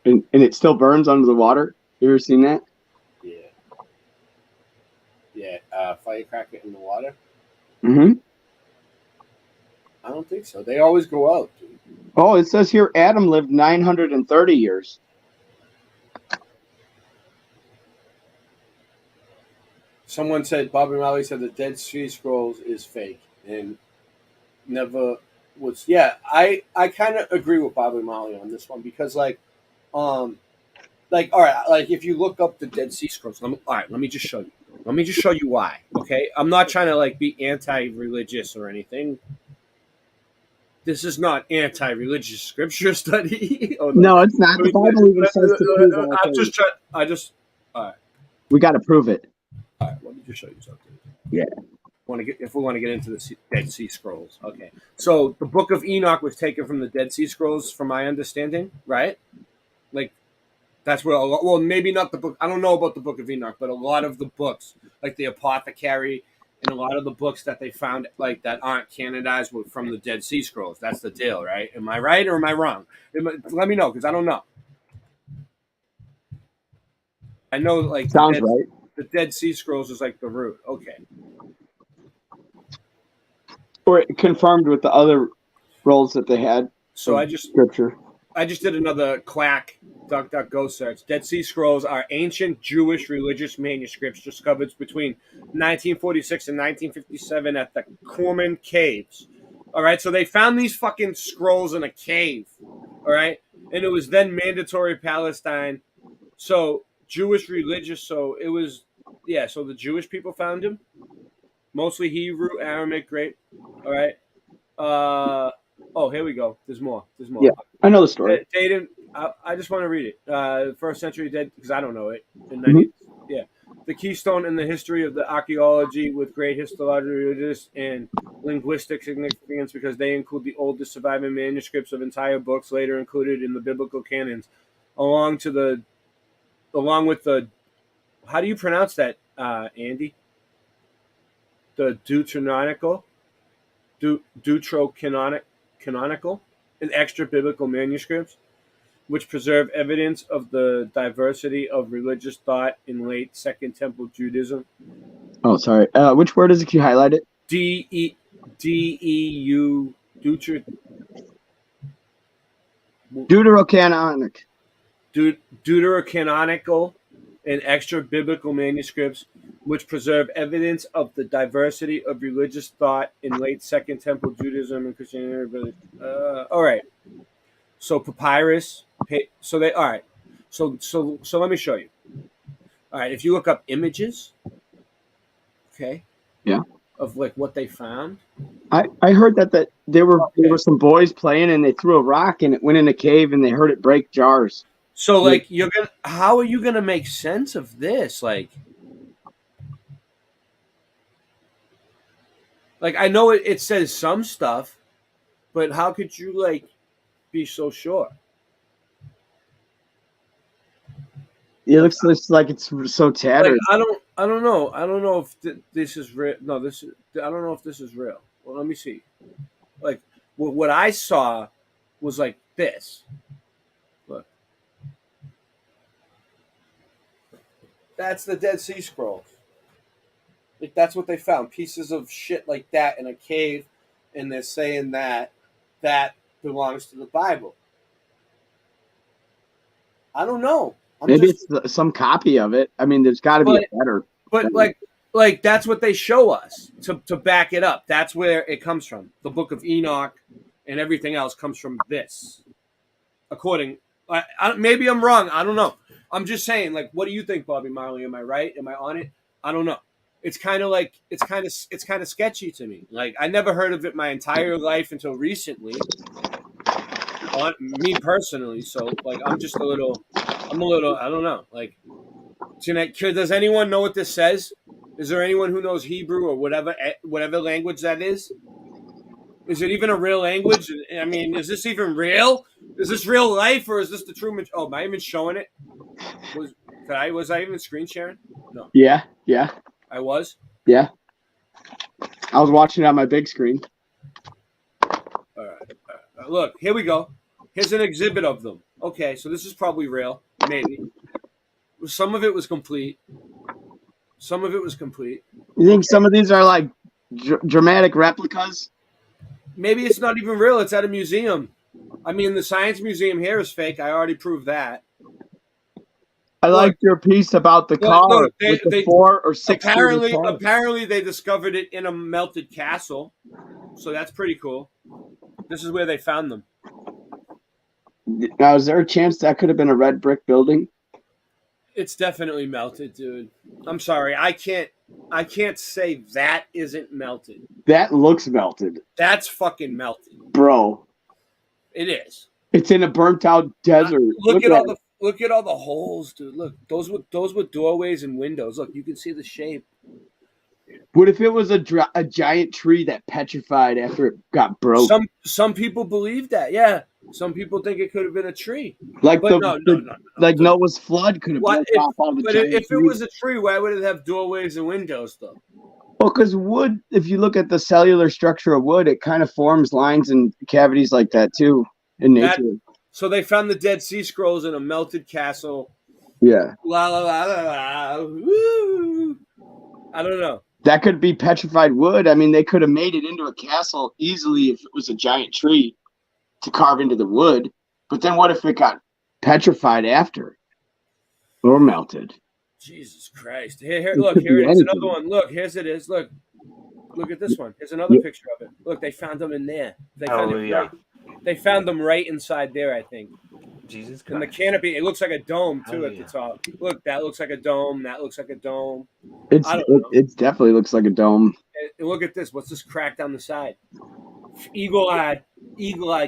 and it still burns under the water? You ever seen that? Yeah, firecracker in the water? Mm-hmm. I don't think so. They always go out, dude. Oh, it says here Adam lived 930 years. Someone said, Bobby Marley said the Dead Sea Scrolls is fake and never was. Yeah, I kind of agree with Bobby Marley on this one because, all right, like if you look up the Dead Sea Scrolls, let me just show you. Let me just show you why, okay? I'm not trying to be anti-religious or anything. This is not anti-religious scripture study. No, it's not. The Bible even says to prove all things. All right. We got to prove it. All right, let me just show you something. Yeah. If we want to get into the Dead Sea Scrolls, okay. So the Book of Enoch was taken from the Dead Sea Scrolls, from my understanding, right? Like, That's where well, maybe not the book. I don't know about the Book of Enoch, but a lot of the books, like the Apothecary, and a lot of the books that they found, like that aren't canonized, were from the Dead Sea Scrolls. That's the deal, right? Am I right or am I wrong? Let me know, because I don't know. I know, like sounds right. The Dead Sea Scrolls is like the root. Okay. Or it confirmed with the other roles that they had. So I just did another quack DuckDuckGo search. Dead Sea Scrolls are ancient Jewish religious manuscripts discovered between 1946 and 1957 at the Qumran Caves. All right, so they found these fucking scrolls in a cave. All right, and it was then mandatory Palestine. So Jewish religious. So it was, yeah. So the Jewish people found him, mostly Hebrew, Aramaic, Greek. All right. Oh, here we go. There's more. Yeah, I know the story. Dayton, I just want to read it. First century dead, because I don't know it. Yeah. The keystone in the history of the archaeology with great historical, religious, and linguistic significance because they include the oldest surviving manuscripts of entire books later included in the biblical canons, along with the, how do you pronounce that, Andy? The Deuterocanonical, Deuterocanonical, and extra biblical manuscripts, which preserve evidence of the diversity of religious thought in late Second Temple Judaism. Oh, sorry. Which word is it? Can you highlight it? DEU, Deuterocanonic. Deuterocanonical and extra biblical manuscripts, which preserve evidence of the diversity of religious thought in late Second Temple Judaism and Christianity. All right. So papyrus. So they all right. So let me show you. All right. If you look up images, okay. Yeah. Of like what they found. I heard that there were some boys playing and they threw a rock and it went in a cave and they heard it break jars. So like how are you gonna make sense of this? Like I know it says some stuff, but how could you like be so sure? It looks like it's so tattered. Like, I don't know. I don't know if this is real. No, I don't know if this is real. Well, let me see. Like what I saw was like this. Look, that's the Dead Sea Scrolls. Like that's what they found. Pieces of shit like that in a cave, and they're saying that belongs to the Bible. I don't know. Maybe it's some copy of it. I mean, there's got to be a better. But like that's what they show us to back it up. That's where it comes from. The Book of Enoch and everything else comes from this. According, maybe I'm wrong. I don't know. I'm just saying. Like, what do you think, Bobby Marley? Am I right? Am I on it? I don't know. It's kind of sketchy to me. Like I never heard of it my entire life until recently. On me personally, so like I'm a little. I don't know. Like, does anyone know what this says? Is there anyone who knows Hebrew or whatever language that is? Is it even a real language? I mean, is this even real? Is this real life or is this the true? Oh, am I even showing it? Was I even screen sharing? No. Yeah. I was? Yeah. I was watching it on my big screen. All right. Look, here we go. Here's an exhibit of them. Okay, so this is probably real. Maybe. Some of it was complete. You think some of these are like dramatic replicas? Maybe it's not even real. It's at a museum. I mean, the Science Museum here is fake. I already proved that. I liked your piece about the car with the 4 or 6. Apparently, they discovered it in a melted castle, so that's pretty cool. This is where they found them. Now, is there a chance that could have been a red brick building? It's definitely melted, dude. I'm sorry, I can't say that isn't melted. That looks melted. That's fucking melted, bro. It is. It's in a burnt out desert. Look at all the holes, dude. Look, those were doorways and windows. Look, you can see the shape. What if it was a giant tree that petrified after it got broke? Some people believe that. Yeah, Some people think it could have been a tree. Like But no. like Noah's flood could have What built if, off all the but giant if it trees. was a tree, why would it have doorways and windows though? Well, because wood, if you look at the cellular structure of wood, it kind of forms lines and cavities like that too in That- nature. So they found the Dead Sea Scrolls in a melted castle. Yeah. La la la la la. Woo. I don't know. That could be petrified wood. I mean, they could have made it into a castle easily if it was a giant tree to carve into the wood. But then what if it got petrified after or melted? Jesus Christ. Here, It look, could here be it is. anything. Another one. Look, here's it is. Look at this one. Here's another Yeah. picture of it. Look, they found them in there. They found Hallelujah. it right. They found them right inside there, I think. Jesus And the Christ. canopy, it looks like a dome too at the Hallelujah. top. Look, that looks like a dome. That looks like a dome. It's I don't know. it definitely looks like a dome. And look at this. What's this crack down the side? Eagle eye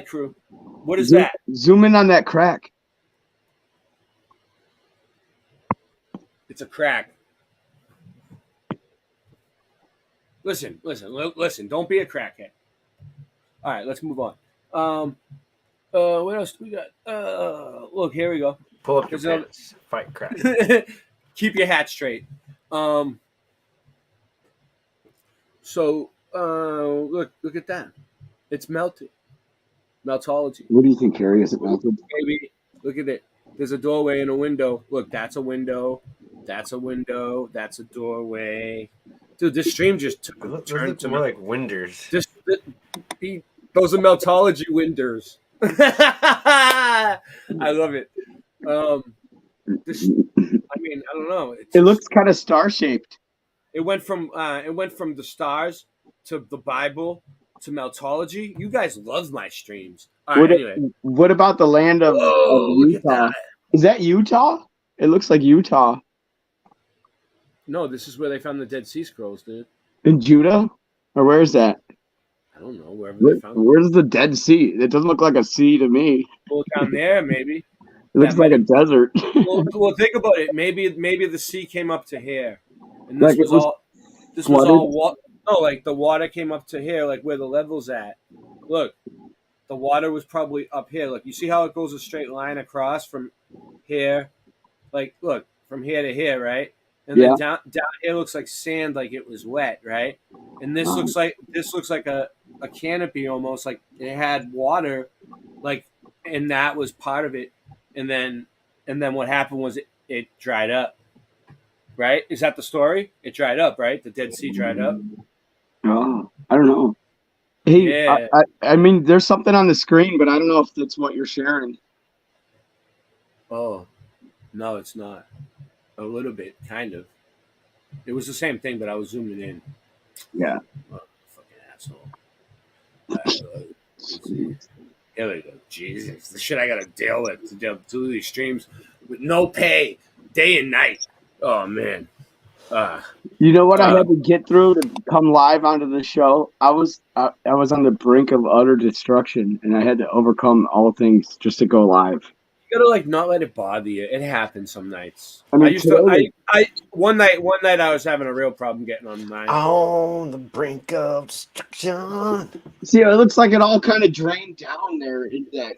crew. What is that? Zoom in on that crack. It's a crack. Listen. Don't be a crackhead. All right, let's move on. What else do we got? Look, here we go. Pull up your There's another- pants. Fight crack. Keep your hat straight. So look at that. It's melted. Meltology. What do you think, Carrie? Is it melted? Baby, look at it. There's a doorway and a window. Look, that's a window. That's a window. That's a doorway. Dude, this stream just took a Those turn look to more me. like winders. Those are meltology winders. I love it. I don't know. It looks kind of star shaped. It went from the stars to the Bible to meltology. You guys love my streams. All right, anyway. What about the land of Look at Utah? that. Is that Utah? It looks like Utah. No, this is where they found the Dead Sea Scrolls, dude. In Judah? Or where is that? I don't know, wherever they found them. Where's the Dead Sea? It doesn't look like a sea to me. Well, down there, maybe. It looks like a desert. Well, think about it. Maybe the sea came up to here, and this Like it was was all. This flooded? was all. No, like the water came up to here, like where the level's at. Look, the water was probably up here. Look, you see how it goes a straight line across from here, like look from here to here, right? And Yeah. then down here looks like sand, like it was wet, right? And this looks like a canopy almost, like it had water, like, and that was part of it. And then what happened was it dried up, right? Is that the story? It dried up, right? The Dead Sea dried up. Oh, I don't know. Hey, Yeah. I mean, there's something on the screen, but I don't know if that's what you're sharing. Oh, no, it's not. A little bit, kind of. It was the same thing, but I was zooming in. Yeah. Oh, fucking asshole. Here we go. Jesus, the shit I gotta deal with to do these streams with no pay, day and night. Oh man. You know what I had to get through to come live onto the show? I was on the brink of utter destruction, and I had to overcome all things just to go live. You gotta like not let it bother you. It happens some nights. I mean, I used to. One night I was having a real problem getting online. On the brink of destruction. See, it looks like it all kind of drained down there. In that.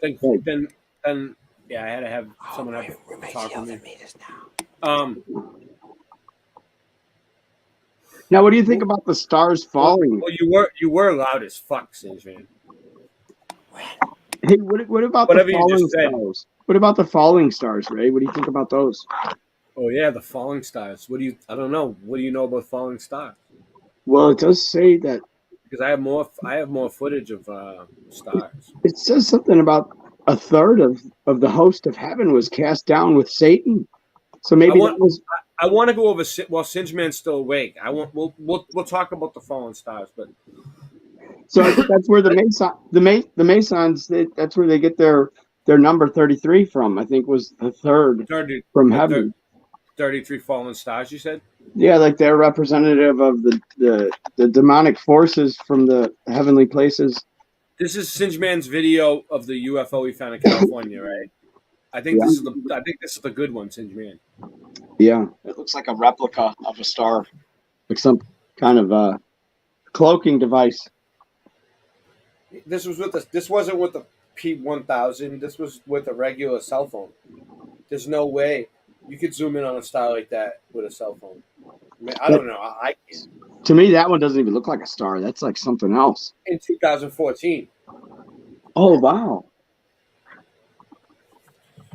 Then yeah, I had to have someone have to talk with me. Now, what do you think about the stars falling? Well, you were loud as fuck, Singe, man. Hey, what about Whatever the you falling just said. stars? What about the falling stars, Ray? What do you think about those? Oh yeah, the falling stars. I don't know. What do you know about falling stars? Well, it does say that Because I have more footage of stars. it says something about a third of the host of heaven was cast down with Satan. So maybe that was. I want to go over while Singe Man's still awake. We'll talk about the fallen stars, but So I think that's where the Masons, that's where they get their number 33 from. I think was the third from heaven. 33 fallen stars. You said? Yeah, like they're representative of the demonic forces from the heavenly places. This is Singe Man's video of the UFO he found in California, right? I think this is the good one, Singe Man. Yeah, it looks like a replica of a star, like some kind of cloaking device. This wasn't with the P1000. This was with a regular cell phone. There's no way you could zoom in on a star like that with a cell phone. I mean, I don't know. I can't. To me, that one doesn't even look like a star. That's like something else. In 2014. Oh wow!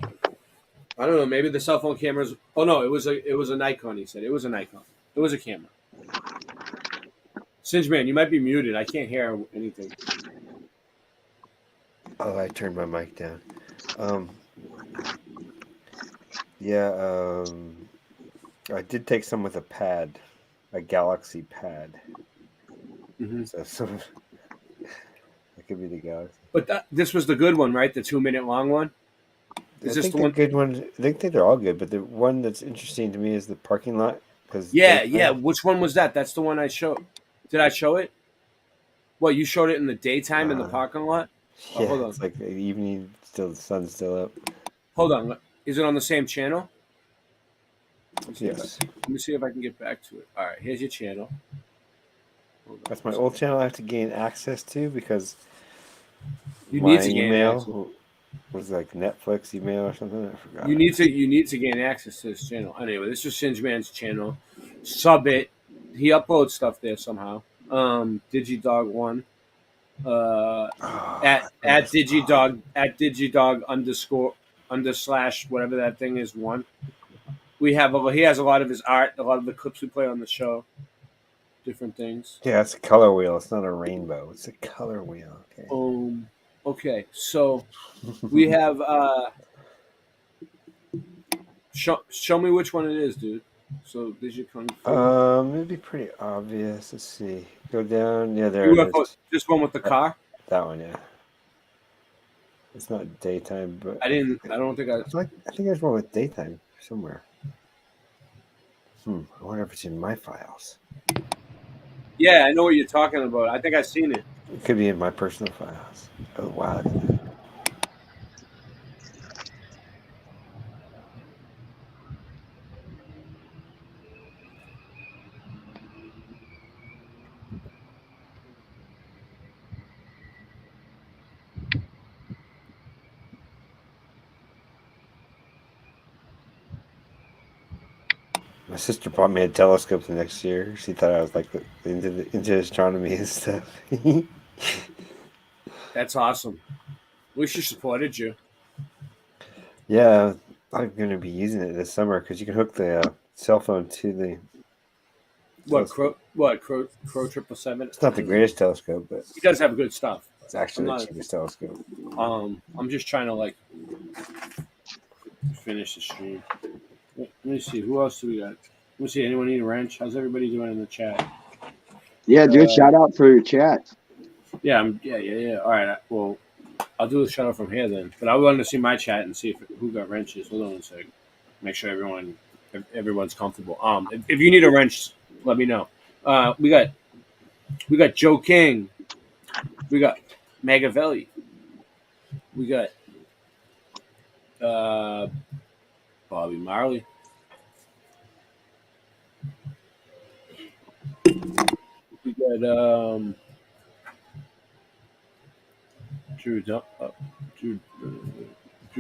I don't know. Maybe the cell phone cameras. Oh no, it was a Nikon. He said it was a Nikon. It was a camera. Singeman, you might be muted. I can't hear anything. Oh, I turned my mic down. I did take some with a pad, a Galaxy pad. Mm-hmm. So some, that could be the Galaxy. But this was the good one, right? The 2-minute long one. Is this the one? Good one? I think they're all good, but the one that's interesting to me is the parking lot. Yeah. Which one was that? That's the one I showed. Did I show it? What, you showed it in the daytime in the parking lot? Yeah, Oh, hold on. it's like the evening, still the sun's still up. Hold on. Is it on the same channel? Yes. Let me see if I can get back to it. All right, here's your channel. That's my old channel. I have to gain access to because You my need to gain email access. was like Netflix email or something. I forgot. You need to gain access to this channel. Anyway, this is Singeman's channel. Sub it. He uploads stuff there somehow. Digidog1. At Digidog _ whatever that thing is 1. He has a lot of his art, a lot of the clips we play on the show, different things. Yeah, it's a color wheel. It's not a rainbow. It's a color wheel. Okay. Okay, so we have show me which one it is, dude. So Digicon. It'd be pretty obvious. Let's see. Go down. Yeah, there it is. This one with the car. That one, yeah. It's not daytime, but I don't think I think there's one with daytime somewhere. I wonder if it's in my files. Yeah, I know what you're talking about. I think I've seen it. It could be in my personal files. Oh wow. My sister bought me a telescope the next year. She thought I was like into astronomy and stuff. That's awesome. We should supported you. Yeah, I'm going to be using it this summer because you can hook the cell phone to the. Crow 777? It's not the greatest telescope, but he does have good stuff. It's actually the cheapest telescope. I'm just trying to finish the stream. Let me see. Who else do we got? Let me see. Anyone need a wrench? How's everybody doing in the chat? Yeah, dude. Shout out for your chat. Yeah. All right. Well, I'll do the shout out from here then. But I wanted to see my chat and see who got wrenches. Hold on a second. Make sure everyone's comfortable. If you need a wrench, let me know. We got Joe King. We got Magavelli. We got Bobby Marley. We got Drew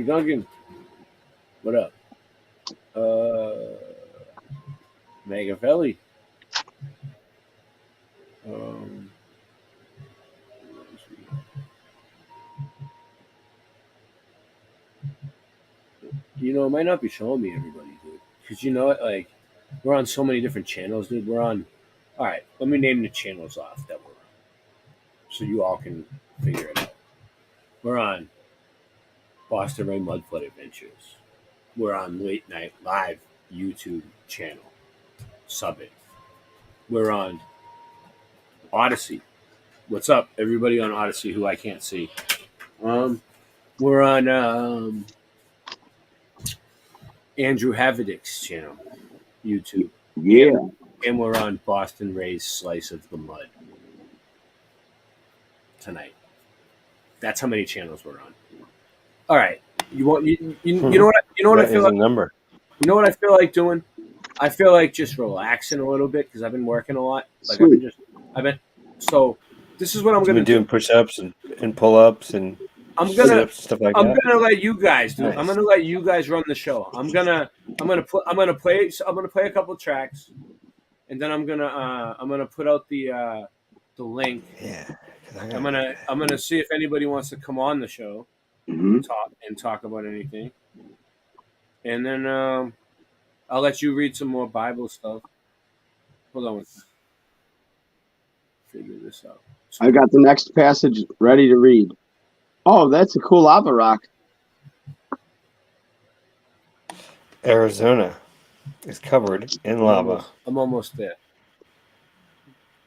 Duncan. What up? Magavelli. It might not be showing me everybody, dude. Because we're on so many different channels, dude. All right, let me name the channels off that we're on. So you all can figure it out. We're on Boston Ray Mudflood Adventures. We're on Late Night Live YouTube channel. Sub it. We're on Odyssey. What's up, everybody on Odyssey who I can't see? We're on Andrew Havadick's channel, YouTube. Yeah. And we're on Boston Ray's Slice of the Mud tonight. That's how many channels we're on. All right. You know what I feel like? Number. You know what I feel like doing? I feel like just relaxing a little bit because I've been working a lot. Sweet. So this is what I'm going to do. Doing push-ups and pull-ups and I'm gonna stuff like I'm that. gonna let you guys do it. I'm Nice. gonna let you guys run the show. I'm gonna play a couple tracks, and then I'm gonna put out the link. Yeah. I'm gonna see if anybody wants to come on the show Mhm. and talk about anything, and then I'll let you read some more Bible stuff. Hold on, figure this out. I got the next passage ready to read. Oh, that's a cool lava rock. Arizona is covered in lava. I'm almost there.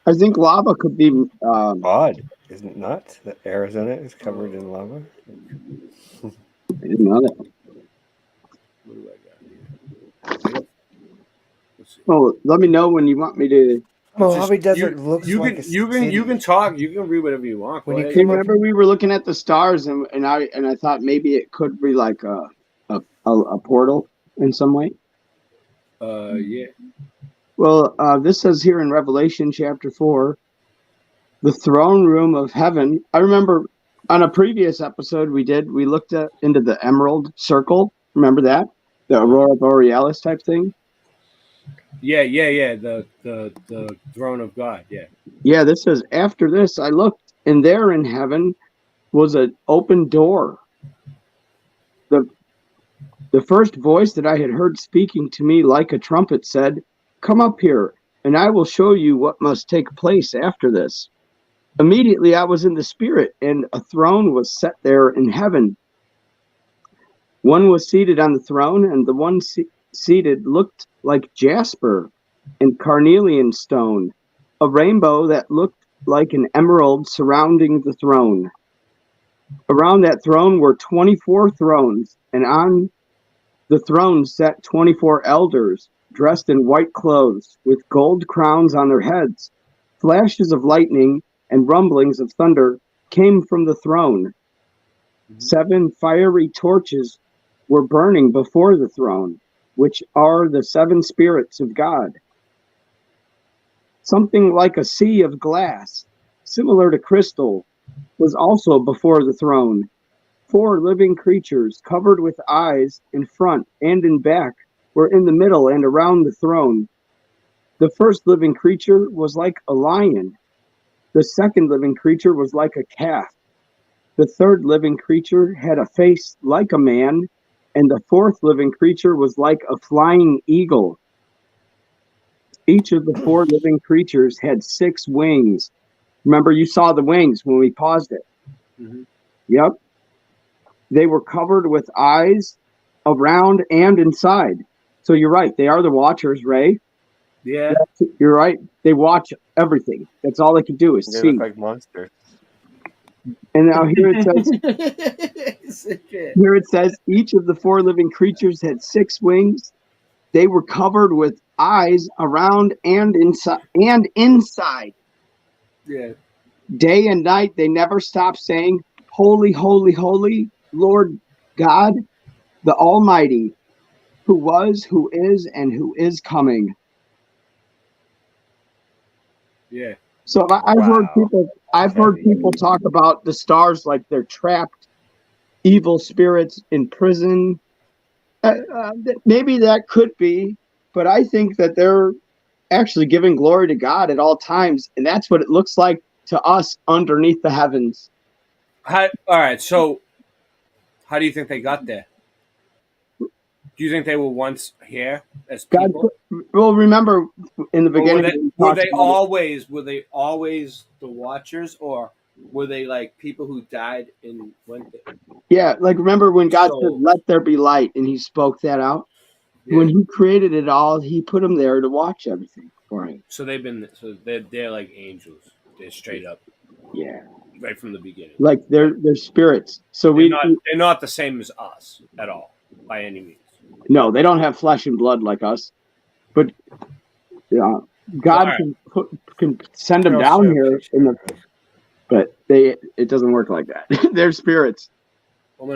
I think lava could be Odd, isn't it not? That Arizona is covered in lava. I didn't know that. What do I got here? Oh, let me know when you want me to. Mojave Desert looks you like can a you can city. you can talk. You can read whatever you want. When you Go Hey, ahead. remember we were looking at the stars, and I thought maybe it could be like a portal in some way. Yeah. Well, this says here in Revelation chapter 4, the throne room of heaven. I remember on a previous episode we looked into the Emerald Circle. Remember that? The Aurora Borealis type thing. Yeah. The throne of God. Yeah. Yeah, this says, after this I looked, and there in heaven was an open door. The first voice that I had heard speaking to me like a trumpet said, "Come up here, and I will show you what must take place after this." Immediately I was in the Spirit, and a throne was set there in heaven. One was seated on the throne, and the one seated looked like jasper and carnelian stone, a rainbow that looked like an emerald surrounding the throne. Around that throne were 24 thrones, and on the thrones sat 24 elders, dressed in white clothes, with gold crowns on their heads. Flashes of lightning and rumblings of thunder came from the throne. 7 fiery torches were burning before the throne, which are the 7 spirits of God. Something like a sea of glass, similar to crystal, was also before the throne. 4 living creatures, covered with eyes in front and in back, were in the middle and around the throne. The first living creature was like a lion. The second living creature was like a calf. The third living creature had a face like a man, and the fourth living creature was like a flying eagle. Each of the 4 living creatures had 6 wings. Remember, you saw the wings when we paused it. Mm-hmm. Yep. They were covered with eyes around and inside. So you're right. They are the watchers, Ray. Yeah. You're right. They watch everything. That's all they can do is They see. look like monsters. And now here it says, each of the 4 living creatures had 6 wings. They were covered with eyes around and inside. Yeah. Day and night they never stopped saying, "Holy, holy, holy, Lord God, the Almighty, who was, who is, and who is coming." Yeah. So I've heard people talk about the stars like they're trapped evil spirits in prison. Maybe that could be, but I think that they're actually giving glory to God at all times, and that's what it looks like to us underneath the heavens. All right. So, how do you think they got there? Do you think they were once here as people? Well, remember in the beginning, Were they always the Watchers, or were they like people who died and went there? Yeah, like remember when God said, "Let there be light," and He spoke that out. Yeah. When He created it all, He put them there to watch everything for Him. So they're like angels. They're straight up. Yeah. Right from the beginning. Like they're spirits. So they're not the same as us at all by any means. No, they don't have flesh and blood like us. But God can send them down here but it doesn't work like that. They're spirits.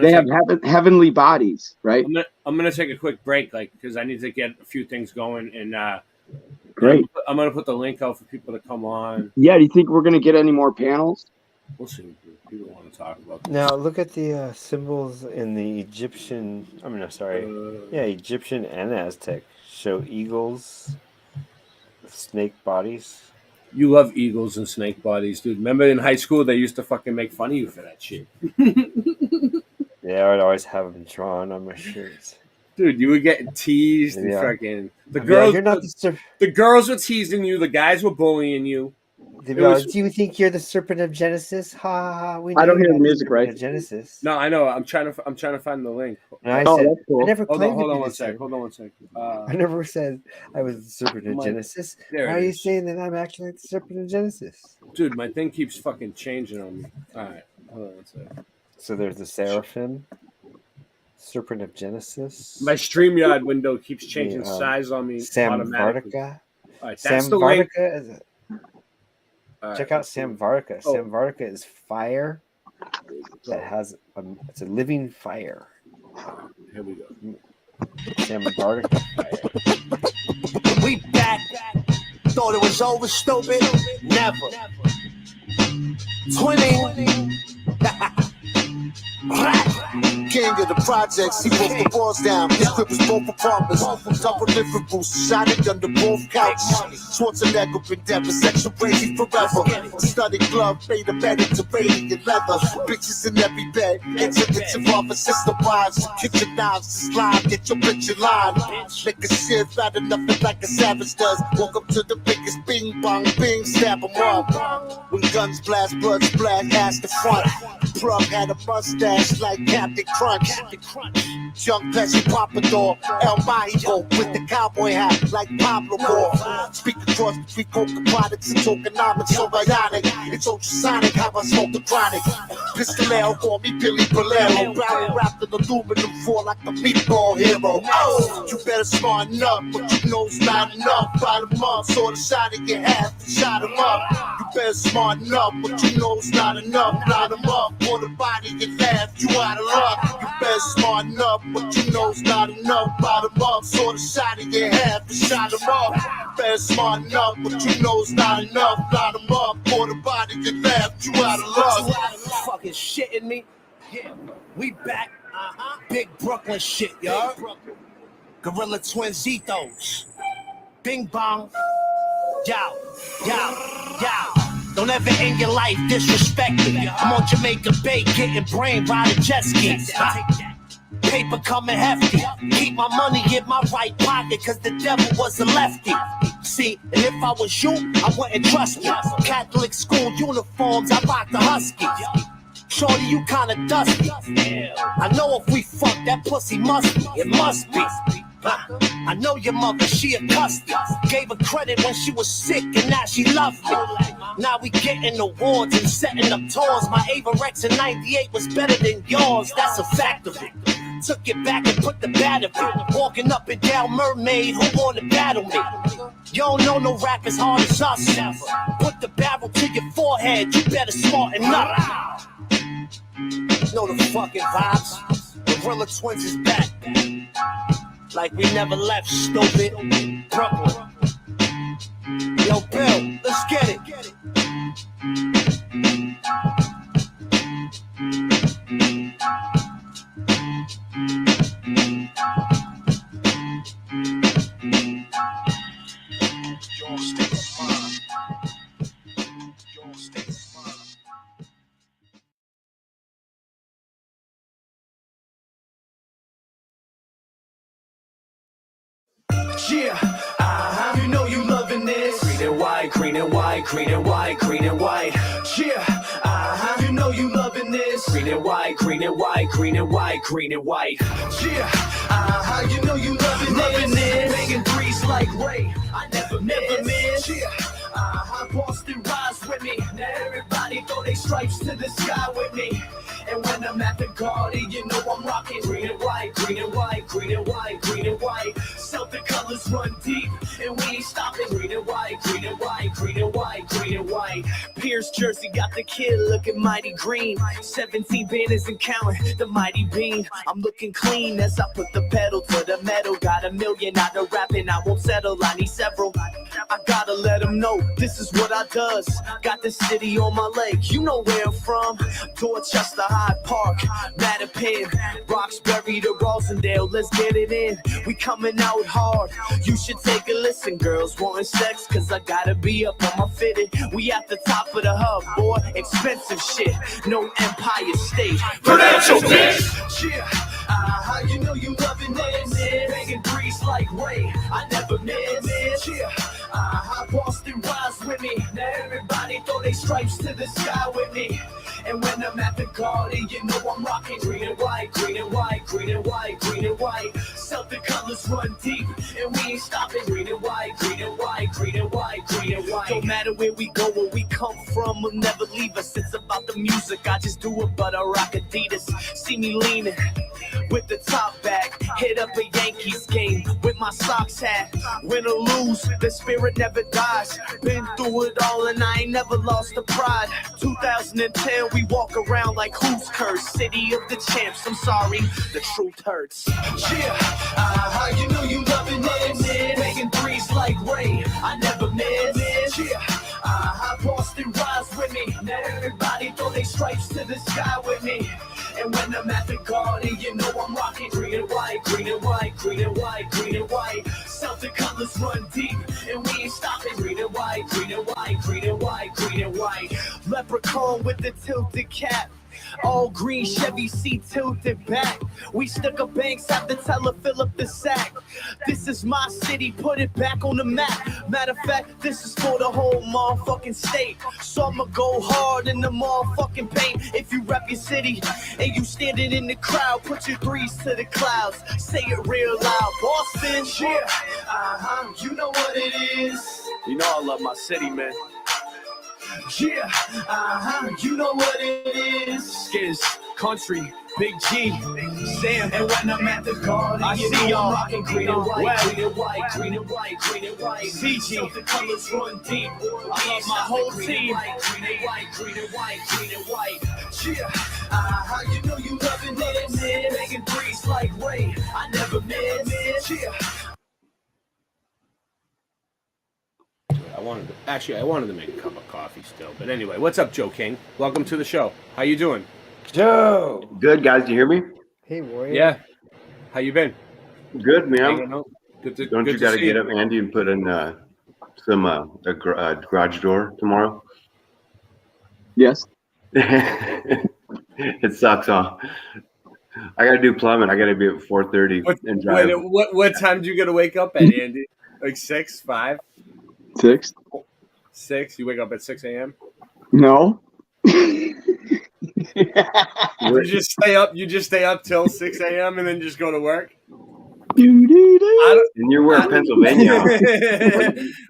They have heavenly bodies, right? I'm gonna take a quick break, because I need to get a few things going, and great. I'm gonna put the link out for people to come on. Yeah, do you think we're gonna get any more panels? We'll see. People want to talk about this. Now look at the symbols in the Egyptian. I mean, no, sorry. Egyptian and Aztec show eagles with snake bodies. You love eagles and snake bodies, dude. Remember in high school they used to fucking make fun of you for that shit. Yeah, I'd always have them drawn on my shirts. Dude, you were getting teased and Yeah. fucking the I'd be girls. like, "You're not the girls were teasing you. The guys were bullying you. They'd It be like, was- do you think you're the Serpent of Genesis? Ha ha ha! We I don't know hear you're the music, Serpent right? of Genesis. No, I know. I'm trying to find the link. And I Oh, said, that's cool. I never Hold claimed on, to hold be on one the sec. Serpent. Hold on one sec. I never said I was the Serpent of My- Genesis. there Why it are you is. saying that I'm acting like the Serpent of Genesis? Dude, my thing keeps fucking changing on me. All right, hold on one sec. So there's the Seraphim, Serpent of Genesis. My StreamYard window keeps changing the, size on me Sam automatically. Vartica. All right, Sam that's the link. Vartica is All right, check out let's see. Sam Vartica. Oh. Sam Vartica is fire that has it's a living fire. Here we go. Sam Vartica fire. We back. Thought it was over, stupid? Never. 20. King of the projects, he broke the walls down. His grip was both apartments. Double living rooms, shot it under both couches. Schwarzenegger been dead, but sexual crazy forever. Study glove, made a Mediterranean leather. Bitches in every bed, intimate involving sister wives. Kitchen knives, slide, get your bitch in line. Make a shit fat enough like a savage does. Walk up to the biggest bing bong bing, stab him up. When guns blast, blood splash, ass the front. Plug had a mustache like Captain Crunch. Young Pesci Pompadour, El Mahigo with the cowboy hat like Pablo Moore. Speak across between coca products and tokenomics, so bionic. It's ultrasonic how I smoke the chronic. Pistolero, call me Billy Bolero. Barrel wrapped in aluminum foil like the meatball hero. Oh, you better smarten up, but you know's not enough. Bottom up, saw the shot in your half and shot him up. You better smarten up, but you know's not enough. Line him up, for the body and laugh, you out of luck. You better smarten up, but you know's not enough. Bottom up, saw the shot in your half and shot him up. You better smarten up, but you know's not enough. Line him up, for the body and laugh, you out of luck. Fucking shitting me. Yeah, we back. Big Brooklyn shit, y'all. Gorilla Twinsitos. Bing bong. Yow, yow, yow. Don't ever in your life disrespect me. I'm on Jamaica Bay getting brain riding jet skis. Paper coming hefty. Keep my money in my right pocket cause the devil was a lefty. See, and if I was you, I wouldn't trust you. Catholic school uniforms, I rock the Huskies. Shorty, you kinda dusty. I know if we fuck, that pussy must be. It must be. I know your mother, she a custody. Gave her credit when she was sick and now she loved me. Now we getting awards and setting up tours. My Averex in 98 was better than yours. That's a fact of it. Took it back and put the bat of it. Walking up and down Mermaid, who wanna battle me? You don't know no rap as hard as us. Put the barrel to your forehead, you better smarten up. Know the fucking vibes. Gorilla Twins is back. Like we never left, stupid. Brooklyn. Yo, Bill, let's get it. Your state of mind. Your state of mind. Yeah, you know you loving this. Green and white, green and white, green and white, green and white. Yeah, you know you loving this. Green and white, green and white, green and white, green and white. Yeah, you know you loving this. Banging threes like Ray, I never miss. Yeah, Boston rise with me. Now everybody throw their stripes to the sky with me. And when I'm at the Garden, you know I'm rocking green and white, green and white, green and white, green and white. Celtic colors run deep, and we ain't stopping. Green and white, green and white, green and white, green and white. Pierce jersey got the kid looking mighty green. 17 banners and counting the mighty beam. I'm looking clean as I put the pedal to the metal. Got $1 million out of rapping, I won't settle. I need several. I gotta let them know this is what I does. Got the city on my leg, you know where I'm from. Dorchester, Hyde Park, Mattapan, Roxbury to Rosendale, let's get it in. We coming out hard, you should take a listen. Girls wanting sex, cause I gotta be up on my fitted. We at the top of the hub, boy, expensive shit. No Empire State. Prudential, bitch. Yeah, you know you loving this. Banging breeze like Ray, I never miss. Yeah, Boston rise with me. Now everybody throw their stripes to the sky with me. And when I'm at the garden, you know I'm rocking green and white, green and white, green and white, green and white. Celtic colors run deep, and we ain't stopping. Green and white, green and white, green and white, green and white. Don't matter where we go, where we come from, will never leave us. It's about the music, I just do it, but I rock Adidas. See me leaning with the top back, hit up a Yankees game with my socks hat. Win or lose, the spirit never dies. Been through it all, and I ain't never lost the pride. 2010. We walk around like who's cursed? City of the champs, I'm sorry, the truth hurts. Yeah, you know you loving this. Making threes like Ray, I never miss. Yeah, Boston rise with me. Now everybody throw their stripes to the sky with me. And when I'm at the garden, you know I'm rocking green and white, green and white, green and white, green and white. Celtic colors run deep, and we ain't stopping. Green and white, green and white, green and white, green and white. Leprechaun with the tilted cap. All green Chevy seat tilted back. We stuck up banks, have to tell her fill up the sack. This is my city, put it back on the map. Matter of fact, this is for the whole motherfucking state. So I'ma go hard in the motherfucking paint. If you rep your city and you standing in the crowd, put your threes to the clouds. Say it real loud, Boston. Yeah, you know what it is. You know I love my city, man. Yeah, you know what it is. Skiz, country, Big G, Sam. And when I'm at the garden, I see y'all rocking green and white, green and white, green and white, green and white. CG, the colors run deep. I love my whole team. Green and white, green and white, green and white. Yeah, you know you loving this. Making threes like Ray, I never miss. Yeah. I wanted to make a cup of coffee still. But anyway, what's up, Joe King? Welcome to the show. How you doing? Joe. Good, guys. Do you hear me? Hey, Warrior. Yeah. How you been? Good, man. Don't you got to get up, Andy, and put in a garage door tomorrow? Yes. It sucks, huh? I got to do plumbing. I got to be at 4:30 and drive. What time do you got to wake up at, Andy? Like 6, 5? 6. 6? You wake up at 6 a.m.? No. You just stay up till 6 a.m. and then just go to work? And you're where, Pennsylvania?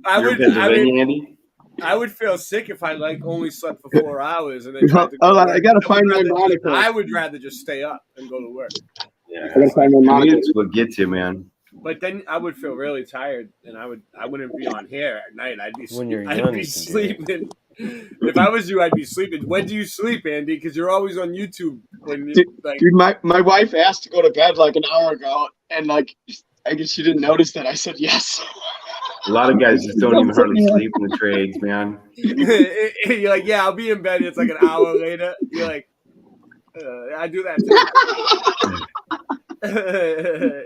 Andy? I would feel sick if I only slept for 4 hours and then tried to Hold on, I gotta find my monitor. I would rather just stay up and go to work. Yeah, I gotta find my monitor. That's what gets you, man. But then I would feel really tired, and I wouldn't be on here at night. I'd be sleeping. If I was you, I'd be sleeping. When do you sleep, Andy? Because you're always on YouTube. Dude, my wife asked to go to bed like an hour ago, and I guess she didn't notice that I said yes. A lot of guys just don't even hardly sleep in the trades, man. You're like, yeah, I'll be in bed. It's like an hour later. You're like, I do that too.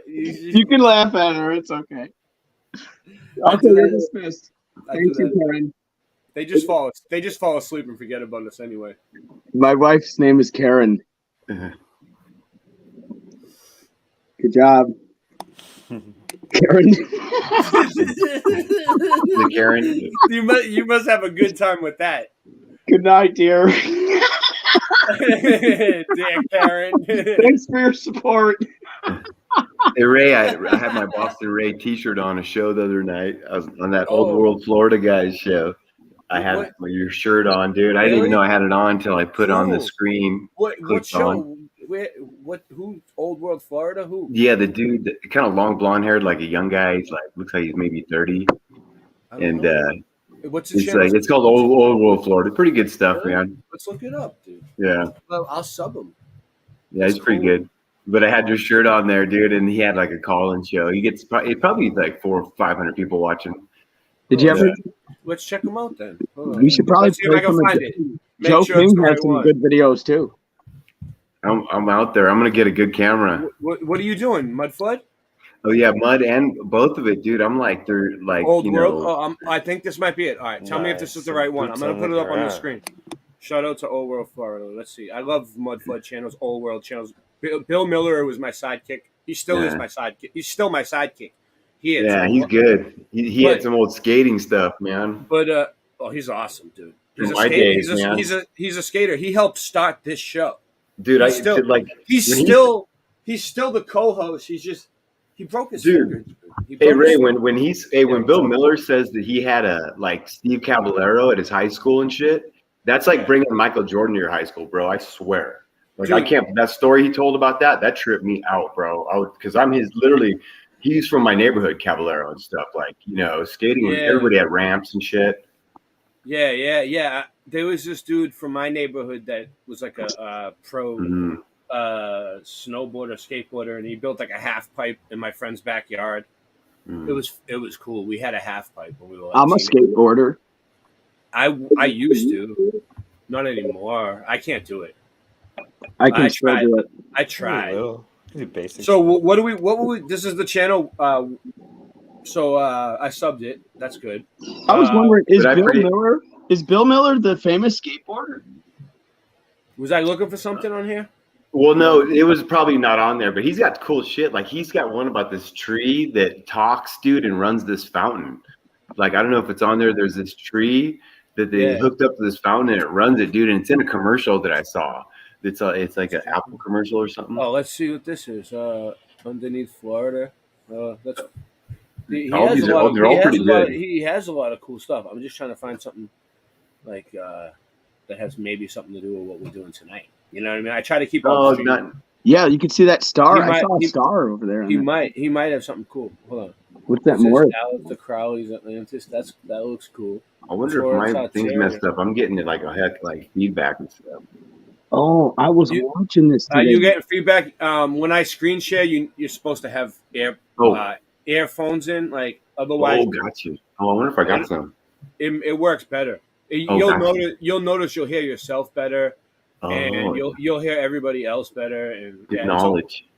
You can laugh at her. It's okay. Okay, you're dismissed. Thank you, Karen. They just fall asleep and forget about us anyway. My wife's name is Karen. Good job, Karen. Karen. You must have a good time with that. Good night, dear. Dear Karen. Thanks for your support. Hey, Ray, I had my Boston Ray t-shirt on a show the other night. I was on that Old World Florida guys show. I had your shirt on, dude. I didn't even know I had it on until I put on the screen. What show? Who? Old World Florida? Who? Yeah, the dude, kind of long blonde haired, like a young guy. He's looks like he's maybe 30. And what's the channel? It's called Old World Florida. Pretty good stuff, man. Let's look it up, dude. Yeah. Well, I'll sub him. Yeah, he's pretty good. But I had your shirt on there, dude, and he had like a call-in show. He gets probably like 400 or 500 people watching. Did you ever? Let's check them out then. Hold on. We should probably Let's see if I can play find some it. of Make Joe sure it's King the has right some one. good videos too. I'm out there. I'm gonna get a good camera. What are you doing, Mudflood? Oh yeah, mud and both of it, dude. I'm like, they're like, Old you World. know. Oh, I think this might be it. All right, tell me if this is the right one. I'm gonna put it up on the screen. Shout out to Old World Florida. Let's see. I love Mudflood channels, Old World channels. Bill Miller was my sidekick. He still is Yeah. my sidekick. He's still my sidekick. He is. Yeah, he's good. He had some old skating stuff, man. But oh, he's awesome, dude. He's From a my skater. days, man. He's a skater. He helped start this show. Dude, he's still he's still the co-host. He broke his finger. Hey Ray, when Bill Miller says that he had a like Steve Caballero at his high school and shit, that's like bringing Michael Jordan to your high school, bro. I swear. Like I Dude. can't. That story he told about that tripped me out, bro. Because I'm he's from my neighborhood, Caballero and stuff. Like skating. Yeah. Everybody had ramps and shit. Yeah. There was this dude from my neighborhood that was like a pro Mhm. snowboarder, skateboarder, and he built like a half pipe in my friend's backyard. Mm. It was cool. We had a half pipe when we were. Like, I'm a skateboarder. I used to, not anymore. I can't do it. I can still tried. do it. I tried. Do basic. So what do we? This is the channel. So I subbed it. That's good. I was wondering, is but I Bill pretty- Miller? Is Bill Miller the famous skateboarder? Was I looking for something on here? Well, no, it was probably not on there, but he's got cool shit. Like he's got one about this tree that talks, dude, and runs this fountain. Like I don't know if it's on there. There's this tree that they hooked up to this fountain and it runs it, dude. And it's in a commercial that I saw. It's like an Apple commercial or something. Oh, let's see what this is. Underneath Florida. That's. He All has these a are- lot. they're all pretty good. He has a lot of cool stuff. I'm just trying to find something like that has maybe something to do with what we're doing tonight. You know what I mean? I try to keep. Oh, up to not. Yeah, you can see that star. He I saw a might- star over there. on He that. he might have something cool. Hold on. What's that It says more? Alex the Crowley's Atlantis. That looks cool. I wonder Florida if my South thing's Area. messed up. I'm getting it like feedback and stuff. Oh, I was watching this today. You getting feedback? When I screen share, you're supposed to have earphones in. Like otherwise, Oh, got you. Oh, I wonder if I got some. it works better. Oh, You'll gotcha. notice you'll hear yourself better, and Oh. you'll hear everybody else better. And Good it's knowledge.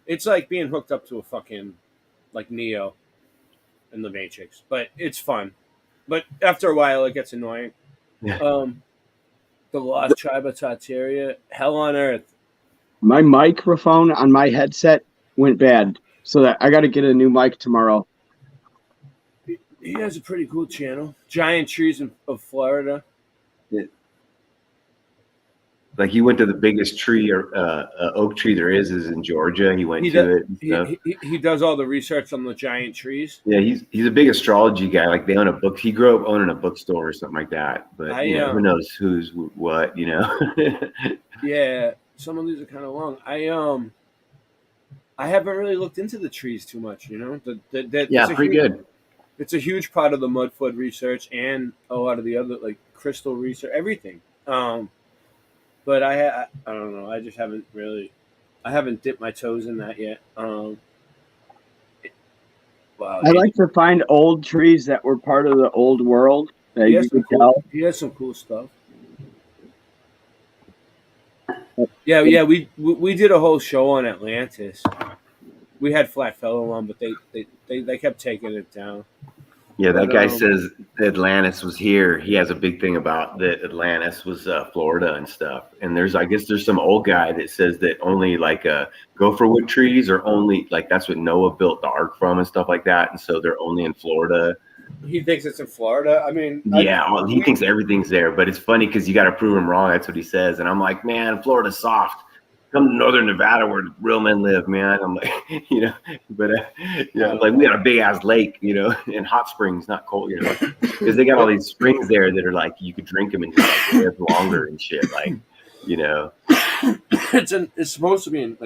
It's like being hooked up to a fucking like Neo in the Matrix, but it's fun. But after a while, it gets annoying. Yeah. The Lost Tribe of Tartaria, Hell on Earth. My microphone on my headset went bad, so that I got to get a new mic tomorrow. He has a pretty cool channel. Giant Trees of Florida. Like he went to the biggest tree or oak tree there is in Georgia. He went to it and stuff. He does all the research on the giant trees. Yeah, he's a big astrology guy. Like they own a book. He grew up owning a bookstore or something like that. But who knows who's what? Yeah, some of these are kind of long. I haven't really looked into the trees too much. Yeah, it's pretty good. It's a huge part of the Mudflood research and a lot of the other like crystal research, everything. But I don't know. I just haven't dipped my toes in that yet. Wow, I like to find old trees that were part of the old world that he you has some could tell. he has some cool stuff. Yeah. We did a whole show on Atlantis. We had Flat Fellow on, but they kept taking it down. Yeah, that But, guy says Atlantis was here. He has a big thing about that Atlantis was Florida and stuff. And I guess there's some old guy that says that only like gopher wood trees are only like that's what Noah built the ark from and stuff like that. And so they're only in Florida. He thinks it's in Florida. I mean, Yeah, well, he thinks everything's there, but it's funny because you got to prove him wrong. That's what he says. And I'm like, man, Florida's soft. Come to northern Nevada where real men live, man. I'm like, but like we got a big ass lake, and hot springs, not cold, because they got all these springs there that are like you could drink them and just live longer and shit, like, It's supposed to be in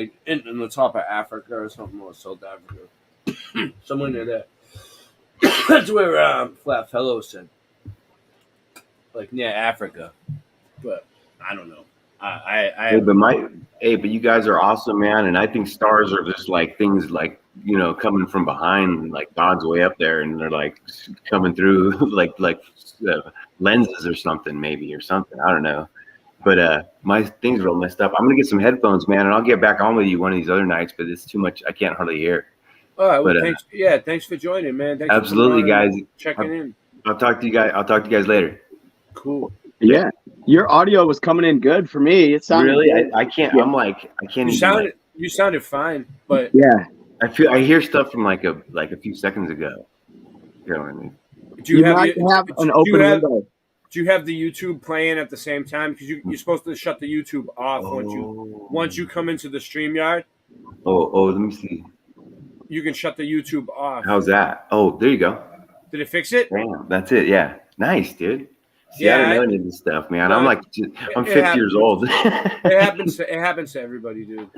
the top of Africa or something, or South Africa, somewhere near there. That's where Flat Fellow said, like near Africa, but I don't know. I but you guys are awesome, man. And I think stars are just like things like, coming from behind, like God's way up there, and they're like coming through like lenses or something, maybe, or something. I don't know. But my thing's real messed up. I'm gonna get some headphones, man, and I'll get back on with you one of these other nights. But it's too much. I can't hardly hear. All right. Well, thanks. Yeah, thanks for joining, man. Thanks absolutely, for guys. Checking in. I'll talk to you guys later. Cool. Yeah, your audio was coming in good for me. It sounded really. good. I can't. Yeah. I can't. You sounded fine, but yeah. I hear stuff from like a few seconds ago. You know what I mean? Do you have an open window. Do you have the YouTube playing at the same time? Because you're supposed to shut the YouTube off once you come into the StreamYard. Oh, let me see. You can shut the YouTube off. How's that? Oh, there you go. Did it fix it? Damn, that's it. Yeah, nice, dude. See, Yeah, I don't know any of this stuff, man. No, I'm 50 years old. It happens to everybody, dude.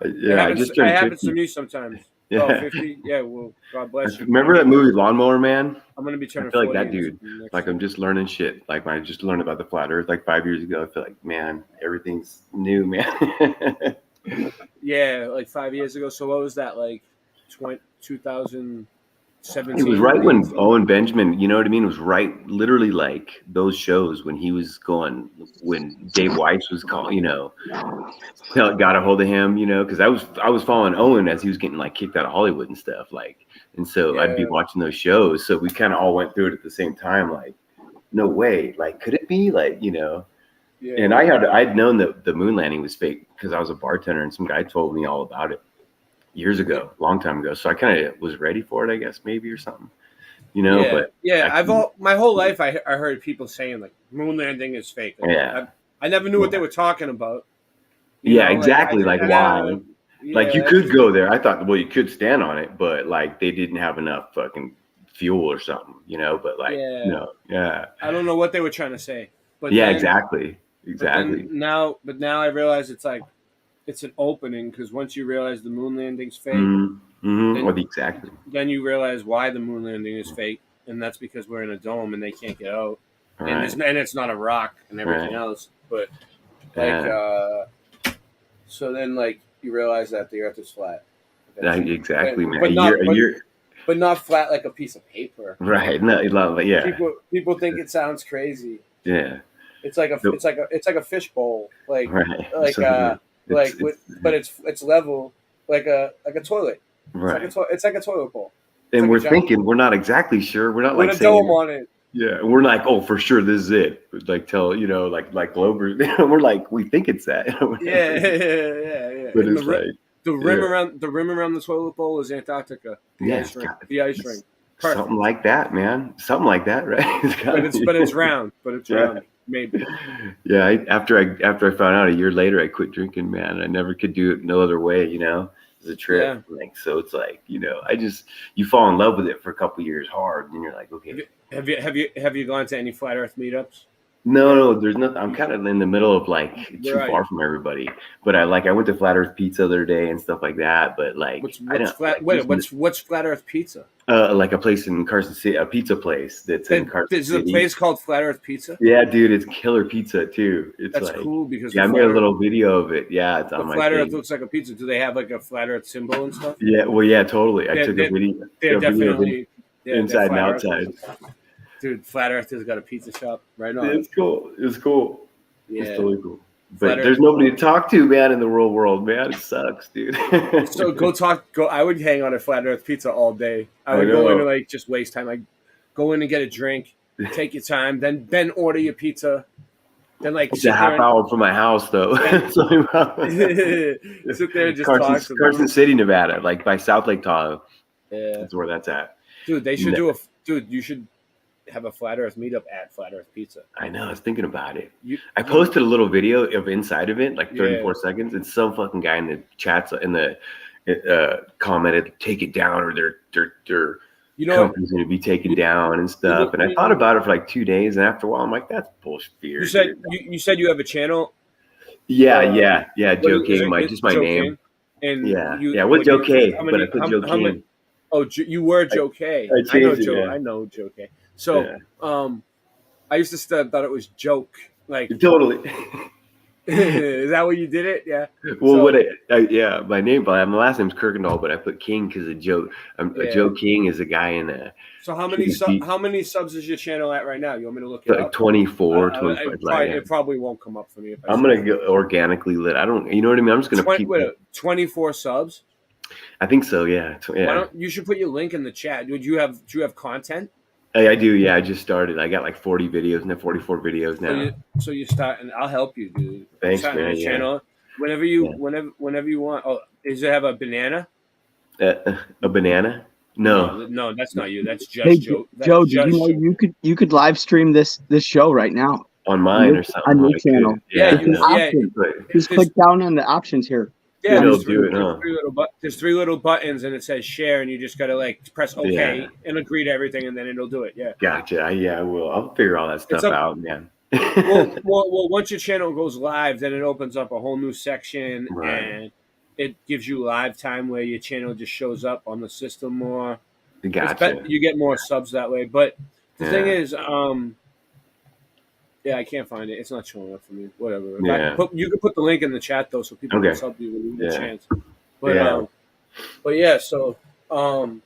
Yeah, I just turned 50. It happens to me sometimes. Yeah. Oh, 50? Yeah, well, God bless you. Remember that movie Lawnmower Man? I'm going to be turning 40. I feel like that dude. Like, I'm just learning shit. Like, I just learned about the flat earth like 5 years ago. I feel like, man, everything's new, man. Yeah, like 5 years ago. So what was that, like 2017? It was right when Owen Benjamin, you know what I mean? It was right, literally like those shows when he was going, when Dave Weiss was calling, got a hold of him, because I was following Owen as he was getting like kicked out of Hollywood and stuff, like, and so I'd be watching those shows. So we kind of all went through it at the same time, like, no way, like, could it be, like, Yeah. And I'd known that the moon landing was fake because I was a bartender and some guy told me all about it years ago, long time ago. So I kind of was ready for it, I guess, maybe, or something, but my whole life I heard people saying like moon landing is fake. Like, yeah. I never knew what they were talking about. Yeah, exactly. Like why? Like you could go there. I thought, well, you could stand on it, but like they didn't have enough fucking fuel or something, but like, no. Yeah. I don't know what they were trying to say, but yeah, then, exactly. But now I realize it's like, it's an opening because once you realize the moon landing's fake, then you realize why the moon landing is fake, and that's because we're in a dome and they can't get out, and it's not a rock and everything else. But like, so then like you realize that the Earth is flat. Exactly, man. But not flat like a piece of paper. Right? No, yeah. People think it sounds crazy. Yeah. It's like a fish bowl, like right. but it's level like a toilet. Right. It's like a toilet bowl. And like we're thinking, we're not exactly sure. We're not like a saying, dome on it. Yeah, we're like, oh, for sure, this is it. Like like Globers. We're like, we think it's that. yeah. But it's the rim around the toilet bowl is Antarctica. The ice ring. Perfect. Something like that, man. Something like that, right? but it's round. But it's round. Maybe. Yeah. After I found out a year later, I quit drinking, man. I never could do it no other way, as a trip. Yeah. Like, so it's like, you fall in love with it for a couple years hard, and you're like, okay. Have you gone to any flat Earth meetups? No, there's nothing. I'm kind of in the middle of like too far from everybody. But I went to Flat Earth Pizza the other day and stuff like that. But like, what's Flat Earth Pizza? Like a place in Carson City, a pizza place that's in Carson City. There's a place called Flat Earth Pizza. Yeah, dude, it's killer pizza too. That's like, cool because I made a little video of it. Yeah, it's on my Flat Earth thing. looks like a pizza. Do they have like a Flat Earth symbol and stuff? Yeah, well, yeah, totally. I took a video. They're definitely inside and outside. Dude, Flat Earth has got a pizza shop right on. It's cool. It's cool. Yeah. It's totally cool. But there's nobody to talk to, man, in the real world, man. It sucks, dude. So I would hang on a Flat Earth Pizza all day. I would go in and like just waste time. Like go in and get a drink, take your time, then order your pizza. Then like it's a half hour from my house though. Sit there and just talk. Carson City, Nevada, like by South Lake Tahoe. Yeah. That's where that's at. Dude, you should have a Flat Earth meetup at Flat Earth Pizza. I know. I was thinking about it. I posted a little video of inside of it, like 34 Yeah. seconds, and some fucking guy in the chats in the commented, "Take it down," or their company's going to be taken down and stuff. And I thought about it for like 2 days, and after a while, I'm like, "That's bullshit." You said you have a channel. Yeah. Joe King, my name. And with Joe K, but I put Joe King. You were Joe K. I know Joe K. So, I used to thought it was joke, Like Totally. is that what you did it? Yeah. Well, So- yeah, my name, but my last name's Kirkendall, but I put King because of Joe. Yeah. Joe King is a guy in So how many subs is your channel at right now? You want me to look it like up? 24, 25. It probably won't come up for me. If I I'm gonna go organically lit. I don't, you know what I mean? I'm just gonna keep. 24 subs. I think so. Yeah. Why Yeah. don't you should put your link in the chat? Do you have content? I do. Yeah. I just started. I got like 40 videos now, 44 videos now. So you start, and I'll help you, dude. Thanks, Start man, your yeah. channel whenever you want. Oh, does it have a banana? A banana? No. No, that's not you. That's just Hey, Joe. That's Joe, did just you know you could live stream this show right now On mine or something. on your like channel? that. Yeah. It's an option. Just click down on the options here. Yeah, It'll there's do it, huh? there's three little buttons, and it says share, and you just gotta like press OK Yeah. and agree to everything, and then it'll do it. Yeah. Gotcha. Yeah, I will. I'll figure all that stuff up- out, man. well, once your channel goes live, then it opens up a whole new section, Right. and it gives you live time where your channel just shows up on the system more. It's Gotcha. you get more subs that way. But the thing Yeah. is, yeah, I can't find it. It's not showing up for me. Whatever. Yeah. You can put the link in the chat though, so people Okay. can sub you when you get Yeah. a chance. But Yeah. but yeah. So where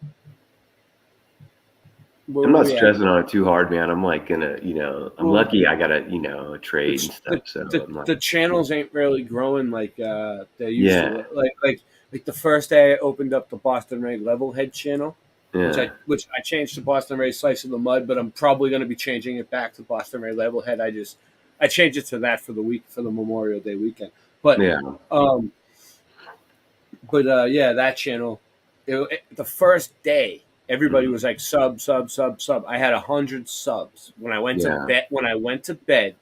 I'm not we at? stressing on it too hard, man. I'm like gonna, I'm Well, lucky I got a trade and stuff. So I'm like, the channels ain't really growing like they used Yeah. to. Like the first day I opened up the Boston Ray Levelhead channel, Yeah. which I changed to Boston Ray Slice of the Mud, but I'm probably going to be changing it back to Boston Ray Levelhead. I changed it to that for the Memorial Day weekend. But Yeah. yeah, that channel. The first day, everybody was like sub. I had 100 subs when I went Yeah. to bed. When I went to bed,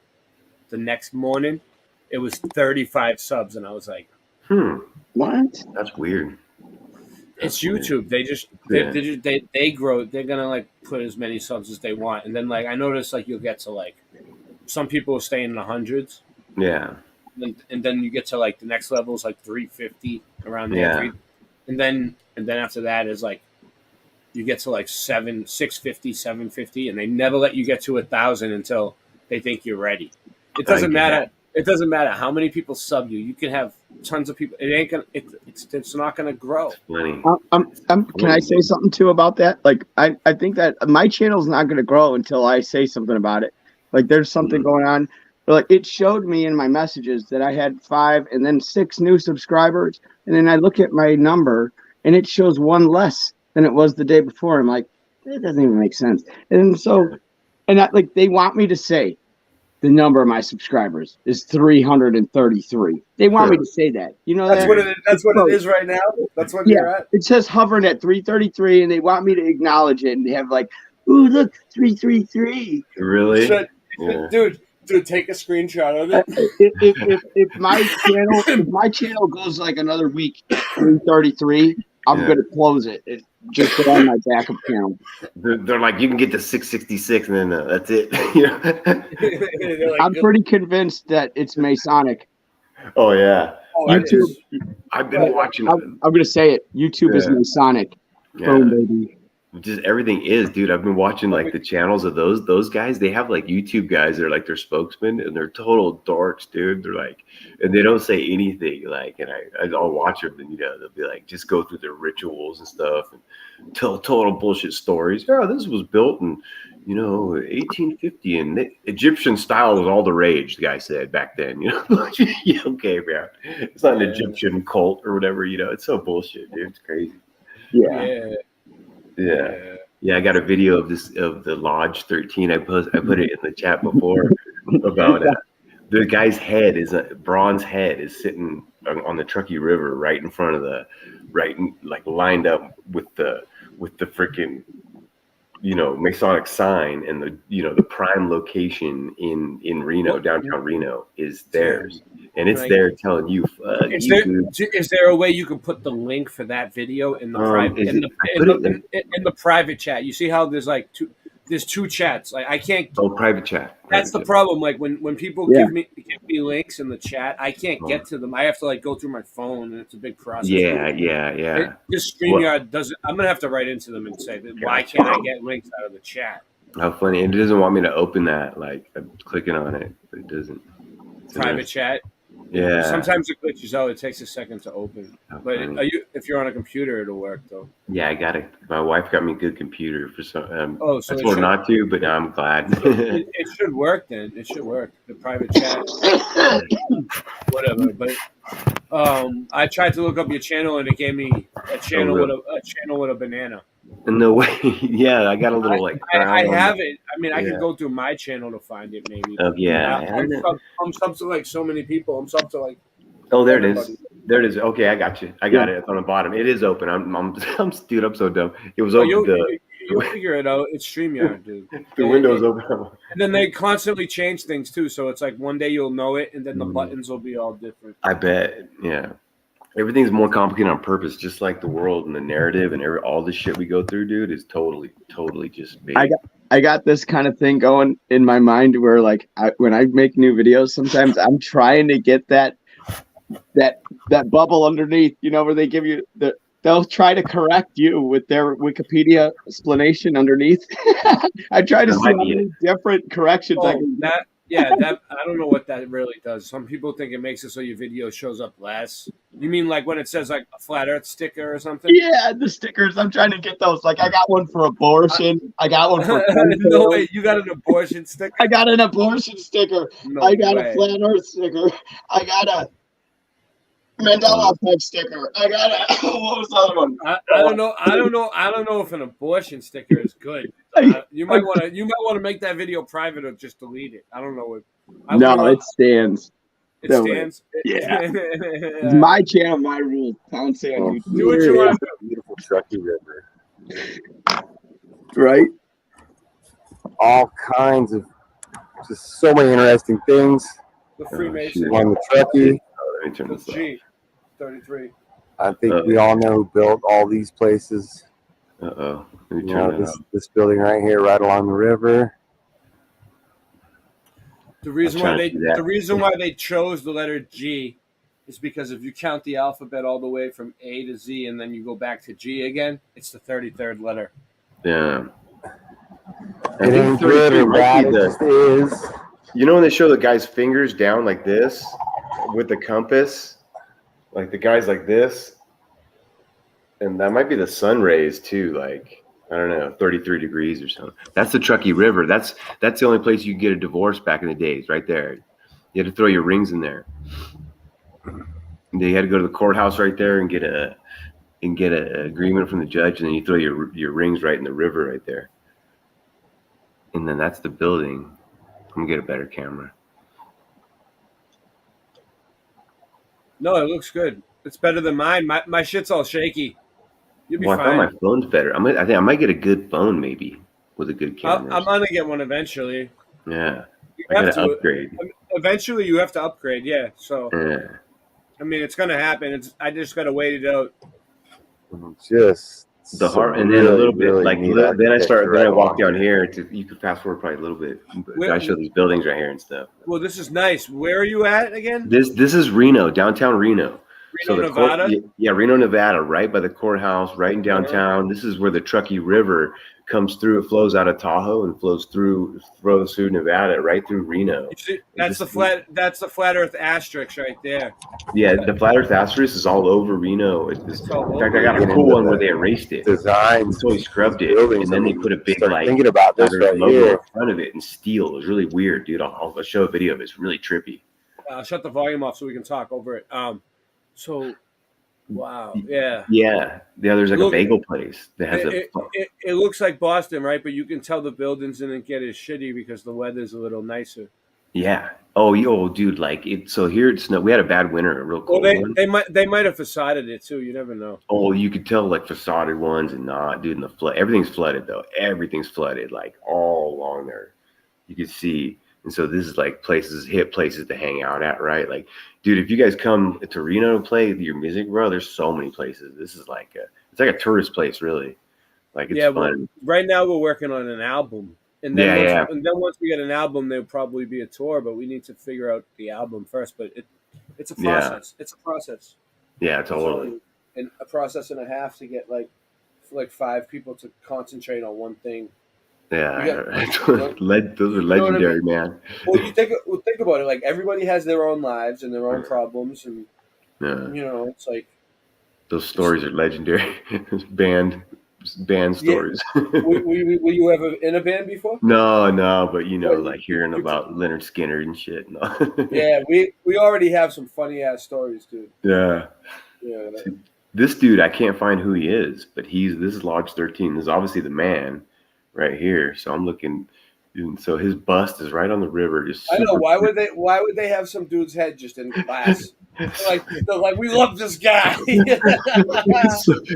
the next morning, it was 35 subs, and I was like, What? That's weird. "It's YouTube. They grow. They're gonna like put as many subs as they want." And then like I noticed like you'll get to like some people are staying in the hundreds. Yeah. And then you get to like the next level is like 350 around there. Yeah. And then after that is like you get to like 650, 750, and they never let you get to 1,000 until they think you're ready. It doesn't matter. It doesn't matter how many people sub you. You can have tons of people. It ain't gonna. It's not gonna grow. Funny. Can I say something too about that? Like, I think that my channel's not going to grow until I say something about it. Like, there's something going on. Like, it showed me in my messages that I had 5 and then 6 new subscribers, and then I look at my number and it shows 1 less than it was the day before. I'm like, it doesn't even make sense. And so, they want me to say the number of my subscribers is 333. They want me to say that. You know, That's what it is right now. That's what you're at. it says hovering at 333, and they want me to acknowledge it, and they have like, ooh, look, 333. Really? Yeah. Dude, take a screenshot of it. If my channel goes like another week, 333, I'm gonna close it. Just put on my backup channel. They're like, you can get to 666, and then that's it. You know? I'm pretty convinced that it's Masonic. Oh yeah. YouTube. I've been watching. I'm gonna say it. YouTube is Yeah. Masonic. Yeah. Boom, baby. Just everything is, dude. I've been watching like the channels of those guys. They have like YouTube guys that are like their spokesmen, and they're total dorks, dude. They're like, and they don't say anything. Like, and I'll watch them, and they'll be like, just go through their rituals and stuff, and tell total bullshit stories. Oh, this was built in 1850, and the Egyptian style was all the rage. The guy said back then. Yeah, okay, man. It's not an Egyptian cult or whatever. It's so bullshit, dude. It's crazy. Yeah, I got a video of the Lodge 13. I put it in the chat before about the guy's head is a bronze head is sitting on the Truckee River right in front of lined up with the freaking Masonic sign, and the prime location in Reno, downtown Reno, is theirs, and it's there telling you. Is there a way you can put the link for that video in the private chat? You see how there's like there's 2 chats. Like I can't. Oh, private chat. That's the problem. Like when people give me links in the chat, I can't get to them. I have to like go through my phone, and it's a big process. Yeah. This StreamYard doesn't. I'm gonna have to write into them and say, why can't I get links out of the chat? How funny! And it doesn't want me to open that. Like I'm clicking on it, but it doesn't. It's Private interesting. chat. Yeah. Sometimes it glitches out. It takes a second to open. But funny. if you're on a computer, it'll work though. Yeah, I got it. My wife got me a good computer for some. Oh, so I it told her should- not to, but now I'm glad. It should work then. It should work. The private chat. Whatever. But I tried to look up your channel and it gave me a channel really? with a channel with a banana. No way. Yeah, I got a little like. I crown on have the- it. I mean, I Yeah. could go through my channel to find it, maybe. Oh, yeah. I don't know. I'm sub to like so many people. I'm sub to like. Oh, there it is. everybody. There it is. Okay, I got you. I got it. It's on the bottom. It is open. Dude, I'm so dumb. It was Oh, open. you'll figure it out. It's StreamYard, dude. The window's open. And then they constantly change things too. So it's like one day you'll know it, and then the buttons will be all different. I bet. Yeah. Everything's more complicated on purpose, just like the world and the narrative and all the shit we go through, dude, is totally just made. I got this kind of thing going in my mind where like when I make new videos, sometimes I'm trying to get that bubble underneath, you know, where they give you they'll try to correct you with their Wikipedia explanation underneath. I try to see how many different corrections I can get. That I don't know what that really does. Some people think it makes it so your video shows up less. You mean like when it says like a flat Earth sticker or something? Yeah, the stickers. I'm trying to get those. Like I got one for abortion. I got one for No way, you got an abortion sticker? I got an abortion sticker. No I got way. a flat Earth sticker. I got a Mandela effect sticker. I got a what was the other one? I don't know. I don't know if an abortion sticker is good. You might want to make that video private or just delete it. I don't know. No, it stands. It No, stands. Yeah. It's my channel, my rules. Pound sand. Do what you want to do. Beautiful Truckee River. Right? All kinds of just so many interesting things. The Freemason. On the Truckee. Let me turn The this off. G 33. I think we all know who built all these places. Uh-oh. Let me You turn know, that off. this building right here, right along the river. The reason I'm why trying to do that. the reason why they chose the letter G is because if you count the alphabet all the way from A to Z and then you go back to G again, it's the 33rd letter. Yeah. It ain't good or bad, it just is. You know when they show the guy's fingers down like this with the compass? Like the guy's like this? And that might be the sun rays too, like I don't know, 33 degrees or something. That's the Truckee River. That's the only place you could get a divorce back in the days, right there. You had to throw your rings in there. And you had to go to the courthouse right there and get an agreement from the judge, and then you throw your rings right in the river right there. And then that's the building. I'm gonna get a better camera. No, it looks good. It's better than mine. My shit's all shaky. You'll be Well, I fine. thought my phone's better. I think I might get a good phone maybe with a good camera. I'm gonna get one eventually. Yeah, You I have gotta to upgrade. Eventually, you have to upgrade. Yeah. So Yeah. I mean, it's gonna happen. I just gotta wait it out. Just The heart, and then a little bit like then I walk down here to you could fast forward probably a little bit. But I show these buildings right here and stuff. Well, this is nice. Where are you at again? This is Reno, downtown Reno. Reno, Nevada? Yeah, Reno, Nevada, right by the courthouse, right in downtown. This is where the Truckee River comes through. It flows out of Tahoe and flows through Nevada, right through Reno. That's the flat Earth asterisk right there. Yeah, the flat Earth asterisk is all over Reno. In fact, I got a over cool one the where they erased it. designs, so he scrubbed it, and then they put a big start like thinking about this flat Earth right logo here. in front of it in steel. It was really weird, dude. I'll show a video of it. It's really trippy. Shut the volume off so we can talk over it. So, wow, yeah. Yeah, there's like Look, a bagel place that has It looks like Boston, right? But you can tell the buildings didn't get as shitty because the weather's a little nicer. Yeah. Oh, dude, like it. So here it's we had a bad winter, a real Well, cold one. they might have facaded it too. You never know. Oh, you could tell like facaded ones and not, dude. In the flood, everything's flooded though. Everything's flooded, like all along there. You could see, and so this is like hip places to hang out at, right? Like, dude, if you guys come to Reno to play your music, bro, there's so many places. This is like it's like a tourist place, really. Like it's Well, fun. right now we're working on an album, and then Yeah, and then once we get an album, there'll probably be a tour. But we need to figure out the album first. But it's a Yeah. process. It's a process. Yeah, totally. And a process and a half to get like 5 people to concentrate on one thing. Yeah, You got- those are You know what I legendary, mean? man. Well, think about it. Like everybody has their own lives and their own problems, and Yeah, it's like those stories are legendary. band yeah. stories. Were you ever in a band before? No, but Well, like hearing about Leonard Skinner and shit. No. Yeah, we already have some funny ass stories, dude. Yeah. Yeah. This dude, I can't find who he is, but this is Lodge 13. This is obviously the man right here. So I'm looking, and so his bust is right on the river. Just I know. super Why would they have some dude's head just in glass? they're like, we love this guy.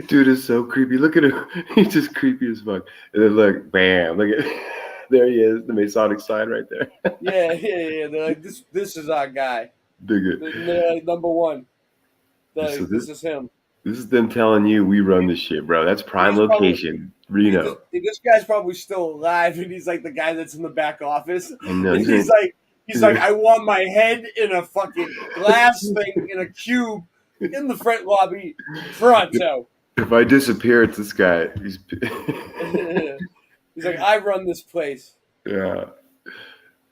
Dude is so creepy. Look at him. He's just creepy as fuck. And then look, bam, look at there he is, the Masonic sign right there. yeah. They're like, this is our guy. Dig it. They're like, number one. They're like, So this is him. This is them telling you we run this shit, bro. That's prime location, Reno. This guy's probably still alive, and he's like the guy that's in the back office. I know, And he's like, I want my head in a fucking glass thing in a cube in the front lobby, Toronto. If I disappear, it's this guy. He's He's like, I run this place. yeah.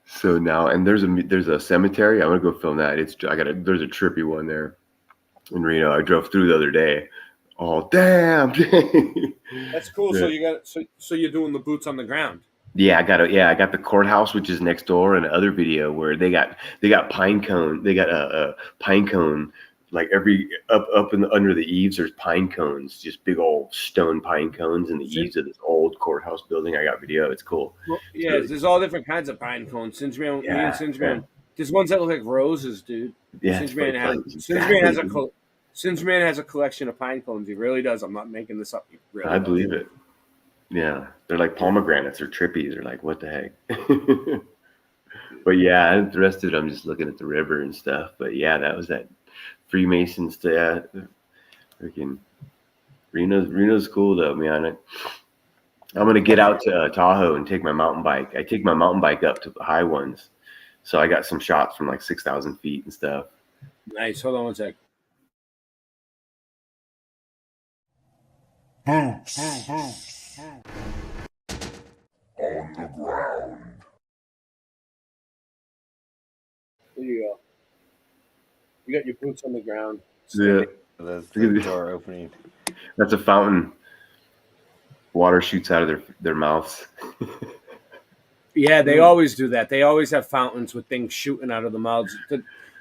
So now, and there's a cemetery. I'm gonna go film that. There's a trippy one there in Reno. I drove through the other day. Oh damn! That's cool. Yeah. So you got so you're doing the boots on the ground. Yeah, I got the courthouse, which is next door, and another video where they got pine cone. They got a pine cone like every up in under the eaves. There's pine cones, just big old stone pine cones in the eaves of this old courthouse building. I got video. It's cool. Well, yeah, there's all different kinds of pine cones. Singeman, me and Singeman. There's ones that look like roses, dude. Yeah, Singeman has a collection of pine cones. He really does. I'm not making this up. He really I does. believe it. Yeah, they're like pomegranates or trippy. They're like, what the heck? But yeah, the rest of it, I'm just looking at the river and stuff. But yeah, that was that Freemasons. Freaking Reno's cool though, man. I'm gonna get out to Tahoe and take my mountain bike. I take my mountain bike up to the high ones, so I got some shots from like 6,000 feet and stuff. Nice. Hold on one sec. On the ground. There you go. You got your boots on the ground. Yeah, That's the door opening. That's a fountain. Water shoots out of their mouths. Yeah, they always do that. They always have fountains with things shooting out of the mouths.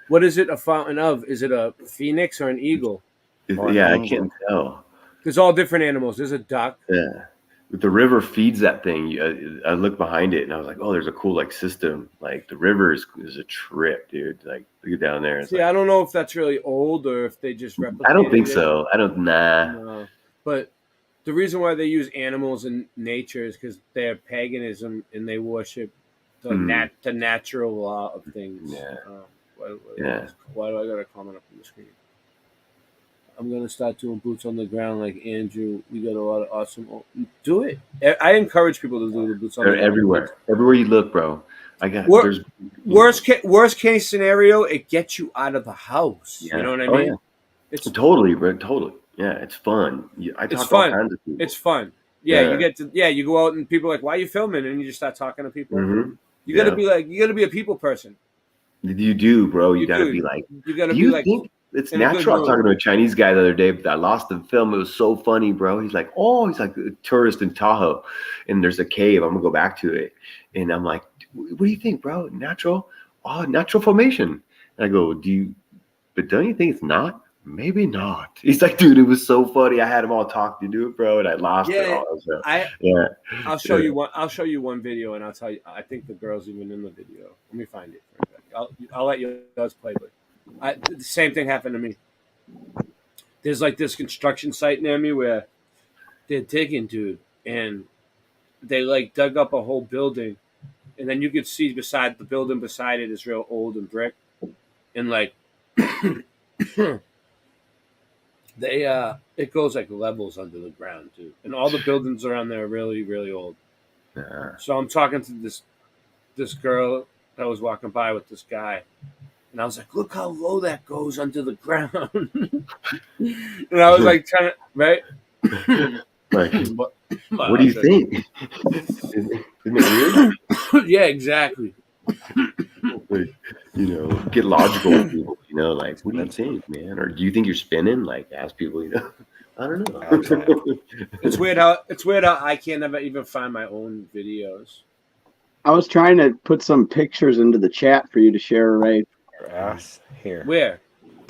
What is it a fountain of? Is it a phoenix or an eagle? Yeah, I can't tell. There's all different animals. There's a duck. Yeah, but the river feeds that thing. I looked behind it and I was like, oh, there's a cool like system. Like the river is a trip, dude. Like look down there. It's See, I don't know if that's really old or if they just replicated I don't think it. so. Nah. No. But the reason why they use animals in nature is because they're paganism and they worship the the natural law of things. Yeah. Yeah. Why do I got a comment up on the screen? I'm gonna start doing boots on the ground like Andrew. We got a lot of awesome. Do it. I encourage people to do the boots on the They're ground. everywhere. Everywhere you look, bro. I got there's Worst case scenario, it gets you out of the house. Yeah. You know what I Oh, mean? yeah. It's totally, bro. Totally. Yeah, it's fun. I It's talk to all fun. kinds of people. It's fun. Yeah, Yeah. you get to you go out and people are like, why are you filming? And you just start talking to people. Mhm. You gotta Yeah. be you gotta be a people person. You do, bro. You gotta do. be like. You gotta Do be you like think it's in a good natural? I was mood. talking to a Chinese guy the other day, but I lost the film. It was so funny, bro. He's like, he's like a tourist in Tahoe, and there's a cave. I'm gonna go back to it, and I'm like, what do you think, bro? Natural? Oh, natural formation. And I go, but don't you think it's not? Maybe not. He's like, dude, it was so funny. I had them all talk to do it, bro, and I lost it Yeah, all. So, I'll show Yeah. you one. I'll show you one video, and I'll tell you. I think the girl's even in the video. Let me find it. I'll let you guys play, but the same thing happened to me. There's like this construction site near me where they're digging, dude, and they like dug up a whole building, and then you could see beside the building beside it is real old and brick, and like it goes like levels under the ground, dude, and all the buildings around there are really, really old. So I'm talking to this girl that was walking by with this guy, and I was like, look how low that goes under the ground. And I was like trying to, right? Like, But- what do you think? Isn't it weird? Yeah, exactly. Like, you know, get logical with people. You know, like, what do you think, man? Or do you think you're spinning? Like, ask people. You know, I don't know. It's weird how I can't ever even find my own videos. I was trying to put some pictures into the chat for you to share, Ray. Ass here. Where?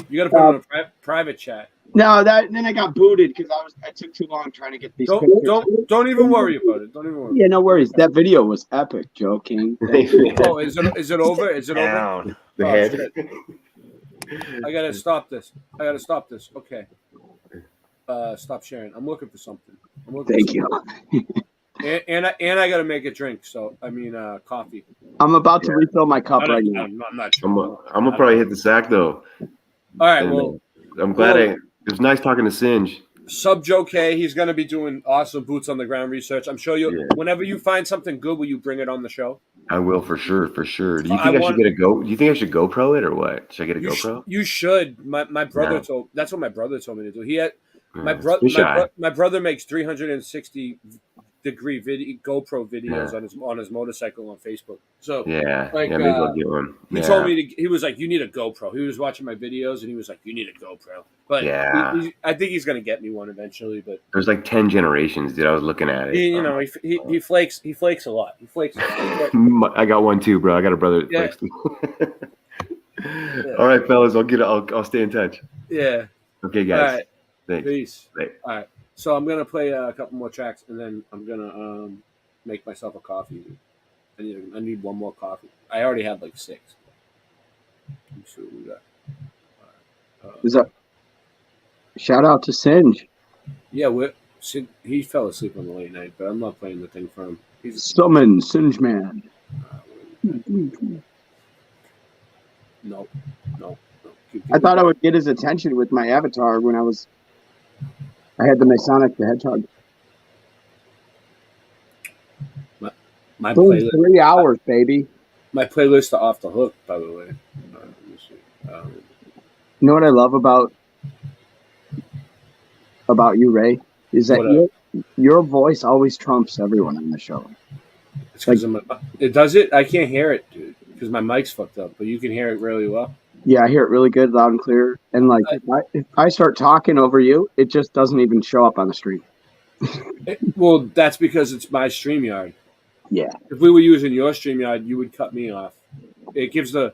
You got to put it on a private chat. No, then I got booted because I took too long trying to get these pictures. Don't even worry about it. Don't even worry. Yeah, no worries. That video was epic, Joe King. Oh, is it over? Is it over? The Oh, head. shit. I gotta stop this. Okay. Stop sharing. I'm looking for something. Thank you. And I gotta make a drink. So I mean, coffee. I'm about to refill my cup right now. I'm not I'm gonna probably hit the sack though. All right. And, Well, I'm glad it was nice talking to Singe. Sub Joe K. He's gonna be doing awesome boots on the ground research. I'm sure you. Whenever you find something good, will you bring it on the show? I will for sure. Do you I think I want- should get a Go? Do you think I should GoPro it or what? Should I get a GoPro? You should. My brother Yeah. told. That's what my brother told me to do. He had my Yeah, brother. be shy. My brother makes 360-degree GoPro videos Yeah. on his motorcycle on Facebook. So Yeah, like, maybe I'll get one. He Yeah. told me he was like, you need a GoPro. He was watching my videos and he was like, you need a GoPro. But Yeah. I think he's gonna get me one eventually. But There's like 10 generations, dude. I was looking at it. he flakes. He flakes a lot. He flakes. A lot. I got one too, bro. I got a brother that Yeah. flakes too. All right, fellas. I'll stay in touch. Yeah. Okay, guys. All right. Thanks. Peace. Bye. All right. So I'm gonna play a couple more tracks, and then I'm gonna make myself a coffee. I need one more coffee. I already had like 6. Let me see what we got. Is that shout out to Singe? Yeah, he fell asleep on the late night, but I'm not playing the thing for him. He's Summon Singe Man. no. I thought I would get his attention with my avatar when I had the Masonic the Hedgehog. My Boom, playlist. 3 hours, baby. My playlists are off the hook, by the way. Let me see. You know what I love about you, Ray, is that your voice always trumps everyone on the show. It's because it does it. I can't hear it, dude, because my mic's fucked up. But you can hear it really well. Yeah, I hear it really good, loud and clear. And like, if I start talking over you, it just doesn't even show up on the stream. Well, that's because it's my StreamYard. Yeah. If we were using your StreamYard, you would cut me off. The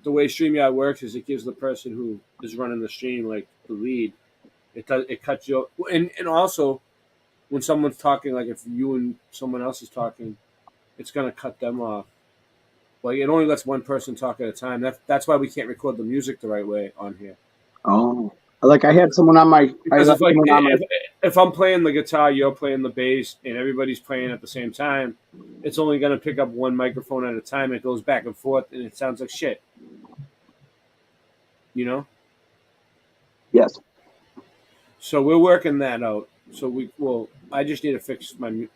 way StreamYard works is it gives the person who is running the stream like the lead. It cuts you off. And also when someone's talking, like if you and someone else is talking, it's gonna cut them off. Like it only lets one person talk at a time. That's why we can't record the music the right way on here. Oh, like I had someone on my. Because if I'm playing the guitar, you're playing the bass, and everybody's playing at the same time, it's only going to pick up one microphone at a time. It goes back and forth, and it sounds like shit. You know? Yes. So we're working that out. So I just need to fix my.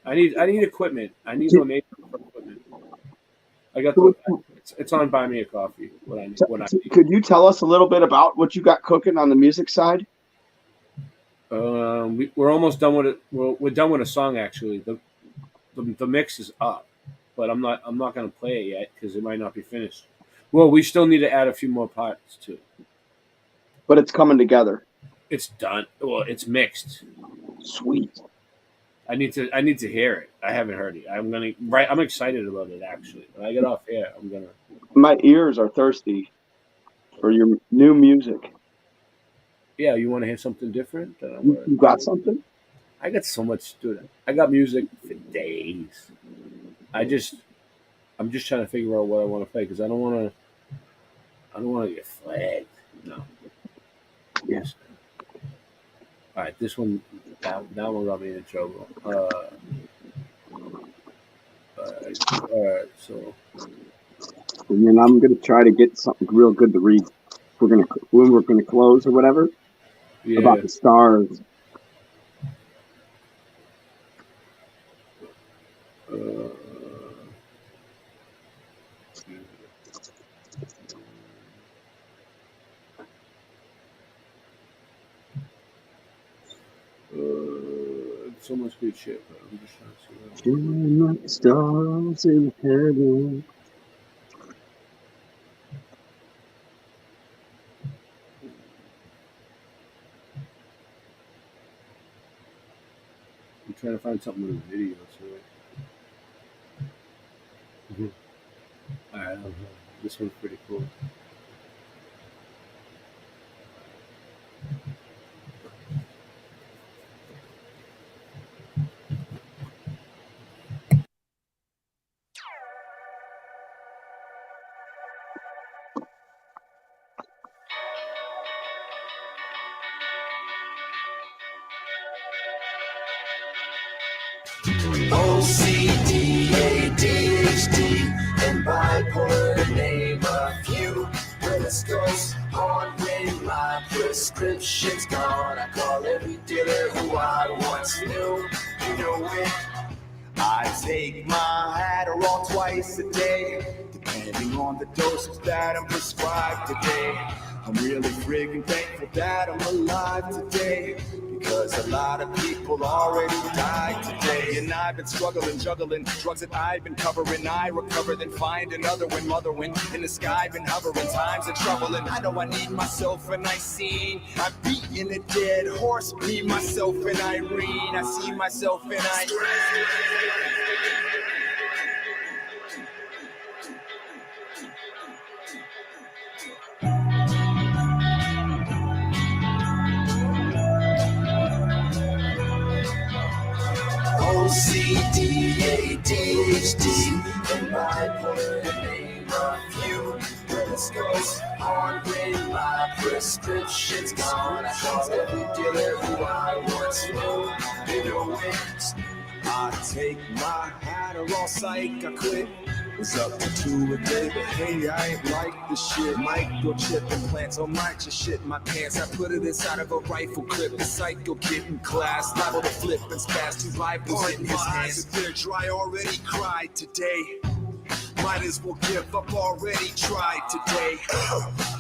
I need equipment. I need donation for equipment. I got it's on Buy Me a Coffee. What I need. Could you tell us a little bit about what you got cooking on the music side? We're almost done with it. We're done with a song actually. The mix is up, but I'm not going to play it yet because it might not be finished. Well, we still need to add a few more parts too. But it's coming together. It's done. Well, it's mixed. Sweet. I need to hear it. I haven't heard it. I'm excited about it actually. When I get off here, I'm gonna. My ears are thirsty for your new music. Yeah, you want to hear something different? You got something? I got so much, dude. I got music for days. I'm just trying to figure out what I want to play because I don't want to get flagged. No. Yes. All right, this one, that one got me in trouble. All right, so. And then I'm gonna try to get something real good to read. When we're gonna close or whatever. Yeah. About the stars. So much good shit, but I'm just trying to see what Shine like the stars in heaven. I'm trying to find something with a video. So. Alright, this one's pretty cool. OCD, ADHD, and bipolar to name a few. When this goes on when my prescription's gone, I call every dealer who I once knew. You know it. I take my Adderall twice a day, depending on the dosage that I'm prescribed today. I'm really friggin' thankful that I'm alive today, because a lot of people already died today. And I've been struggling, juggling drugs that I've been covering. I recover, then find another one, mother wind in the sky, been hovering. Times of trouble, and I know I need myself a nice scene. I'm beating a dead horse, me, myself, and Irene. I see myself and OCD, ADHD, and bipolar to name a few. When this goes on when my prescription's gone, I call every dealer who I once knew. You know it. I take my Adderall, psych, I quit. Was up to 2 a day, but hey, I ain't like this shit. Microchip implants, I might just shit my pants. I put it inside of a rifle clip. The psycho kid in class, liable to flip and spaz. 2 rifles in his hands. They're dry, already cried today. Might as well give up, already tried today.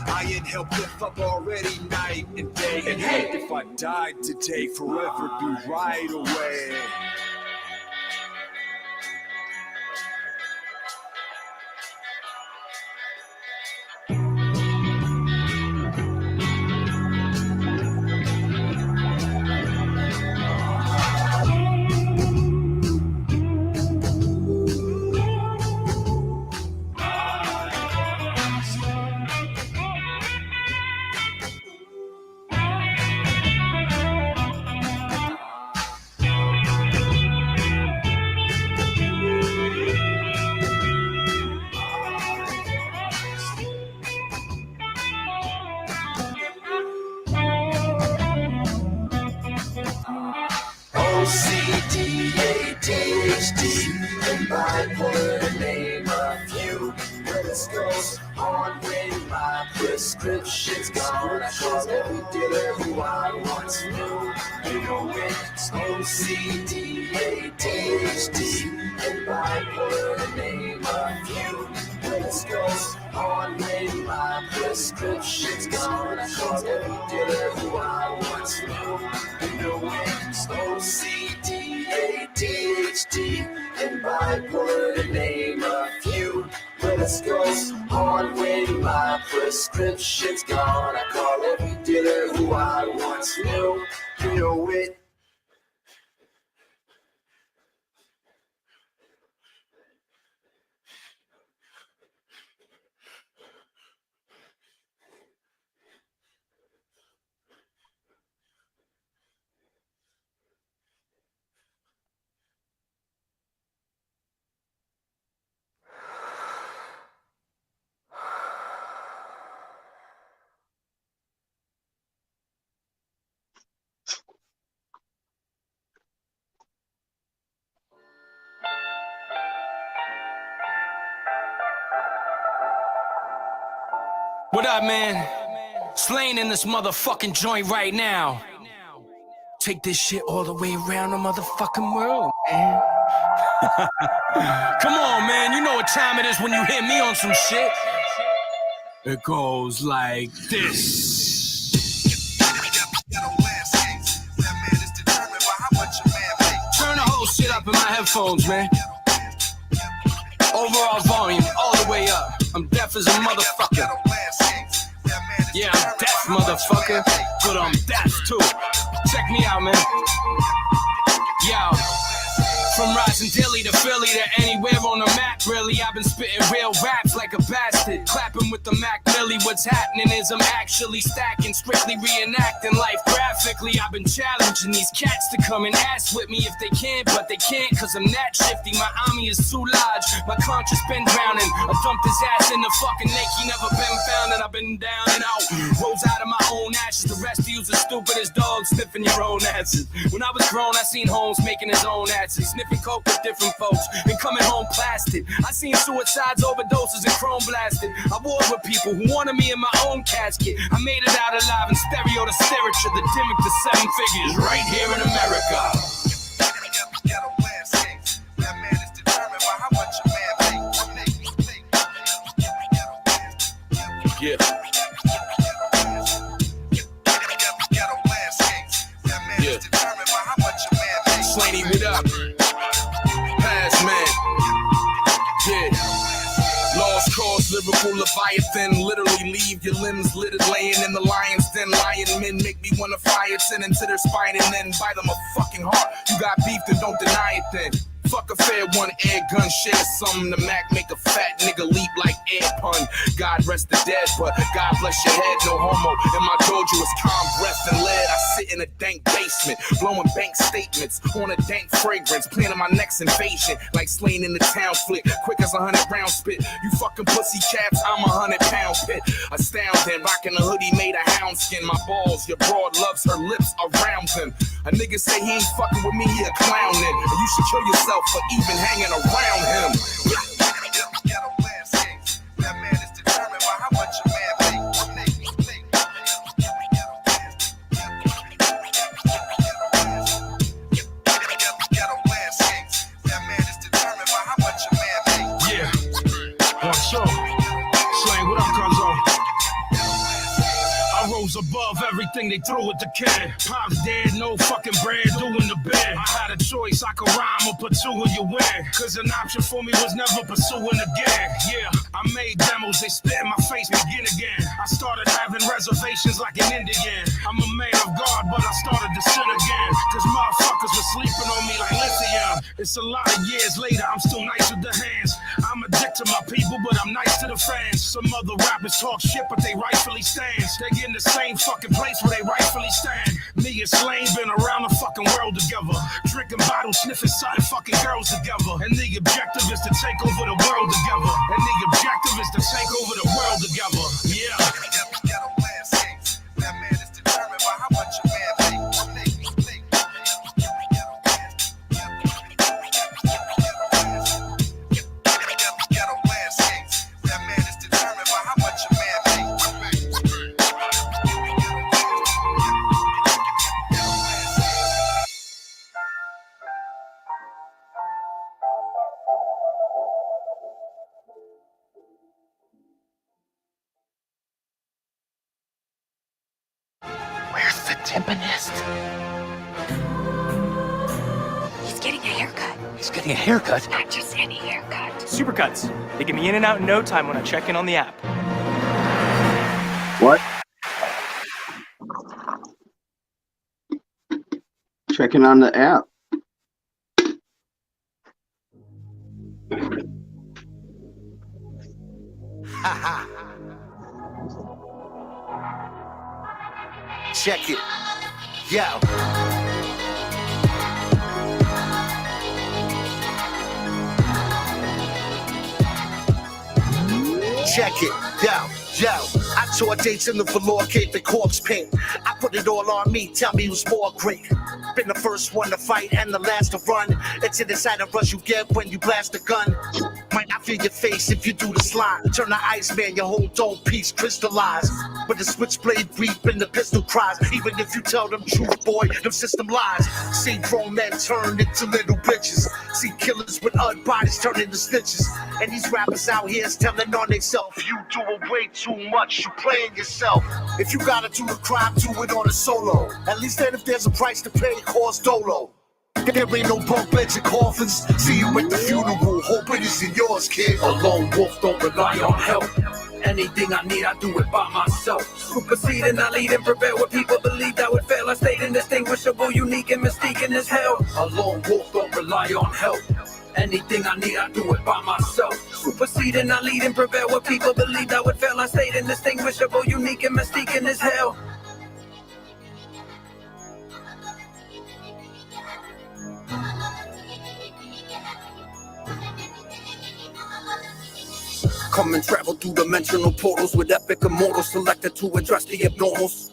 I inhale Biff up already night and day. And hey, if I died today, forever be right away. OCD, ADHD, and bipolar to name a few. When this goes on when my prescription's gone, I call every dealer who I once knew. You know it's OCD, ADHD, and bipolar to name a few. When this goes on when my prescription's gone, I call every dealer who I once knew. You know it's OCD, ADHD, and bipolar to name a few. When this goes on when my prescription's gone, I call every dealer who I once knew. You know it. What up, man? Slain in this motherfucking joint right now. Take this shit all the way around the motherfucking world, man. Come on, man. You know what time it is when you hit me on some shit. It goes like this. That man is determined by how much a man makes. headphones, man. Overall volume, all the way up. I'm deaf as a motherfucker. Yeah, I'm deaf, motherfucker. But I'm deaf too. Check me out, man. Yo. From rising Dilly to Philly to anywhere on the map, really, I've been spitting real raps like a bastard. Clapping with the Mac Millie, what's happening is I'm actually stacking, strictly reenacting life graphically. I've been challenging these cats to come and ask with me if they can, but they can't, cause I'm that shifty. My army is too large, my conscience been drowning. I dumped his ass in the fucking lake, he never been found, and I've been down and out. Rose out of my own ashes, the rest of you's as stupid as dogs sniffing your own asses. When I was grown, I seen Holmes making his own asses, sniffing coke with different folks and coming home plastered. I seen suicides, overdoses, and chrome blasted. I war with people who wanted me in my own casket. I made it out alive in stereo to stereo, the dimmick to seven figures right here in America. Yeah. Yeah. Slaney, what up? Man. Yeah. Lost cause, lyrical leviathan. Literally leave your limbs littered, laying in the lion's den. Lion men make me wanna fly it, send into their spine and then bite them a fucking heart. You got beef, then don't deny it then. Fuck a fair one, air gun, share something. The Mac make a fat nigga leap like air pun. God rest the dead, but God bless your head, no homo. In my dojo is calm, breath and lead. I sit in a dank basement, blowing bank statements on a dank fragrance, planning my next invasion, like Slain in the town flick, quick as 100 round spit. You fucking pussy cats, I'm 100-pound pit. Astounding, rocking a hoodie made of hound skin. My balls, your broad loves her lips around them. A nigga say he ain't fucking with me, he a clown then. And you should kill yourself for even hanging around him. That man is determined by how much a man makes. That man is determined by how much a man makes. Yeah. What's up? Slang, what up, Conzo? I rose above everything they threw at the kid. Pop's dead, no fucking bread, doing the bed. I had a choice, I could rhyme or put two in your win. Cause an option for me was never pursuing again. Yeah, I made demos, they spit in my face, begin again. I started having reservations like an Indian. I'm a man of God, but I started to sin again. Cause motherfuckers were sleeping on me like lithium. It's a lot of years later, I'm still nice with the hands. I'm a dick to my people, but I'm nice to the fans. Some other rappers talk shit, but they rightfully stand. They get in the same fucking place where they rightfully stand. Me and Slain been around the fucking world together, drinking bottles, sniffing something, fucking girls together. And the objective is to take over the world together. And the objective is to take over the world together. Yeah. That man is determined by how much a man makes. That man is determined by how much a man makes. Where's the timpanist? He's getting a haircut. He's getting a haircut? Not just any haircut. Supercuts. They get me in and out in no time when I check in on the app. What? Checking on the app. Check it. Yo. Check it. Yo. I tore dates in the velour cape and corpse paint. I put it all on me. Tell me who's more great. Been the first one to fight and the last to run. It's in the side of rush you get when you blast a gun. Might not feel your face if you do the slime. Turn the Iceman, your whole dome piece crystallized. But the switchblade reap and the pistol cries. Even if you tell them truth, boy, them system lies. See grown men turn into little bitches. See killers with odd bodies turn into snitches. And these rappers out here is telling on themselves. You doing way too much, you playing yourself. If you gotta do the crime, do it on a solo. At least then if there's a price to pay, cause dolo. There ain't no bunk beds and coffins. See you at the funeral, hope it isn't yours, kid. A lone wolf don't rely on help. Anything I need, I do it by myself. Supersede and I lead and prevail. What people believed I would fail, I stayed indistinguishable, unique and mystique as hell. A lone wolf don't rely on help. Anything I need, I do it by myself. Supersede and I lead and prevail. What people believed I would fail, I stayed indistinguishable, unique and mystique as hell. Come and travel through dimensional portals with epic immortals selected to address the abnormals.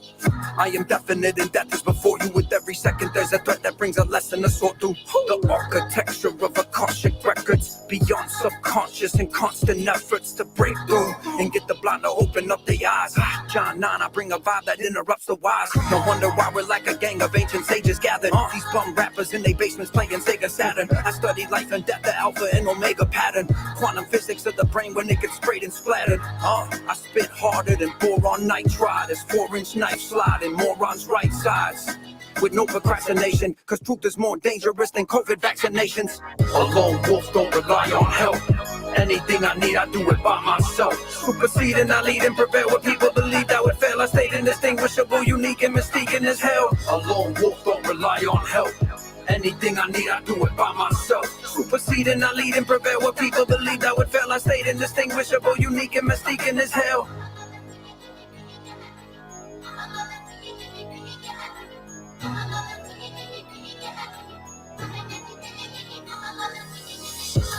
I am definite and death is before you. With every second there's a threat that brings a lesson to sort through. The architecture of Akashic records, beyond subconscious and constant efforts to break through and get the blind to open up their eyes. John 9, I bring a vibe that interrupts the wise. No wonder why we're like a gang of ancient sages gathered. These bum rappers in their basements playing Sega Saturn. I study life and death, the alpha and omega pattern. Quantum physics of the brain when it gets sprayed and splattered. I spit harder than boron nitride. As 4-inch knife sliding morons right sides. With no procrastination, cause truth is more dangerous than COVID vaccinations. A lone wolf don't rely on help. Anything I need, I do it by myself. Supersede and I lead and prevail. What people believed I would fail, I stayed indistinguishable, unique and mystique as hell. A lone wolf don't rely on help. Anything I need, I do it by myself. Supersede and I lead and prevail. What people believed I would fail, I stayed indistinguishable, unique and mystique as hell.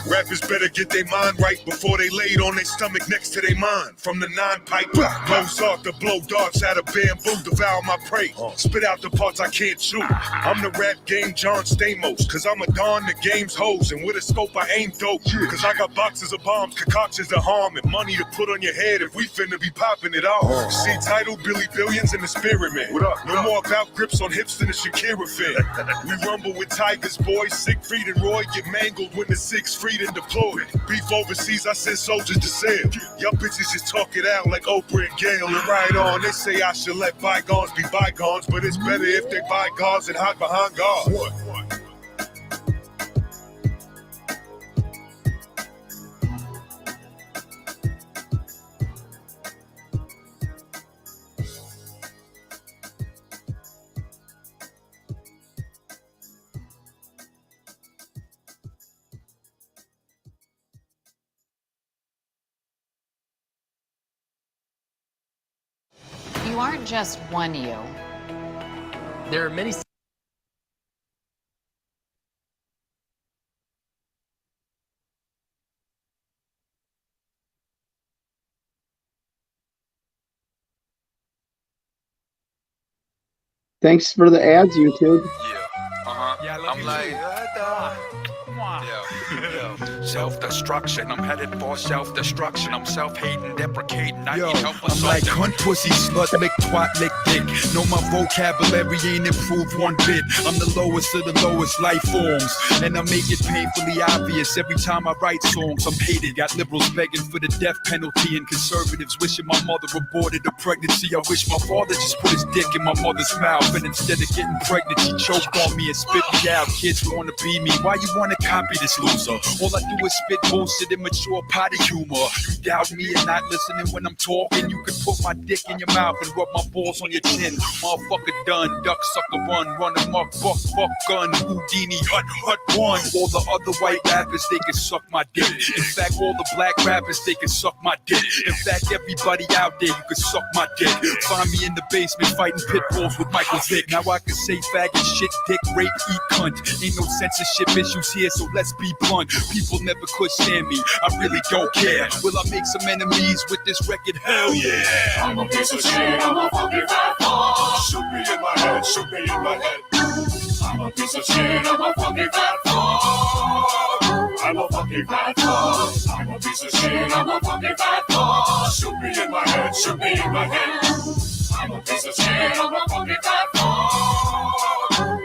Rappers better get their mind right before they laid on their stomach next to their mind. From the non-pipe, Mozart to blow darts out of bamboo, devour my prey. Spit out the parts I can't chew. I'm the rap game John Stamos, cause I'm a don the game's hose. And with a scope I aim dope, cause I got boxes of bombs, concoctions of harm, and money to put on your head if we finna be popping it off. See title, Billy Billions and the Spirit Man. No more about grips on hips than a Shakira fan. We rumble with Tigers, boys, Siegfried and Roy get mangled when the 6 freed and deployed. Beef overseas, I send soldiers to sail. Y'all bitches just talk it out like Oprah and Gayle. And right on, they say I should let bygones be bygones, but it's better if they bygones and hide behind God. What? You aren't just one you. There are many. Thanks for the ads, YouTube. I'm like, self-destruction. I'm headed for self-destruction. I'm self-hating, deprecating. I need help with I'm like cunt, pussy, slut, lick, twat, lick, dick. Know my vocabulary ain't improved one bit. I'm the lowest of the lowest life forms, and I make it painfully obvious every time I write songs. I'm hated. Got liberals begging for the death penalty and conservatives wishing my mother aborted a pregnancy. I wish my father just put his dick in my mother's mouth, and instead of getting pregnant, she choked on me and spit me out. Kids wanna be me. Why you wanna copy this loser? All I do is spit bullshit, immature potty humor. You doubt me and not listening when I'm talking. You can put my dick in your mouth and rub my balls on your chin. Motherfucker done, duck, sucker, run amok, fuck, gun, Houdini, hut, one. All the other white rappers, they can suck my dick. In fact, all the black rappers, they can suck my dick. In fact, everybody out there, you can suck my dick. Find me in the basement fighting pit bulls with Michael Vick. Now I can say faggot, shit, dick, rape, eat cunt. Ain't no censorship issues here, so let's be blunt. People never could stand me, I really don't care. Will I make some enemies with this record? Hell yeah. I'm a piece of shit, I'm a fucking fat fuck. Shoot me in my head, shoot me in my head. I'm a piece of shit, I'm a fucking fat fuck. I'm a fucking fat fuck. I'm a piece of shit, I'm a fucking fat fuck. Shoot me in my head, shoot me in my head. I'm a piece of shit, I'm a fucking fat fuck.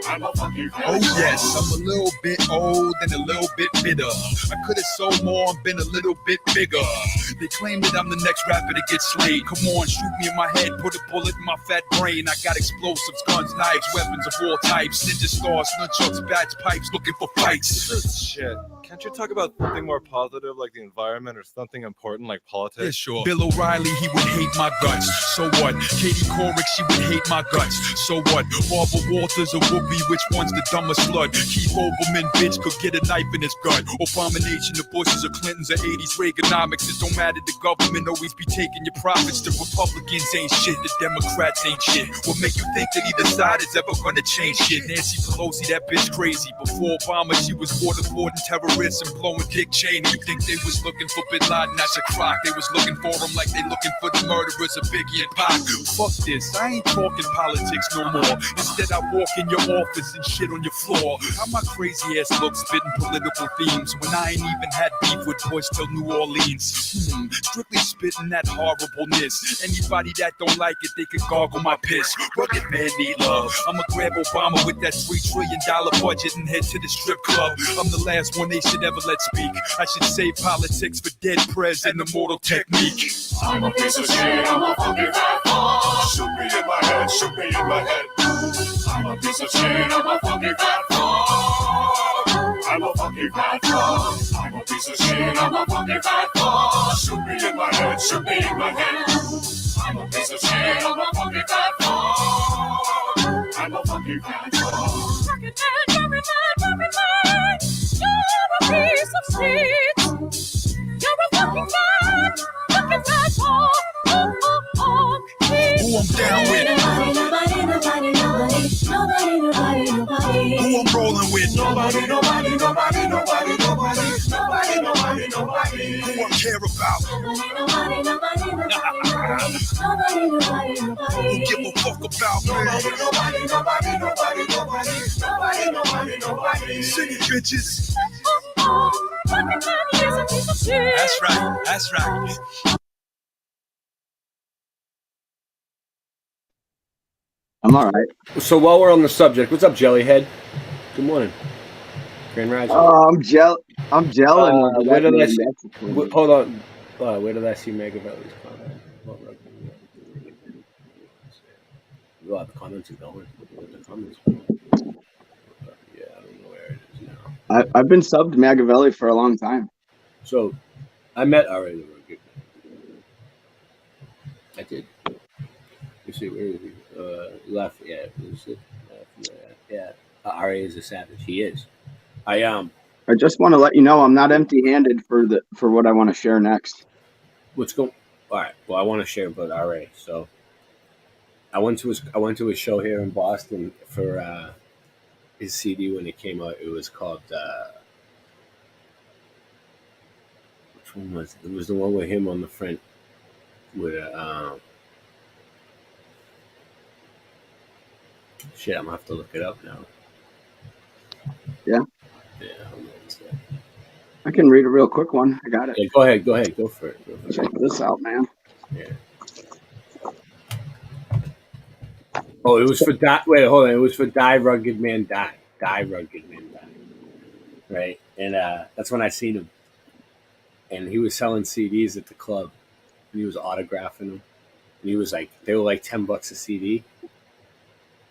I'm a fucking fat fuck. Oh yes, I'm a little bit old and a little bit bitter. I could have sold more and been a little bit bigger. They claim that I'm the next rapper to get slayed. Come on, shoot me in my head, put a bullet in my fat brain. I got explosives, guns, knives, weapons of all types. Ninja stars, nunchucks, bats, pipes, looking for fights. Shit. Can't you talk about something more positive like the environment or something important like politics? Yeah, sure. Bill O'Reilly, he would hate my guts. So what? Katie Couric, she would hate my guts. So what? Barbara Walters or Whoopi, which one's the dumbest slut? Keith Olbermann, bitch, could get a knife in his gut. Abomination, the Bushes or Clintons or 80s Reaganomics. It don't matter, the government always be taking your profits. The Republicans ain't shit, the Democrats ain't shit. What make you think that either side is ever gonna change shit? Nancy Pelosi, that bitch crazy. Before Obama, she was waterboarding terrorists and blowing Dick Cheney. You think they was looking for Bin Laden? That's a crock. They was looking for him like they looking for the murderers of Biggie and Pac. Fuck this, I ain't talking politics no more. Instead, I walk in your office and shit on your floor. How my crazy ass look spitting political themes when I ain't even had beef with boys till New Orleans. Strictly spitting that horribleness. Anybody that don't like it, they can gargle my piss. Rugged man need love. I'ma grab Obama with that $3 trillion budget and head to the strip club. I'm the last one they should ever let speak. I should save politics for dead prez and immortal technique. I'm a piece of shit, I'm a fucking fat fuck. Shoot me in my head, shoot me in my head. I'm a piece of shit, I'm a fucking fat fuck. I'm a fucking fat fuck. I'm a piece of shit, I'm a fucking fat fuck. Shoot me in my head, shoot me in my head. I'm a piece of shit, I'm a fucking fat fuck. I'm a fucking fat fuck. Fucking man, fucking man. You're a piece of shit. You're a fucking man, fucking fat fuck. Who I'm down with? Nobody. Who I'm rolling with? Nobody. Who I care about? Who give a fuck about me? Sing it, bitches. That's right. That's right. I'm all right. So while we're on the subject, what's up, Jellyhead? Good morning. Grand Rising. Oh, I'm gelling. Where did I see? Hold on. Where did I see Magavelli's comment? Well, the comments are going. The comments are going. Yeah, I don't know where it is now. I've been subbed to Magavelli for a long time. So, I met R.A. the Rugged. I did. You see, where is he? Lafayette. Yeah. R.A. is a savage. He is. I just want to let you know I'm not empty-handed for what I want to share next. What's going? All right. Well, I want to share about RA. So, I went to his show here in Boston for his CD when it came out. It was called which one was it? It was the one with him on the front with shit. I'm gonna have to look it up now. Yeah. Yeah. I can read a real quick one. I got it. Yeah, go ahead. Go for it. Check this out, man. Yeah. Oh, it was for wait, hold on. It was for Die Rugged Man Die. Die Rugged Man Die. Right? And that's when I seen him. And he was selling CDs at the club. And he was autographing them. And he was like, they were like $10 a CD.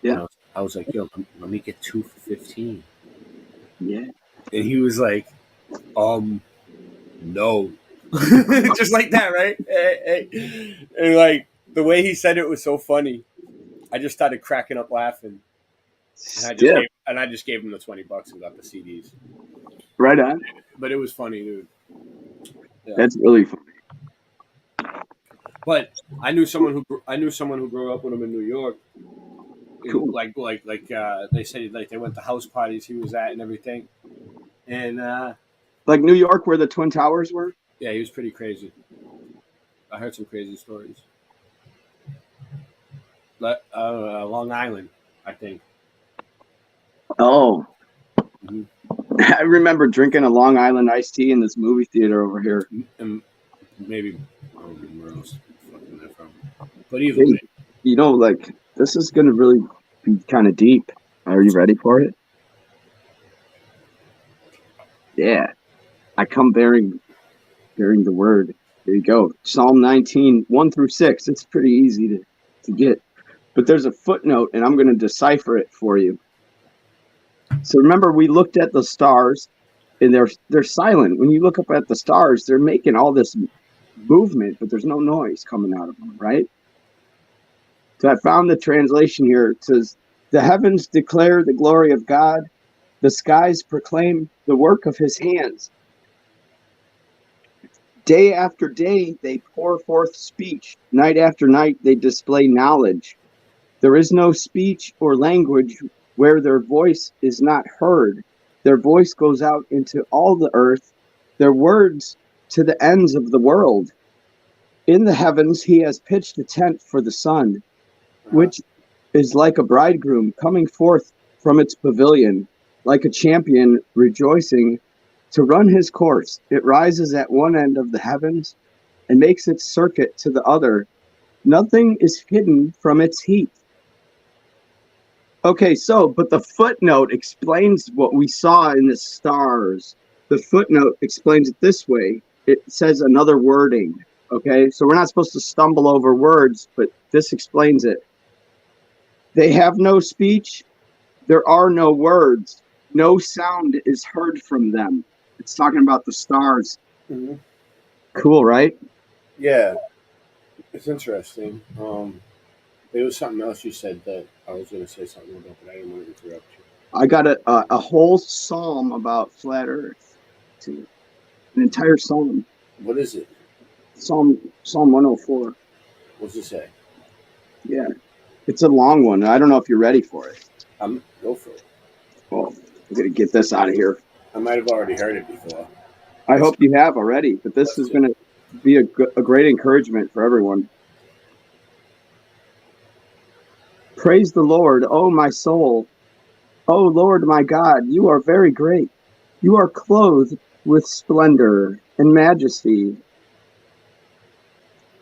Yeah. I was like, yo, let me get 2 for $15. Yeah. And he was like, no. Just like that, right? Hey. And like the way he said it was so funny. I just started cracking up laughing. And I just gave him the $20 and got the CDs. Right on. But it was funny, dude. Yeah. That's really funny. But I knew someone who grew up with him in New York. Cool. Like they said, like they went to house parties he was at and everything. And like New York, where the Twin Towers were. Yeah, he was pretty crazy. I heard some crazy stories. Long Island, I think. Oh. Mm-hmm. I remember drinking a Long Island iced tea in this movie theater over here. And maybe I don't know where else fucking they're from. But either way. You know, like, this is going to really be kind of deep. Are you ready for it? Yeah. I come bearing the word There you go. Psalm 19, 1 through 6. It's pretty easy to get. But there's a footnote, and I'm going to decipher it for you. So remember, we looked at the stars, and they're silent. When you look up at the stars, they're making all this movement, but there's no noise coming out of them, right? So I found the translation here. It says, the heavens declare the glory of God. The skies proclaim the work of his hands. Day after day, they pour forth speech. Night after night, they display knowledge. There is no speech or language where their voice is not heard. Their voice goes out into all the earth, their words to the ends of the world. In the heavens, he has pitched a tent for the sun, which is like a bridegroom coming forth from its pavilion, like a champion rejoicing to run his course. It rises at one end of the heavens and makes its circuit to the other. Nothing is hidden from its heat. Okay, but the footnote explains what we saw in the stars. The footnote explains it this way. It says another wording. Okay, so we're not supposed to stumble over words, but this explains it. They have no speech. There are no words. No sound is heard from them. It's talking about the stars. Mm-hmm. Cool, right? Yeah, it's interesting. There was something else you said that I was going to say something about, but I didn't want to interrupt you. I got a whole psalm about flat Earth, too. An entire psalm. What is it? Psalm 104. What's it say? Yeah, it's a long one. I don't know if you're ready for it. Go for it. Well, I'm gonna get this out of here. I might have already heard it before. I hope you have already, but this is going to be a great encouragement for everyone. Praise the Lord, O my soul. O Lord my God, you are very great. You are clothed with splendor and majesty.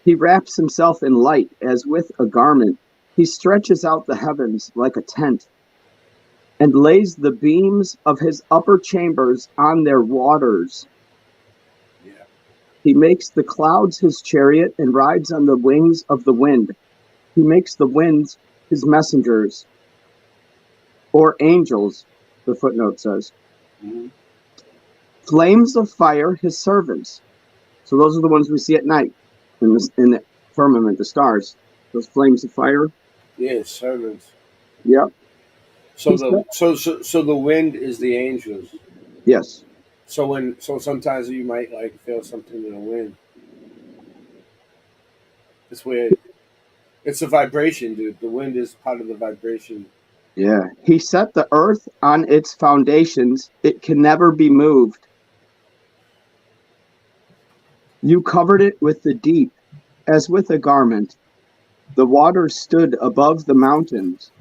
He wraps himself in light as with a garment. He stretches out the heavens like a tent and lays the beams of his upper chambers on their waters. Yeah. He makes the clouds his chariot and rides on the wings of the wind. He makes the winds his messengers, or angels, the footnote says. Mm-hmm. Flames of fire his servants. So those are the ones we see at night in the firmament, the stars. Those flames of fire. Yeah, servants. Yep. So the wind is the angels. Yes. So sometimes you might feel something in the wind. It's weird. It's a vibration, dude. The wind is part of the vibration. Yeah. He set the earth on its foundations. It can never be moved. You covered it with the deep, as with a garment. The waters stood above the mountains.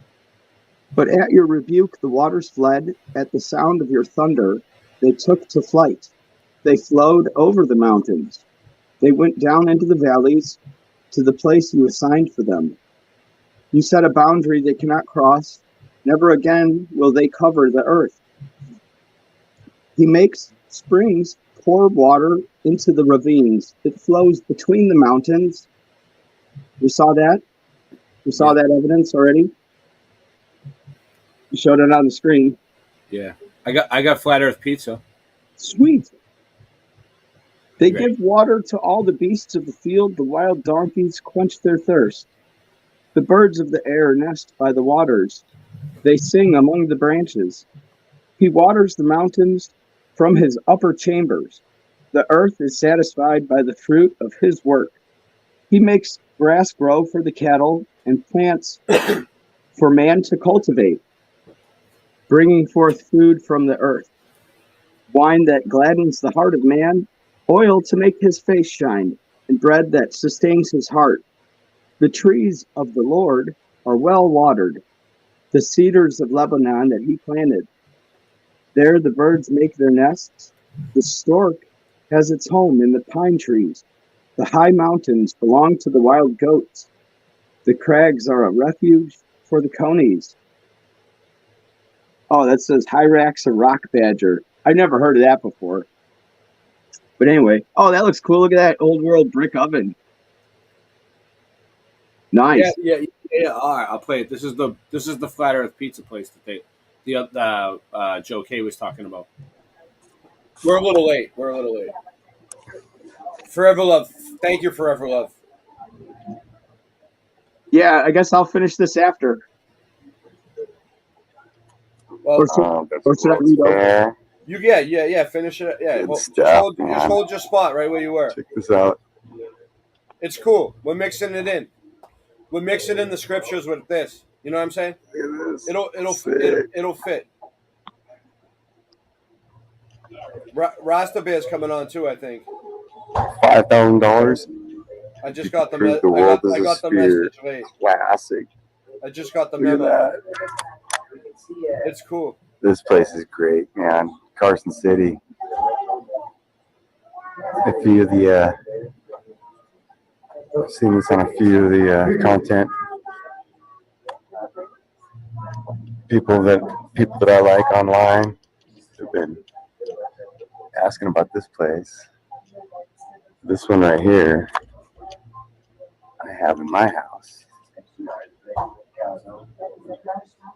But at your rebuke, the waters fled. At the sound of your thunder, they took to flight. They flowed over the mountains. They went down into the valleys, to the place you assigned for them. You set a boundary they cannot cross. Never again will they cover the earth. He makes springs pour water into the ravines. It flows between the mountains. We saw that. We saw that evidence already. You showed it on the screen. Yeah. I got flat earth pizza. Sweet. They give water to all the beasts of the field. The wild donkeys quench their thirst. The birds of the air nest by the waters. They sing among the branches. He waters the mountains from his upper chambers. The earth is satisfied by the fruit of his work. He makes grass grow for the cattle and plants for man to cultivate, bringing forth food from the earth, wine that gladdens the heart of man, oil to make his face shine, and bread that sustains his heart. The trees of the Lord are well watered, the cedars of Lebanon that he planted. There the birds make their nests. The stork has its home in the pine trees. The high mountains belong to the wild goats. The crags are a refuge for the conies. Oh, that says Hyrax, a rock badger. I've never heard of that before. But anyway, oh, that looks cool. Look at that old world brick oven. Nice. Yeah. All right, I'll play it. This is the Flat Earth Pizza place that Joe K was talking about. We're a little late. Forever Love. Thank you, Forever Love. Yeah, I guess I'll finish this after. Well, or should I read over? Yeah. Finish it. Yeah, just hold your spot right where you were. Check this out. It's cool. We're mixing it in. We're mixing in the scriptures with this. You know what I'm saying? It'll fit. Rasta Bear's coming on too, I think. $5,000. I just got the The world I is got a the sphere. message late. Classic. I just got the Look at memo. that. It's cool. This place is great, man. Carson City. A few of the I've seen this on a few of the content. People that I like online have been asking about this place. This one right here, I have in my house.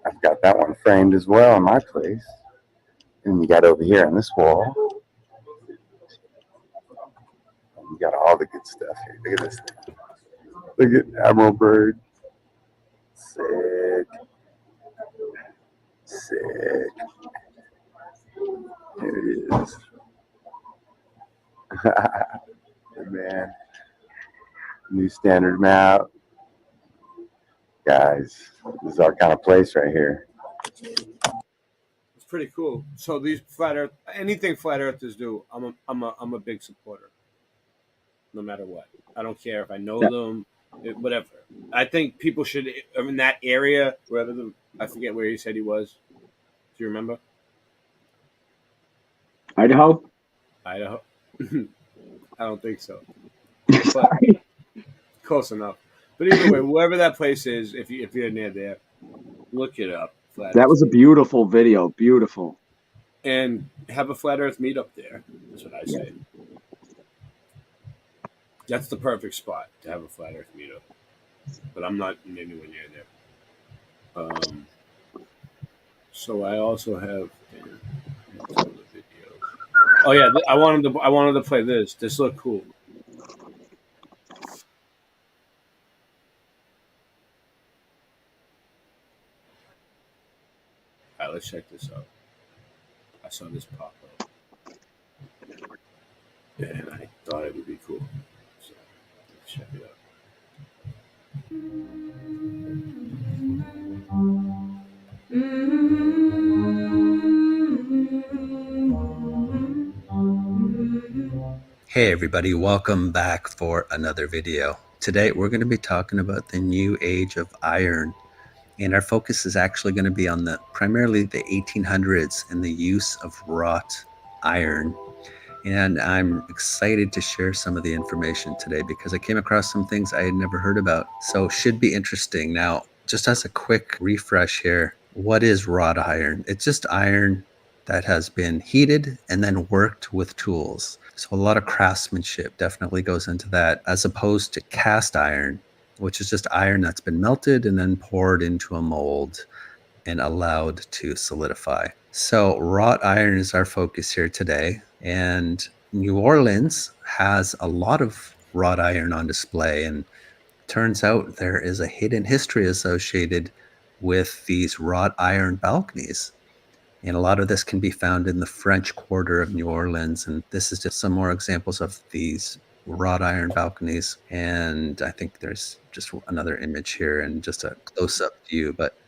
I've got that one framed as well in my place. And you got over here on this wall, you got all the good stuff here. Look at this thing. Look at Admiral Byrd. Sick. Here it is. Man. New standard map. Guys, this is our kind of place right here. It's pretty cool. So these anything flat earthers do, I'm a big supporter. No matter what, I don't care if I know them, whatever. I think people should in that area, wherever I forget where he said he was. Do you remember? Idaho. I don't think so. But close enough. But either way, wherever that place is, if you're near there, look it up. That was a beautiful video. Beautiful. And have a Flat Earth meetup there. That's what I say. That's the perfect spot to have a Flat Earth meetup. But I'm not anywhere near there. So I also have the videos. Oh yeah, I wanted to play this. This looked cool. All right, let's check this out. I saw this pop up, and I thought it would be cool. So let's check it out. Hey everybody, welcome back for another video. Today we're going to be talking about the new age of iron, and our focus is actually going to be on primarily the 1800s and the use of wrought iron. And I'm excited to share some of the information today because I came across some things I had never heard about. So should be interesting. Now, just as a quick refresh here, what is wrought iron? It's just iron that has been heated and then worked with tools. So a lot of craftsmanship definitely goes into that, as opposed to cast iron, which is just iron that's been melted and then poured into a mold and allowed to solidify. So wrought iron is our focus here today. And New Orleans has a lot of wrought iron on display. And turns out there is a hidden history associated with these wrought iron balconies. And a lot of this can be found in the French Quarter of New Orleans. And this is just some more examples of these wrought iron balconies. And I think there's just another image here and just a close-up view, but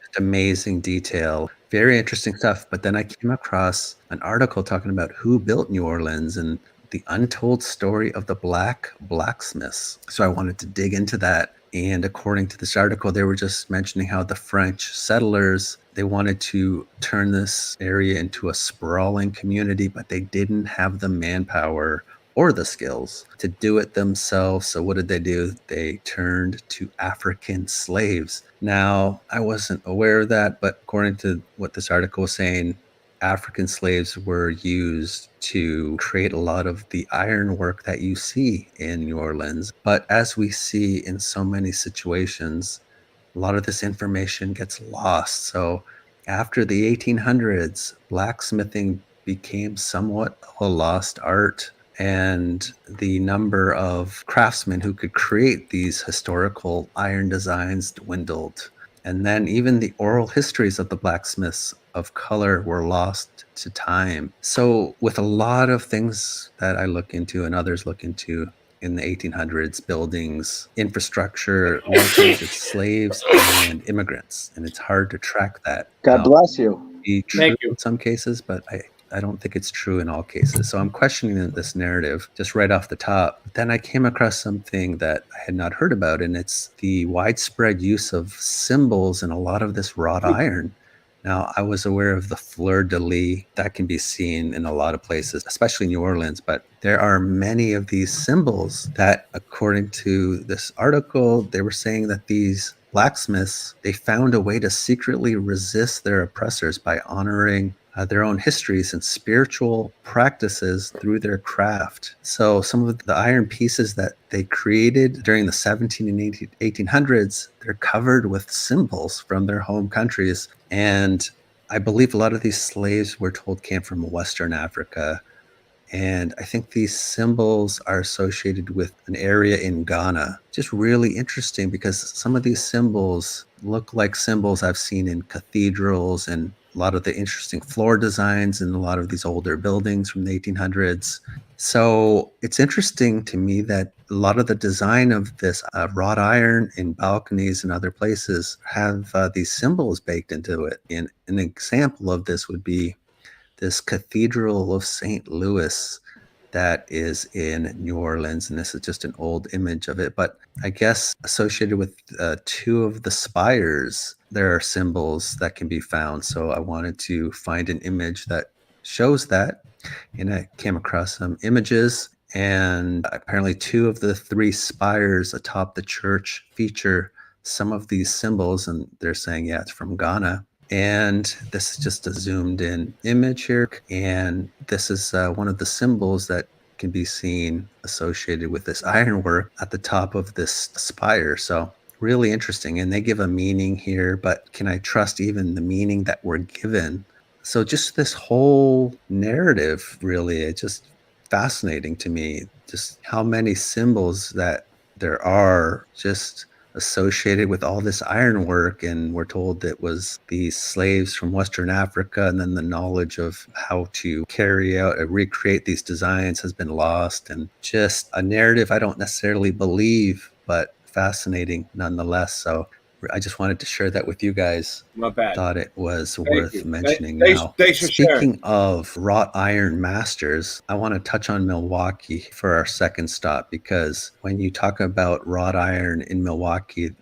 just amazing detail. Very interesting stuff. But then I came across an article talking about who built New Orleans and the untold story of the black blacksmiths. So I wanted to dig into that. And according to this article, they were just mentioning how the French settlers, they wanted to turn this area into a sprawling community, but they didn't have the manpower or the skills to do it themselves. So what did they do? They turned to African slaves. Now, I wasn't aware of that, but according to what this article was saying, African slaves were used to create a lot of the ironwork that you see in New Orleans. But as we see in so many situations, a lot of this information gets lost. So after the 1800s, blacksmithing became somewhat of a lost art, and the number of craftsmen who could create these historical iron designs dwindled. And then even the oral histories of the blacksmiths of color were lost to time. So with a lot of things that I look into and others look into in the 1800s, buildings, infrastructure, a lot of times it's slaves and immigrants, and it's hard to track that. God bless you. Be true in some cases, but I don't think it's true in all cases. So I'm questioning this narrative just right off the top. But then I came across something that I had not heard about, and it's the widespread use of symbols in a lot of this wrought iron. Now, I was aware of the fleur-de-lis that can be seen in a lot of places, especially New Orleans, but there are many of these symbols that, according to this article, they were saying that these blacksmiths, they found a way to secretly resist their oppressors by honoring their own histories and spiritual practices through their craft. So some of the iron pieces that they created during the 17 and 1800s, they're covered with symbols from their home countries. And I believe a lot of these slaves, we're told, came from Western Africa. And I think these symbols are associated with an area in Ghana. Just really interesting because some of these symbols look like symbols I've seen in cathedrals and a lot of the interesting floor designs in a lot of these older buildings from the 1800s. So it's interesting to me that a lot of the design of this wrought iron in balconies and other places have these symbols baked into it. And an example of this would be this Cathedral of St. Louis that is in New Orleans. And this is just an old image of it. But I guess associated with two of the spires, there are symbols that can be found. So I wanted to find an image that shows that. And I came across some images. And apparently 2 of the 3 spires atop the church feature some of these symbols. And they're saying, yeah, it's from Ghana. And this is just a zoomed in image here. And this is one of the symbols that can be seen associated with this ironwork at the top of this spire. So really interesting. And they give a meaning here, but can I trust even the meaning that we're given? So just this whole narrative, really, it's just fascinating to me, just how many symbols that there are just associated with all this ironwork. And we're told that it was these slaves from Western Africa, and then the knowledge of how to carry out and recreate these designs has been lost. And just a narrative I don't necessarily believe, but fascinating nonetheless. So I just wanted to share that with you guys. Not bad. Thought it was worth mentioning. Thanks Now, for sharing. speaking of wrought iron masters, I want to touch on Milwaukee for our second stop, because when you talk about wrought iron in Milwaukee,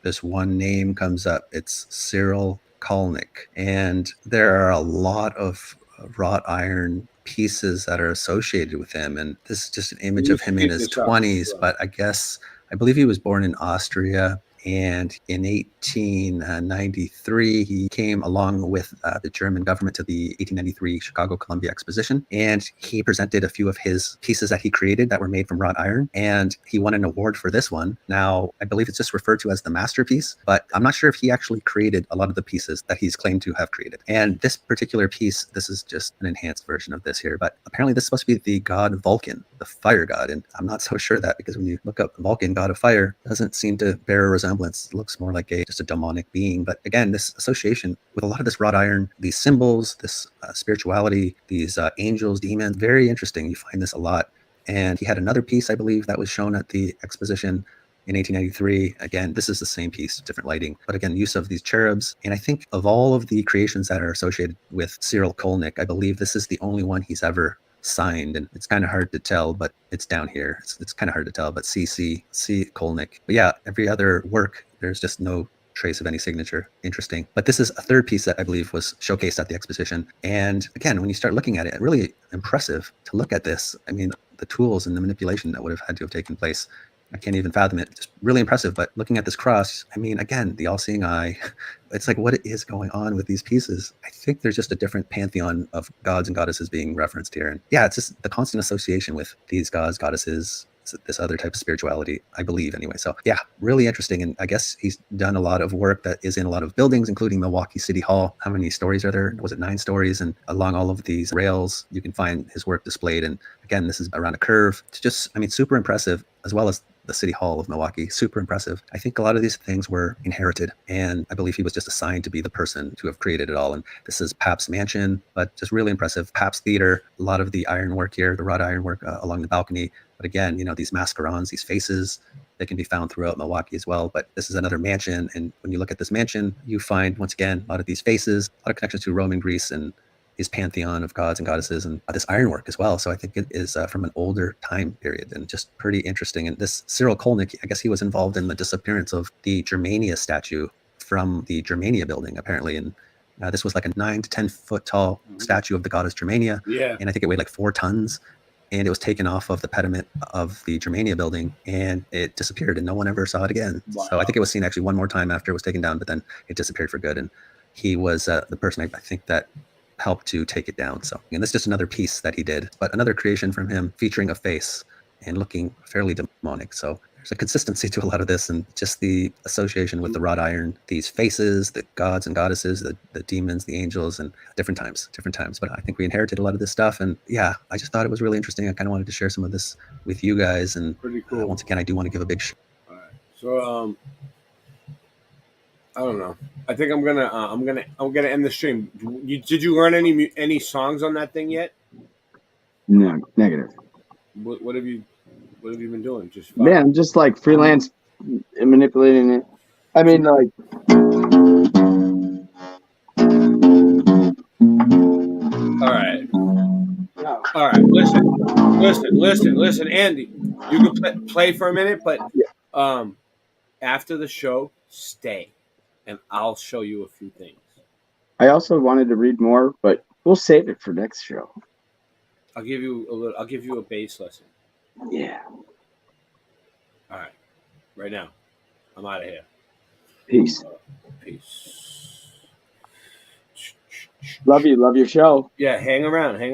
this one name comes up. It's Cyril Kulnick. And there are a lot of wrought iron pieces that are associated with him. And this is just an image of him in his 20s, but I believe he was born in Austria. And in 1893, he came along with the German government to the 1893 Chicago Columbia Exposition. And he presented a few of his pieces that he created that were made from wrought iron. And he won an award for this one. Now, I believe it's just referred to as the masterpiece, but I'm not sure if he actually created a lot of the pieces that he's claimed to have created. And this particular piece, this is just an enhanced version of this here. But apparently this is supposed to be the god Vulcan, the fire god. And I'm not so sure that, because when you look up Vulcan, god of fire, it doesn't seem to bear a resemblance. It looks more like just a demonic being. But again, this association with a lot of this wrought iron, these symbols, this spirituality, these angels, demons, very interesting. You find this a lot. And he had another piece, I believe, that was shown at the exposition in 1893. Again, this is the same piece, different lighting, but again, use of these cherubs. And I think of all of the creations that are associated with Cyril Kulnick, I believe this is the only one he's ever signed. And it's kind of hard to tell, but it's down here. It's kind of hard to tell, but C. Kulnick. But yeah, every other work, there's just no trace of any signature. Interesting. But this is a third piece that I believe was showcased at the exposition. And again, when you start looking at it, really impressive to look at this. I mean, the tools and the manipulation that would have had to have taken place I can't even fathom it. Just really impressive. But looking at this cross, I mean, again, the all-seeing eye, it's like, what is going on with these pieces? I think there's just a different pantheon of gods and goddesses being referenced here. And yeah, it's just the constant association with these gods, goddesses, this other type of spirituality, I believe anyway. So yeah, really interesting. And I guess he's done a lot of work that is in a lot of buildings, including Milwaukee City Hall. How many stories are there? Was it 9 stories? And along all of these rails, you can find his work displayed. And again, this is around a curve. It's just, I mean, super impressive, as well as the City Hall of Milwaukee. Super impressive. I think a lot of these things were inherited, and I believe he was just assigned to be the person to have created it all. And this is Pabst Mansion, but just really impressive. Pabst Theater, a lot of the ironwork here, the wrought ironwork along the balcony. But again, you know, these mascarons, these faces, they can be found throughout Milwaukee as well. But this is another mansion. And when you look at this mansion, you find, once again, a lot of these faces, a lot of connections to Roman Greece and his pantheon of gods and goddesses, and this ironwork as well. So I think it is from an older time period and just pretty interesting. And this Cyril Kolnick, I guess he was involved in the disappearance of the Germania statue from the Germania building, apparently. And this was like a 9 to 10 foot tall statue of the goddess Germania. Yeah. And I think it weighed like 4 tons. And it was taken off of the pediment of the Germania building, and it disappeared, and no one ever saw it again. Wow. So I think it was seen actually one more time after it was taken down, but then it disappeared for good. And he was the person I think that helped to take it down. So, and this is just another piece that he did, but another creation from him featuring a face and looking fairly demonic. So there's a consistency to a lot of this, and just the association with the wrought iron, these faces, the gods and goddesses, the demons, the angels, and different times. But I think we inherited a lot of this stuff. And yeah, I just thought it was really interesting. I kind of wanted to share some of this with you guys. And pretty cool. Once again, I do want to give a big All right. So, I don't know. I think I'm gonna end the stream. Did you learn any songs on that thing yet? No, negative. What have you been doing? Just Man, I'm just like freelance manipulating it. I mean, like. All right. Listen, Andy. You can play for a minute, but after the show, stay, and I'll show you a few things. I also wanted to read more, but we'll save it for next show. I'll give you a bass lesson. Yeah. All right. Right now, I'm out of here. Peace. Peace. Love you. Love your show. Yeah, hang around. I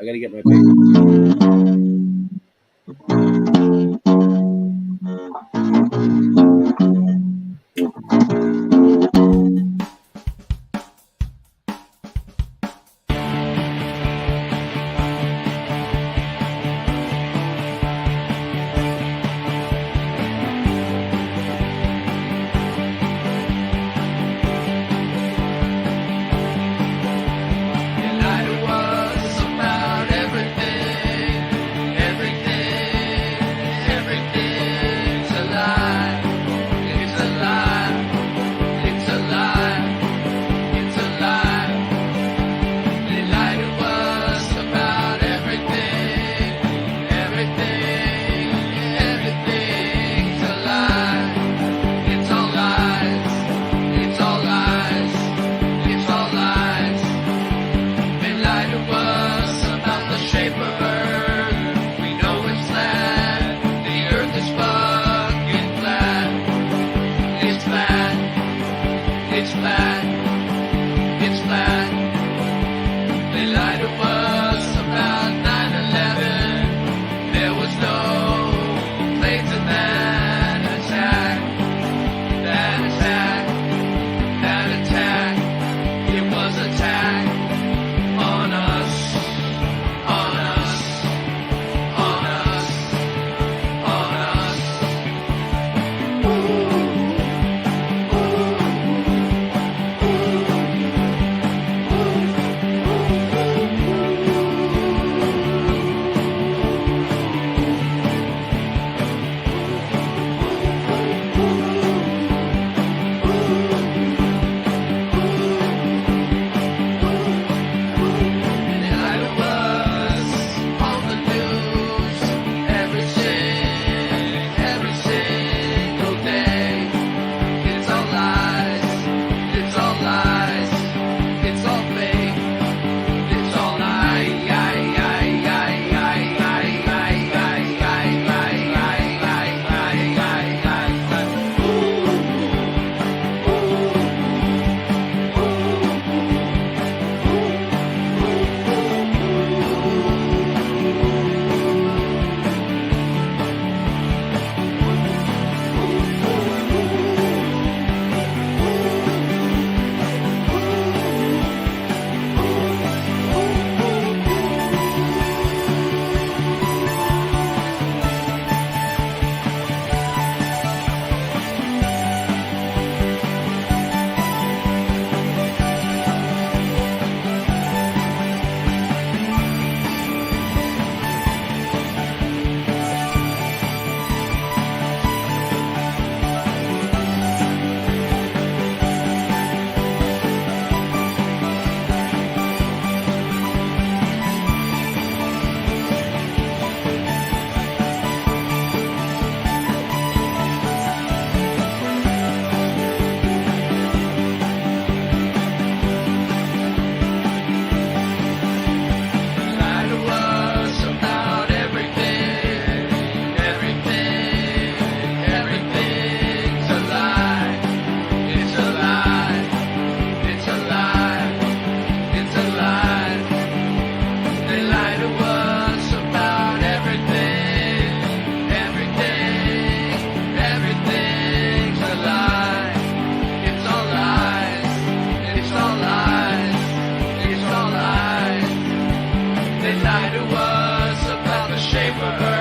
gotta get my bass. And I was about everything. paper bird.